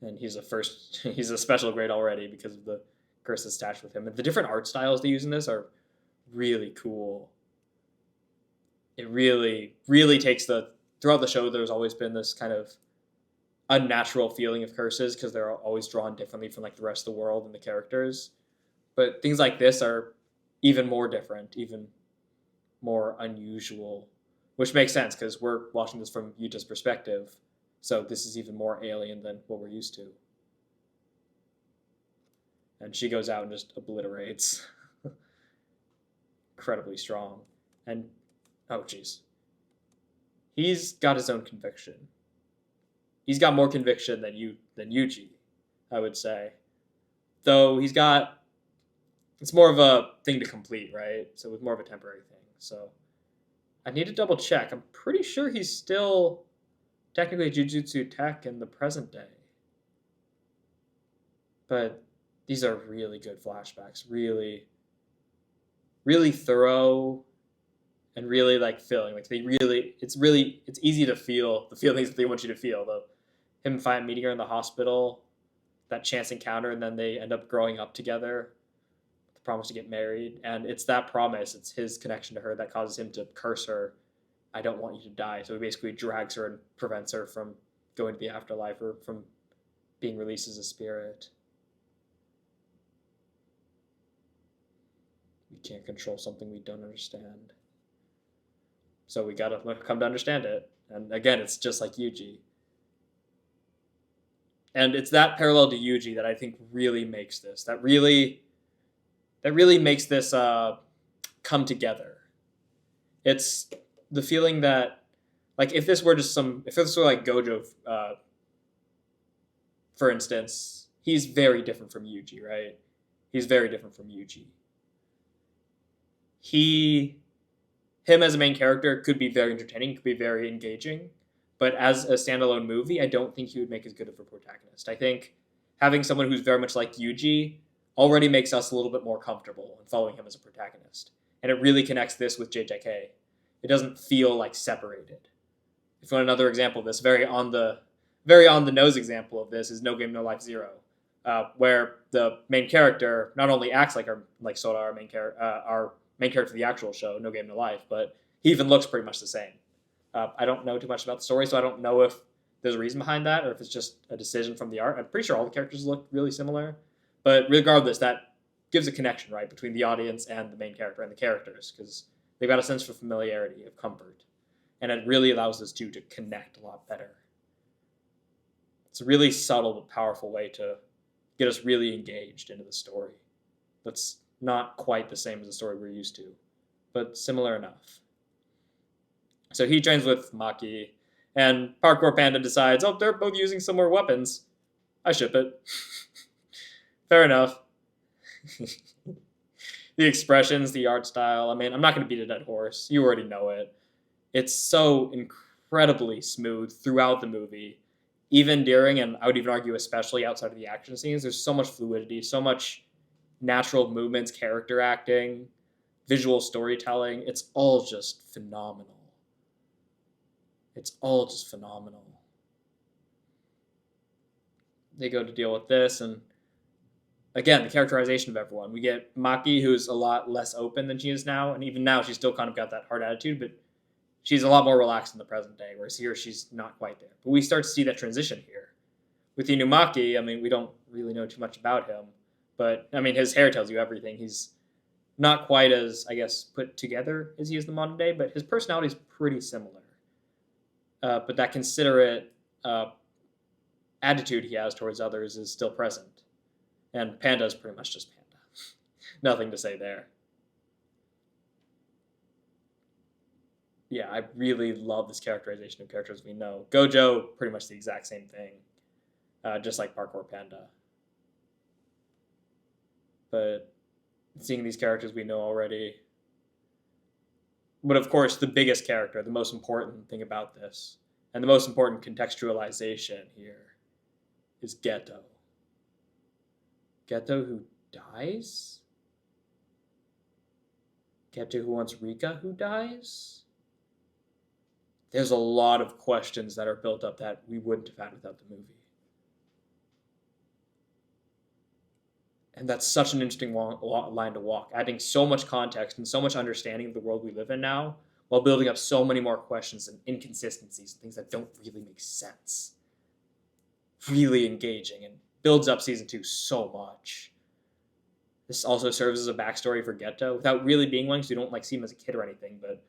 Speaker 1: And he's a special grade already because of the curses attached with him. And the different art styles they use in this are really cool. It really, really takes throughout the show, there's always been this kind of unnatural feeling of curses because they're always drawn differently from like the rest of the world and the characters. But things like this are even more different, even more unusual, which makes sense because we're watching this from Yuta's perspective. So this is even more alien than what we're used to. And she goes out and just obliterates. Incredibly strong. And, oh jeez. He's got his own conviction. He's got more conviction than Yuji, I would say. Though he's got it's more of a thing to complete, right? So it was more of a temporary thing. So I need to double check. I'm pretty sure he's still technically Jujutsu Tech in the present day. But these are really good flashbacks. Really, really thorough and really like filling. Like it's easy to feel the feelings that they want you to feel. Him meeting her in the hospital, that chance encounter, and then they end up growing up together. The promise to get married, and it's that promise. It's his connection to her that causes him to curse her. I don't want you to die. So he basically drags her and prevents her from going to the afterlife or from being released as a spirit. We can't control something we don't understand. So we gotta come to understand it. And again, it's just like Yuji. And it's that parallel to Yuji that I think really makes this. That really makes this come together. It's the feeling that, like, if this were like Gojo, for instance, he's very different from Yuji, right? He's very different from Yuji. Him as a main character could be very entertaining, could be very engaging, but as a standalone movie, I don't think he would make as good of a protagonist. I think having someone who's very much like Yuji already makes us a little bit more comfortable in following him as a protagonist. And it really connects this with JJK. It doesn't feel like separated. If you want another example of this, very on the nose example of this is No Game No Life Zero, where the main character not only acts like Soda, our main character of the actual show, No Game No Life, but he even looks pretty much the same. I don't know too much about the story, so I don't know if there's a reason behind that or if it's just a decision from the art. I'm pretty sure all the characters look really similar, but regardless, that gives a connection, right, between the audience and the main character and the characters, because they've got a sense of familiarity, of comfort, and it really allows us to connect a lot better. It's a really subtle but powerful way to get us really engaged into the story. That's not quite the same as the story we're used to, but similar enough. So he trains with Maki, and Parkour Panda decides, oh, they're both using similar weapons. I ship it. Fair enough. The expressions, the art style, I mean, I'm not going to beat a dead horse. You already know it. It's so incredibly smooth throughout the movie, even during, and I would even argue especially outside of the action scenes. There's so much fluidity, so much natural movements, character acting, visual storytelling. It's all just phenomenal. It's all just phenomenal. They go to deal with this, and again, the characterization of everyone. We get Maki, who's a lot less open than she is now, and even now she's still kind of got that hard attitude, but she's a lot more relaxed in the present day, whereas here she's not quite there. But we start to see that transition here. With Inumaki, I mean, we don't really know too much about him, but, I mean, his hair tells you everything. He's not quite as, I guess, put together as he is in the modern day, but his personality is pretty similar. But that considerate attitude he has towards others is still present. And Panda is pretty much just Panda. Nothing to say there. Yeah, I really love this characterization of characters we know. Gojo, pretty much the exact same thing. Just like Parkour Panda. But seeing these characters we know already. But of course, the biggest character, the most important thing about this, and the most important contextualization here, is Geto. Geto who dies? Geto who wants Rika who dies? There's a lot of questions that are built up that we wouldn't have had without the movie. And that's such an interesting line to walk, adding so much context and so much understanding of the world we live in now, while building up so many more questions and inconsistencies and things that don't really make sense. Really engaging and builds up season 2 so much. This also serves as a backstory for Geto, without really being one, because you don't see him as a kid or anything, but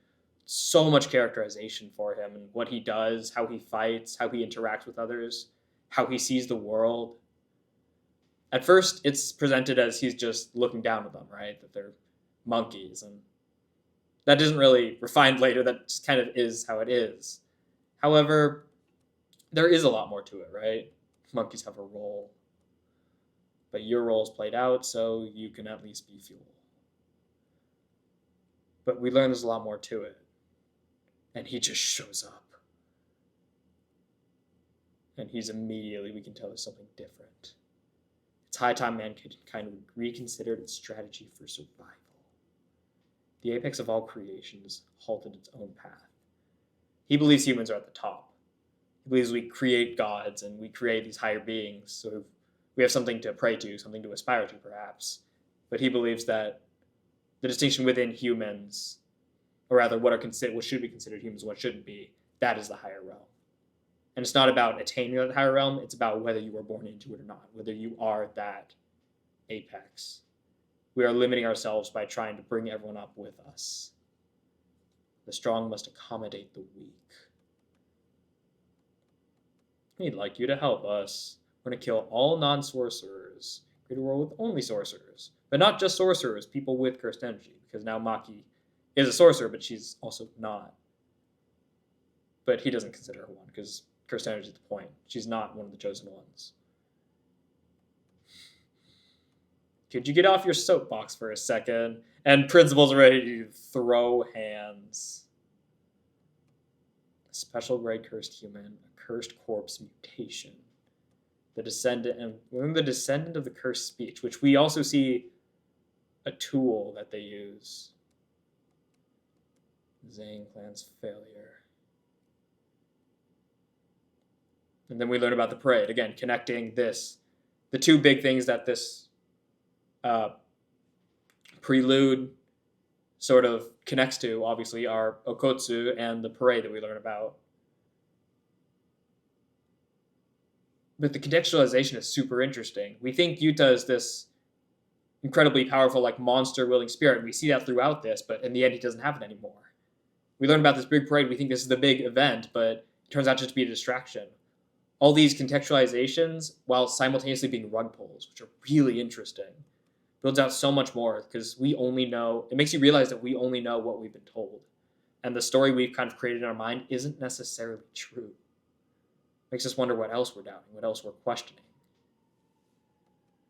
Speaker 1: so much characterization for him and what he does, how he fights, how he interacts with others, how he sees the world. At first, it's presented as he's just looking down at them, right? That they're monkeys, and that isn't really refined later. That just kind of is how it is. However, there is a lot more to it, right? Monkeys have a role. But your role's played out, so you can at least be fuel. But we learn there's a lot more to it. And he just shows up. And he's immediately, we can tell there's something different. It's high time mankind reconsidered its strategy for survival. The apex of all creations halted its own path. He believes humans are at the top. He believes we create gods and we create these higher beings, so we have something to pray to, something to aspire to, perhaps. But he believes that the distinction within humans, or rather what should be considered humans and what shouldn't be, that is the higher realm. And it's not about attaining that higher realm, it's about whether you were born into it or not, whether you are that apex. We are limiting ourselves by trying to bring everyone up with us. The strong must accommodate the weak. We'd like you to help us. We're going to kill all non-sorcerers. Create a world with only sorcerers. But not just sorcerers, people with cursed energy. Because now Maki is a sorcerer, but she's also not. But he doesn't consider her one, because cursed energy is the point. She's not one of the chosen ones. Could you get off your soapbox for a second? And Principal's ready to throw hands. A special grade cursed human, a cursed corpse mutation. The descendant, and remember the descendant of the cursed speech, which we also see a tool that they use. Zhang clan's failure. And then we learn about the parade, again, connecting this, the two big things that this prelude sort of connects to, obviously, are Okotsu and the parade that we learn about. But the contextualization is super interesting. We think Yuta is this incredibly powerful, like, monster-willing spirit. We see that throughout this, but in the end, he doesn't have it anymore. We learn about this big parade. We think this is the big event, but it turns out just to be a distraction. All these contextualizations, while simultaneously being rug pulls, which are really interesting, builds out so much more, because we only know, it makes you realize that we only know what we've been told. And the story we've kind of created in our mind isn't necessarily true. Makes us wonder what else we're doubting, what else we're questioning.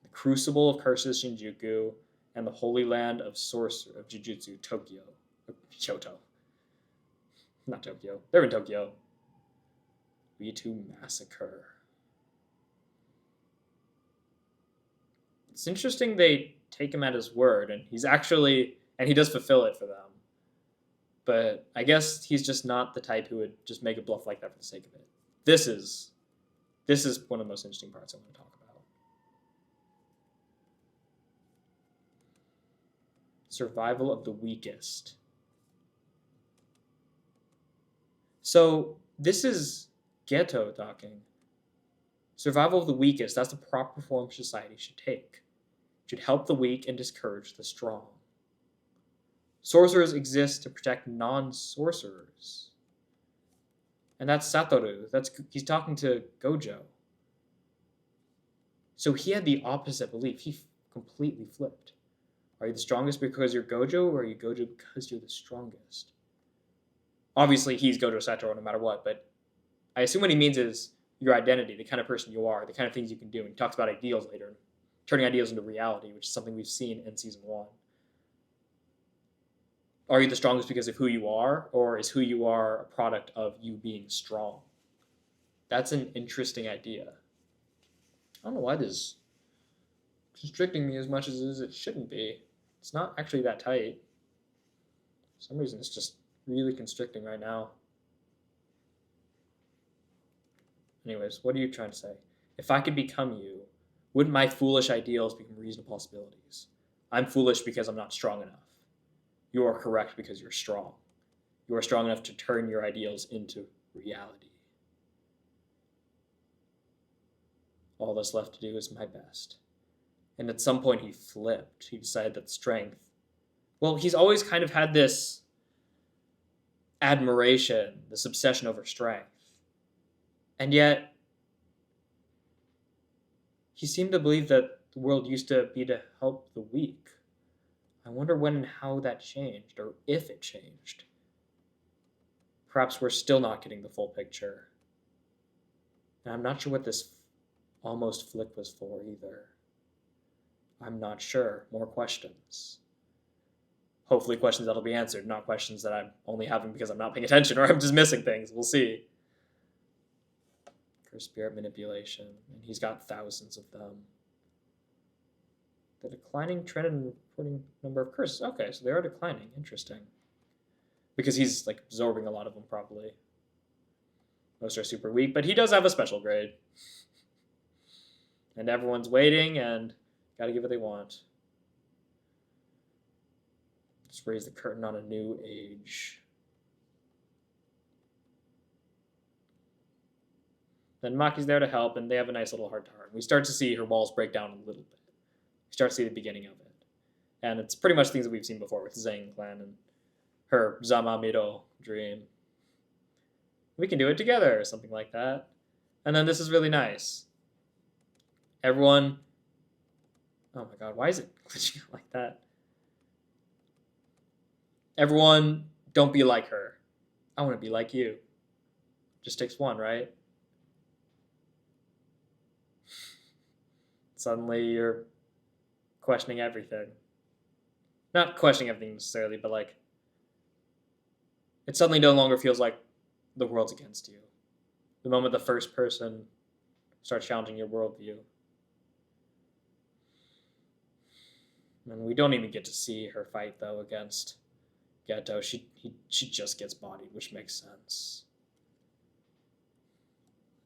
Speaker 1: The Crucible of Curses Shinjuku and the Holy Land of Jujutsu, Tokyo. Kyoto. Not Tokyo. They're in Tokyo. V2 Massacre. It's interesting they take him at his word, and he's actually, and he does fulfill it for them. But I guess he's just not the type who would just make a bluff like that for the sake of it. This is one of the most interesting parts I want to talk about. Survival of the weakest. So this is Geto talking. Survival of the weakest, that's the proper form society should take. It should help the weak and discourage the strong. Sorcerers exist to protect non-sorcerers. And that's Satoru. He's talking to Gojo. So he had the opposite belief. He completely flipped. Are you the strongest because you're Gojo, or are you Gojo because you're the strongest? Obviously, he's Gojo Satoru no matter what, but I assume what he means is your identity, the kind of person you are, the kind of things you can do. And he talks about ideals later, turning ideals into reality, which is something we've seen in Season 1. Are you the strongest because of who you are, or is who you are a product of you being strong? That's an interesting idea. I don't know why this is constricting me as much as it shouldn't be. It's not actually that tight. For some reason, it's just really constricting right now. Anyways, what are you trying to say? If I could become you, wouldn't my foolish ideals become reasonable possibilities? I'm foolish because I'm not strong enough. You are correct because you're strong. You are strong enough to turn your ideals into reality. All that's left to do is my best. And at some point he flipped. He decided that strength... Well, he's always kind of had this admiration, this obsession over strength. And yet, he seemed to believe that the world used to be to help the weak. I wonder when and how that changed, or if it changed. Perhaps we're still not getting the full picture. And I'm not sure what this almost flip was for either. I'm not sure. More questions. Hopefully questions that'll be answered, not questions that I'm only having because I'm not paying attention or I'm just missing things. We'll see. Curse spirit manipulation. And he's got thousands of them. The declining trend in reporting number of curses. Okay, so they are declining. Interesting. Because he's like absorbing a lot of them probably. Most are super weak, but he does have a special grade. And everyone's waiting and gotta give what they want. Just raise the curtain on a new age. Then Maki's there to help, and they have a nice little heart-to-heart. We start to see her walls break down a little bit. We start to see the beginning of it. And it's pretty much things that we've seen before with Zhang Clan and her Zamamiro dream. We can do it together, or something like that. And then this is really nice. Everyone... Oh my god, why is it glitching out like that? Everyone, don't be like her. I want to be like you. Just takes one, right? Suddenly you're questioning everything. Not questioning everything necessarily, but like... It suddenly no longer feels like the world's against you. The moment the first person starts challenging your worldview. And we don't even get to see her fight, though, against Geto. She just gets bodied, which makes sense.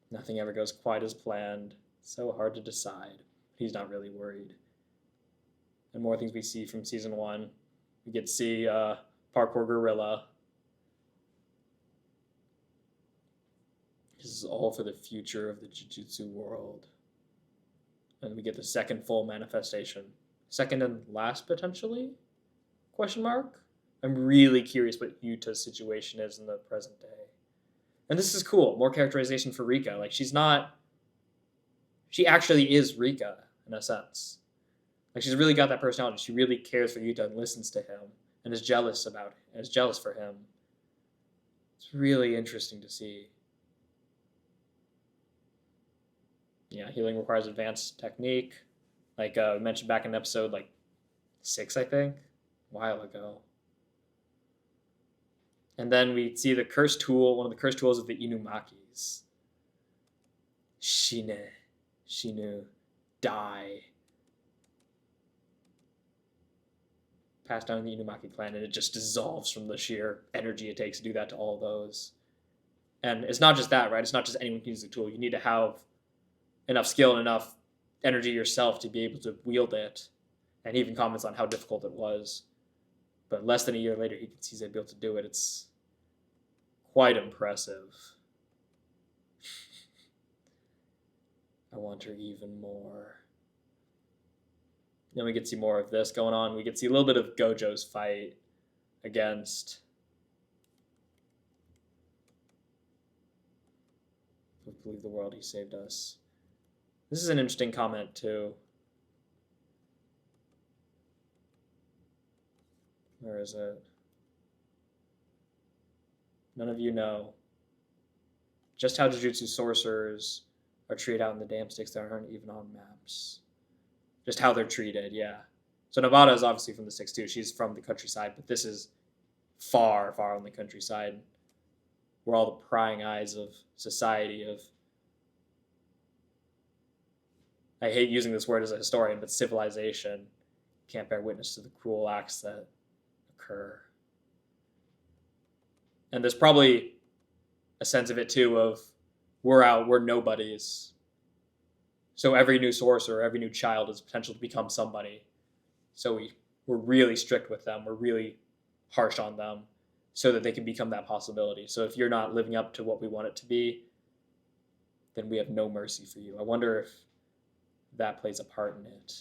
Speaker 1: Nothing ever goes quite as planned. So hard to decide. He's not really worried. And more things we see from Season 1. We get to see Parkour Gorilla. This is all for the future of the Jujutsu world. And we get the second full manifestation. Second and last, potentially? Question mark? I'm really curious what Yuta's situation is in the present day. And this is cool. More characterization for Rika. Like, she's not... She actually is Rika, in a sense. Like, she's really got that personality. She really cares for Yuta and listens to him. And is jealous about him. Is jealous for him. It's really interesting to see. Yeah, healing requires advanced technique. Like we mentioned back in episode 6, I think, a while ago. And then we see the curse tool, one of the curse tools of the Inumakis. Shine, Shinu, die. Passed down in the Inumaki clan, and it just dissolves from the sheer energy it takes to do that to all those. And it's not just that, right? It's not just anyone can use the tool. You need to have enough skill and enough energy yourself to be able to wield it. And he even comments on how difficult it was. But less than a year later, he's able to do it. It's quite impressive. I want her even more. Then we get to see more of this going on. We get to see a little bit of Gojo's fight against... We believe the world, he saved us. This is an interesting comment, too. Where is it? None of you know just how Jujutsu sorcerers are treated out in the damn sticks that aren't even on maps. Just how they're treated, yeah. So Nabata is obviously from the sticks, too. She's from the countryside, but this is far, far on the countryside, where all the prying eyes of society, of... I hate using this word as a historian, but civilization can't bear witness to the cruel acts that occur. And there's probably a sense of it, too, of we're out, we're nobodies. So every new sorcerer, every new child has potential to become somebody. So we're really strict with them. We're really harsh on them so that they can become that possibility. So if you're not living up to what we want it to be, then we have no mercy for you. I wonder if that plays a part in it.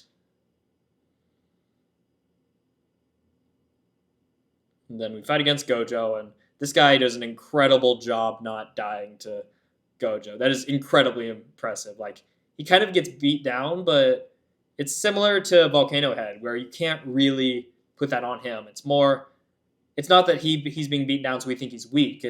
Speaker 1: And then we fight against Gojo, and this guy does an incredible job not dying to Gojo. That is incredibly impressive. Like, he kind of gets beat down, but it's similar to Volcano Head, where you can't really put that on him. It's not that he's being beaten down so we think he's weak.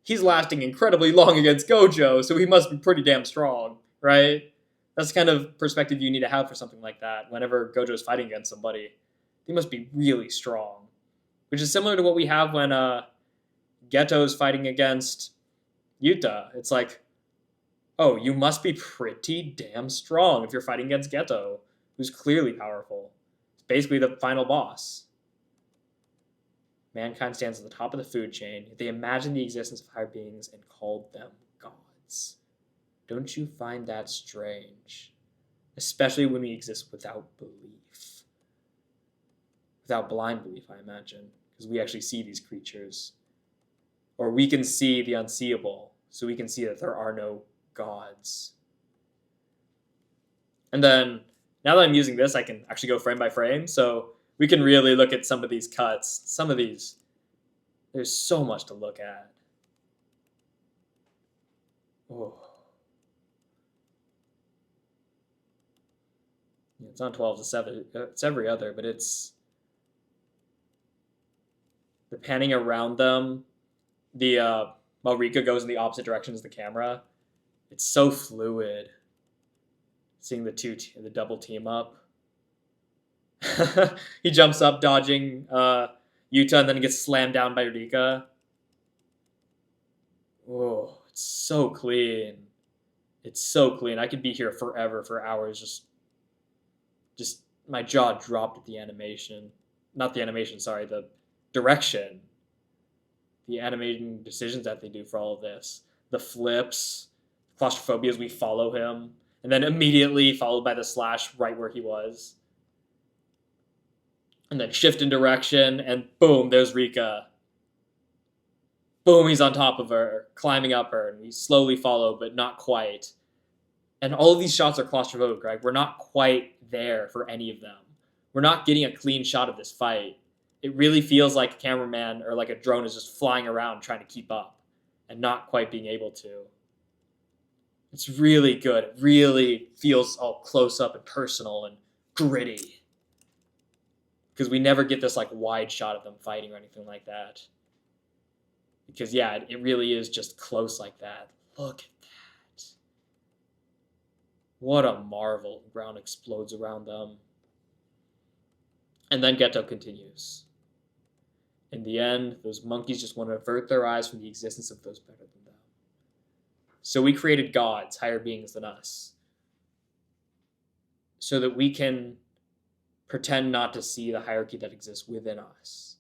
Speaker 1: He's lasting incredibly long against Gojo, so he must be pretty damn strong, right? That's the kind of perspective you need to have for something like that. Whenever Gojo's fighting against somebody, they must be really strong. Which is similar to what we have when Geto's fighting against Yuta. It's like, oh, you must be pretty damn strong if you're fighting against Geto, who's clearly powerful. It's basically the final boss. Mankind stands at the top of the food chain. They imagined the existence of higher beings and called them gods. Don't you find that strange? Especially when we exist without belief. Without blind belief, I imagine. Because we actually see these creatures. Or we can see the unseeable. So we can see that there are no gods. And then, now that I'm using this, I can actually go frame by frame. So we can really look at some of these cuts. Some of these, there's so much to look at. Oh. Yeah, it's on 12 to 7. It's every other, but it's the panning around them. The while Rika goes in the opposite direction as the camera. It's so fluid. Seeing the double team up. He jumps up, dodging Yuta, and then gets slammed down by Rika. Oh, it's so clean. It's so clean. I could be here forever, for hours, just my jaw dropped at the animation. Not the animation, sorry, the direction. The animating decisions that they do for all of this. The flips, claustrophobia as we follow him, and then immediately followed by the slash right where he was. And then shift in direction, and boom, there's Rika. Boom, he's on top of her, climbing up her, and we slowly follow, but not quite. And all of these shots are claustrophobic, right? We're not quite there for any of them. We're not getting a clean shot of this fight. It really feels like a cameraman or like a drone is just flying around trying to keep up and not quite being able to. It's really good. It really feels all close up and personal and gritty. Because we never get this like wide shot of them fighting or anything like that. Because yeah, it really is just close like that. Look at that. What a marvel. The ground explodes around them. And then Geto continues. In the end, those monkeys just want to avert their eyes from the existence of those better than them. So we created gods, higher beings than us. So that we can pretend not to see the hierarchy that exists within us.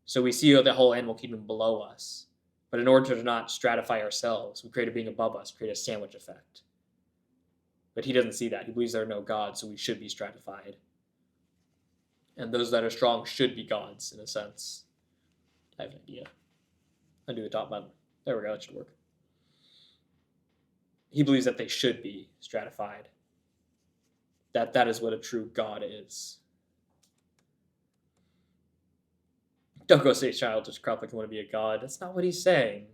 Speaker 1: So we see the whole animal kingdom below us. But in order to not stratify ourselves, we create a being above us, create a sandwich effect. But he doesn't see that. He believes there are no gods, so we should be stratified. And those that are strong should be gods, in a sense. I have an idea. Undo the top button. There we go, that should work. He believes that they should be stratified. That is what a true god is. Don't go say childish crap like you want to be a god. That's not what he's saying.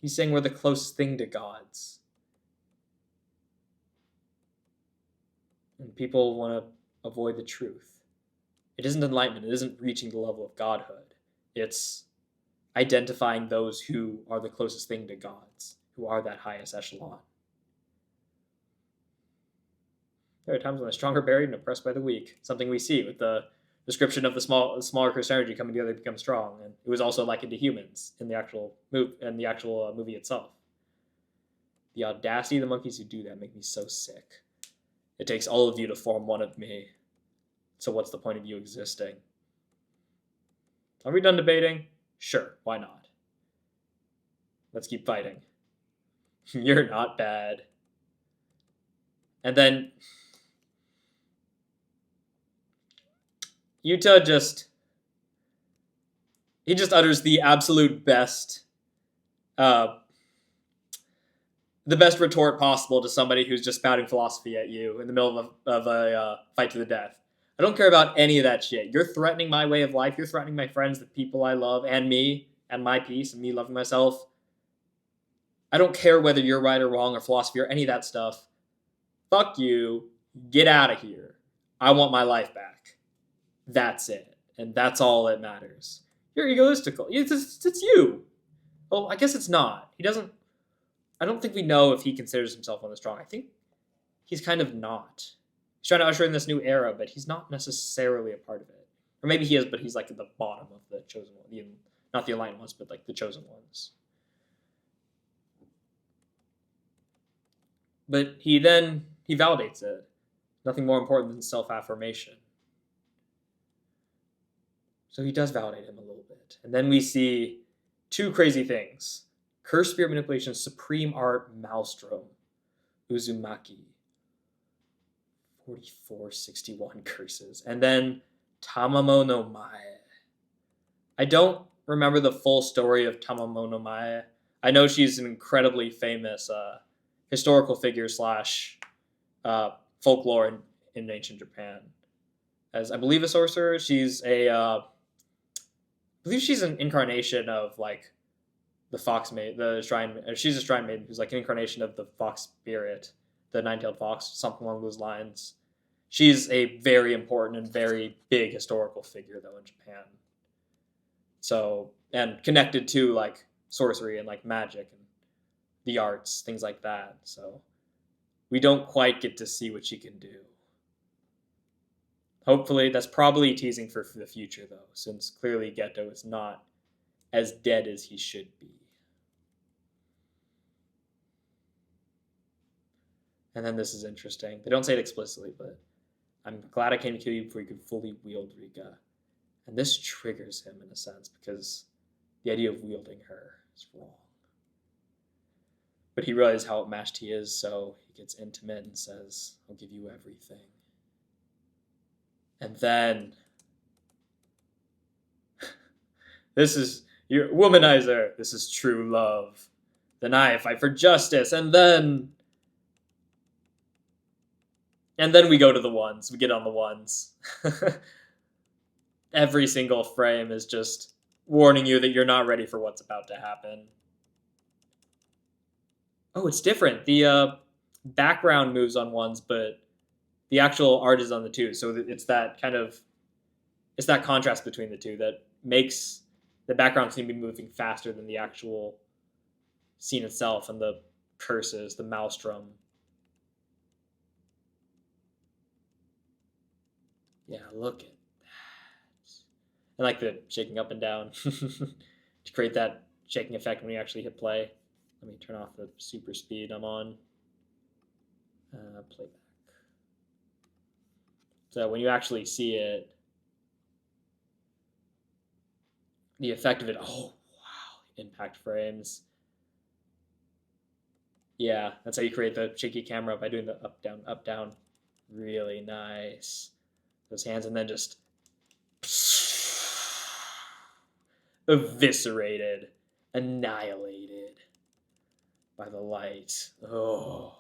Speaker 1: He's saying we're the closest thing to gods. And people want to avoid the truth. It isn't enlightenment. It isn't reaching the level of godhood. It's identifying those who are the closest thing to gods, who are that highest echelon. There are times when the strong are buried and oppressed by the weak. Something we see with the description of the smaller Christian energy coming together to become strong. And it was also likened to humans in the actual movie itself. The audacity of the monkeys who do that make me so sick. It takes all of you to form one of me. So what's the point of you existing? Are we done debating? Sure, why not? Let's keep fighting. You're not bad. And then Yuta just utters the absolute best the best retort possible to somebody who's just spouting philosophy at you in the middle of a fight to the death. I don't care about any of that shit. You're threatening my way of life. You're threatening my friends, the people I love, and me, and my peace, and me loving myself. I don't care whether you're right or wrong or philosophy or any of that stuff. Fuck you. Get out of here. I want my life back. That's it. And that's all that matters. You're egoistical. It's you. Well, I guess it's not. He doesn't I don't think we know if he considers himself one of the strong. I think he's kind of not. He's trying to usher in this new era, but he's not necessarily a part of it. Or maybe he is, but he's like at the bottom of the chosen one. Not the aligned ones, but like the chosen ones. But he validates it. Nothing more important than self-affirmation. So he does validate him a little bit. And then we see two crazy things. Curse Spirit Manipulation, Supreme Art, Maelstrom, Uzumaki. 4461 curses. And then Tamamo no Mae. I don't remember the full story of Tamamo no Mae. I know she's an incredibly famous historical figure / folklore in ancient Japan. As I believe a sorcerer, she's I believe she's an incarnation of like the fox maiden, the shrine. She's a shrine maiden who's like an incarnation of the fox spirit, the nine-tailed fox, something along those lines. She's a very important and very big historical figure though in Japan. So, and connected to like sorcery and like magic and the arts, things like that. So we don't quite get to see what she can do. Hopefully, that's probably teasing for the future though, since clearly Geto is not as dead as he should be. And then this is interesting. They don't say it explicitly, but I'm glad I came to kill you before you could fully wield Rika. And this triggers him in a sense because the idea of wielding her is wrong. But he realizes how outmatched he is, so he gets intimate and says, I'll give you everything. And then, this is your womanizer. This is true love. Then I fight for justice, and then we go to the ones. We get on the ones. Every single frame is just warning you that you're not ready for what's about to happen. Oh, it's different. The background moves on ones, but the actual art is on the two. So it's that contrast between the two that makes the background seem to be moving faster than the actual scene itself and the curses, the maelstrom. Yeah, look at that. I like the shaking up and down to create that shaking effect when you actually hit play. Let me turn off the super speed I'm on. Playback. So when you actually see it, the effect of it, oh, wow, impact frames. Yeah, that's how you create the shaky camera, by doing the up, down. Really nice. Those hands, and then just eviscerated, annihilated by the light. Oh,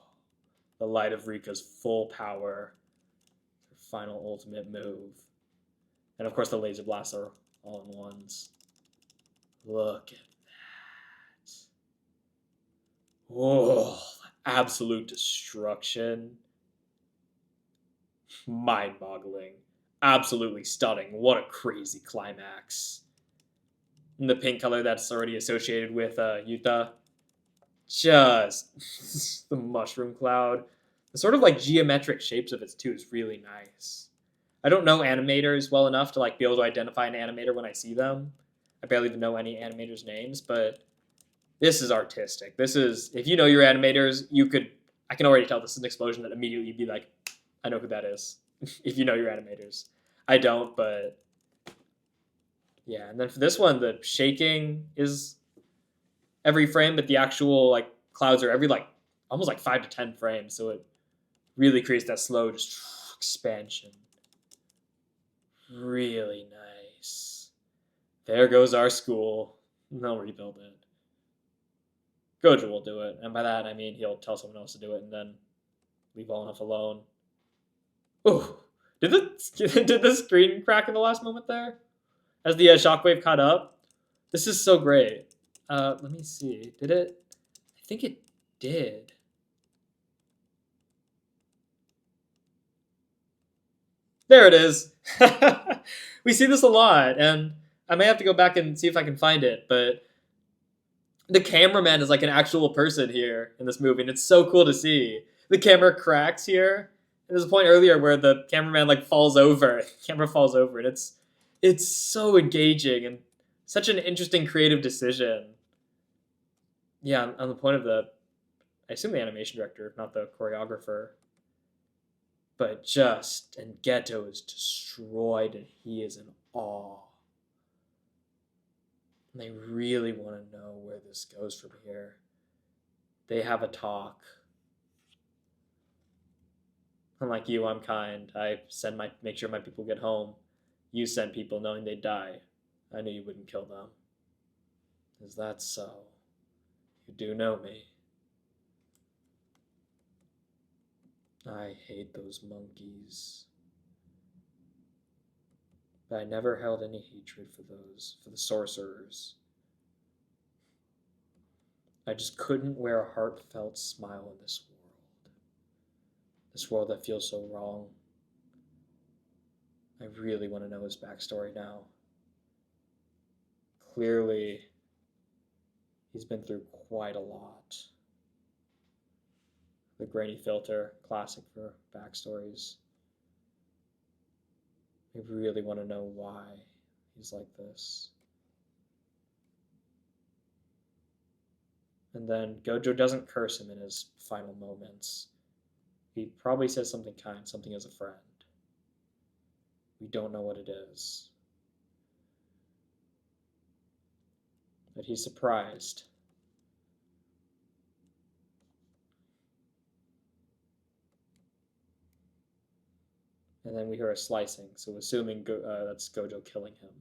Speaker 1: the light of Rika's full power. Her final ultimate move. And of course the laser blasts are all in ones. Look at that. Oh, absolute destruction. Mind-boggling. Absolutely stunning. What a crazy climax. And the pink color that's already associated with Yuta. Just the mushroom cloud. The sort of like geometric shapes of it too is really nice. I don't know animators well enough to like be able to identify an animator when I see them. I barely even know any animators' names, but this is artistic. This is, if you know your animators, I can already tell this is an explosion that immediately you'd be like, I know who that is. If you know your animators. I don't, but yeah. And then for this one, the shaking is every frame, but the actual like clouds are every like almost like 5 to 10 frames, so it really creates that slow just expansion. Really nice. There goes our school. They'll rebuild it. Gojo will do it, and by that I mean he'll tell someone else to do it and then leave all enough alone. Oh, did the screen crack in the last moment there? As the shockwave caught up? This is so great. Let me see. Did it? I think it did. There it is. We see this a lot, and I may have to go back and see if I can find it, but The cameraman is like an actual person here in this movie, and it's so cool to see. The camera cracks here. And there's a point earlier where the cameraman like falls over. The camera falls over, and it's so engaging and such an interesting creative decision. Yeah, on the point of I assume the animation director, not the choreographer. But and Geto is destroyed, and he is in awe. And they really want to know where this goes from here. They have a talk. Unlike you, I'm kind. I make sure my people get home. You send people knowing they'd die. I knew you wouldn't kill them. Is that so? You do know me. I hate those monkeys. But I never held any hatred for the sorcerers. I just couldn't wear a heartfelt smile in this world. This world that feels so wrong. I really want to know his backstory now. Clearly, he's been through quite a lot. The grainy filter, classic for backstories. I really want to know why he's like this. And then Gojo doesn't curse him in his final moments. He probably says something kind, something as a friend. We don't know what it is. But he's surprised. And then we hear a slicing, so assuming that's Gojo killing him.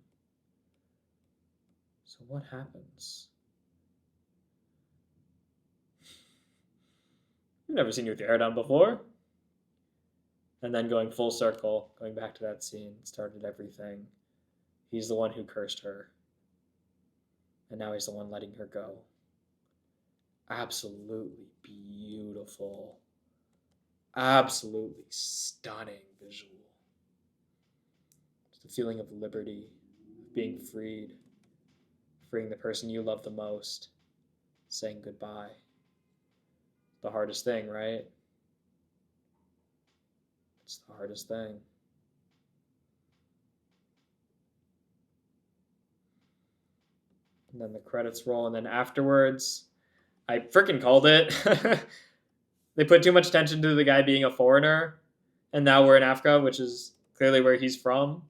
Speaker 1: So what happens? I've never seen you with your hair down before. And then going full circle, going back to that scene, started everything. He's the one who cursed her. And now he's the one letting her go. Absolutely beautiful. Absolutely stunning visual. Just the feeling of liberty, being freed, freeing the person you love the most, saying goodbye. The hardest thing, right? It's the hardest thing. And then the credits roll, and then afterwards, I freaking called it. They put too much attention to the guy being a foreigner, and now we're in Africa, which is clearly where he's from.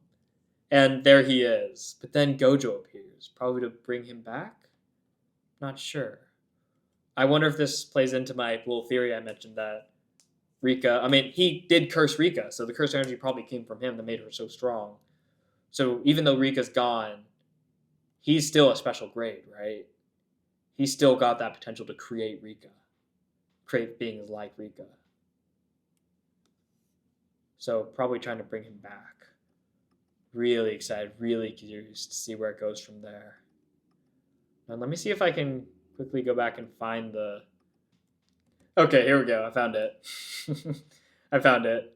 Speaker 1: And there he is. But then Gojo appears, probably to bring him back? Not sure. I wonder if this plays into my little theory I mentioned that Rika, he did curse Rika, so the curse energy probably came from him that made her so strong. So even though Rika's gone, he's still a special grade, right? He's still got that potential to create Rika. Create beings like Rika. So probably trying to bring him back. Really excited, really curious to see where it goes from there. Now let me see if I can quickly go back and find the... Okay, here we go. I found it. I found it.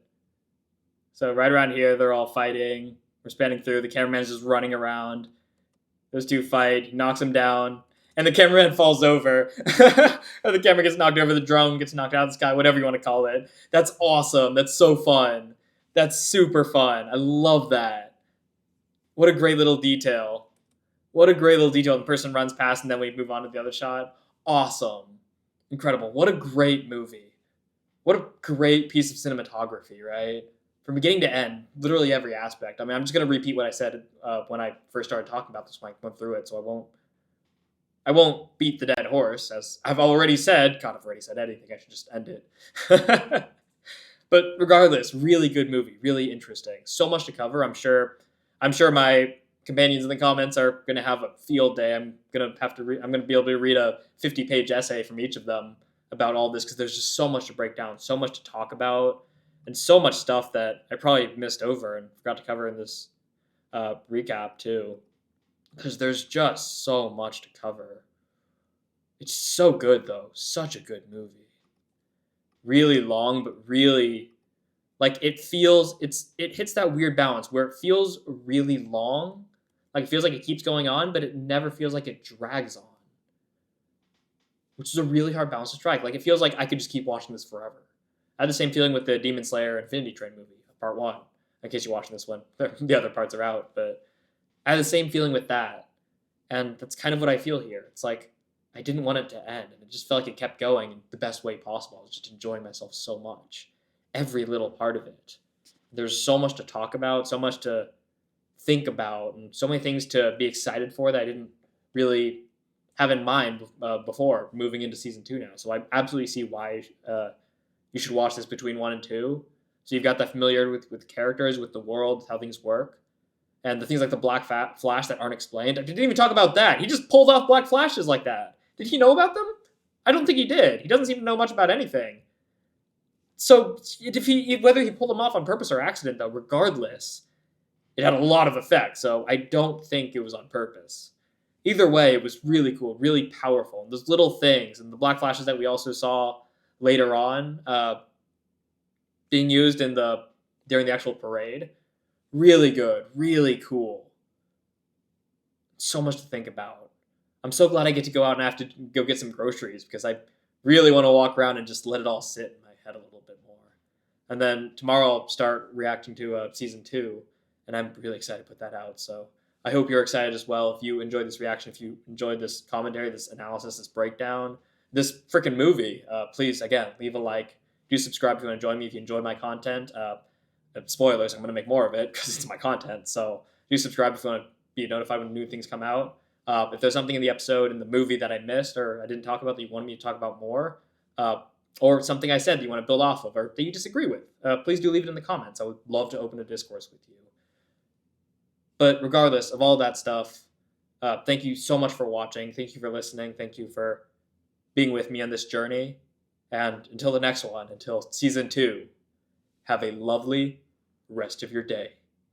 Speaker 1: So right around here, they're all fighting. We're spanning through. The cameraman's just running around. Those two fight. He knocks him down. And the cameraman falls over. Or the camera gets knocked over. The drone gets knocked out of the sky. Whatever you want to call it. That's awesome. That's so fun. That's super fun. I love that. What a great little detail. What a great little detail. The person runs past and then we move on to the other shot. Awesome. Incredible. What a great movie. What a great piece of cinematography, right? From beginning to end, literally every aspect. I'm just going to repeat what I said when I first started talking about this when I went through it, so I won't beat the dead horse, as I've already said. God, I've already said anything. I should just end it. But regardless, really good movie, really interesting. So much to cover. I'm sure my companions in the comments are going to have a field day. I'm going to be able to read a 50-page essay from each of them about all this because there's just so much to break down, so much to talk about, and so much stuff that I probably missed over and forgot to cover in this recap too. Because there's just so much to cover. It's so good though. Such a good movie. Really long, but really, like, it hits that weird balance where it feels really long. Like, it feels like it keeps going on, but it never feels like it drags on. which is a really hard balance to strike. Like, it feels like I could just keep watching this forever. I had the same feeling with the Demon Slayer Infinity Train movie, part 1. In case you're watching this one, the other parts are out, but I had the same feeling with that. And that's kind of what I feel here. It's like, I didn't want it to end, and it just felt like it kept going in the best way possible. I was just enjoying myself so much. Every little part of it. There's so much to talk about, so much to think about, and so many things to be excited for that I didn't really have in mind before moving into season 2 now. So I absolutely see why you should watch this between 1 and 2. So you've got that familiarity with characters, with the world, how things work. And the things like the Black Flash that aren't explained. I didn't even talk about that. He just pulled off Black Flashes like that. Did he know about them? I don't think he did. He doesn't seem to know much about anything. So whether he pulled them off on purpose or accident, though, regardless, it had a lot of effect. So I don't think it was on purpose. Either way, it was really cool, really powerful. And those little things, and the Black Flashes that we also saw later on being used during the actual parade, really good, really cool. So much to think about. I'm so glad I get to go out and have to go get some groceries, because I really want to walk around and just let it all sit in my head a little bit more. And then tomorrow I'll start reacting to season 2, and I'm really excited to put that out. So I hope you're excited as well. If you enjoyed this reaction, if you enjoyed this commentary, this analysis, this breakdown, this freaking movie, please, again, leave a like. Do subscribe if you want to join me, if you enjoy my content. Spoilers, I'm going to make more of it because it's my content. So do subscribe if you want to be notified when new things come out. If there's something in the episode, in the movie that I missed or I didn't talk about that you wanted me to talk about more, or something I said that you want to build off of or that you disagree with, please do leave it in the comments. I would love to open a discourse with you. But regardless of all that stuff, thank you so much for watching. Thank you for listening. Thank you for being with me on this journey. And until the next one, until season 2, have a lovely rest of your day.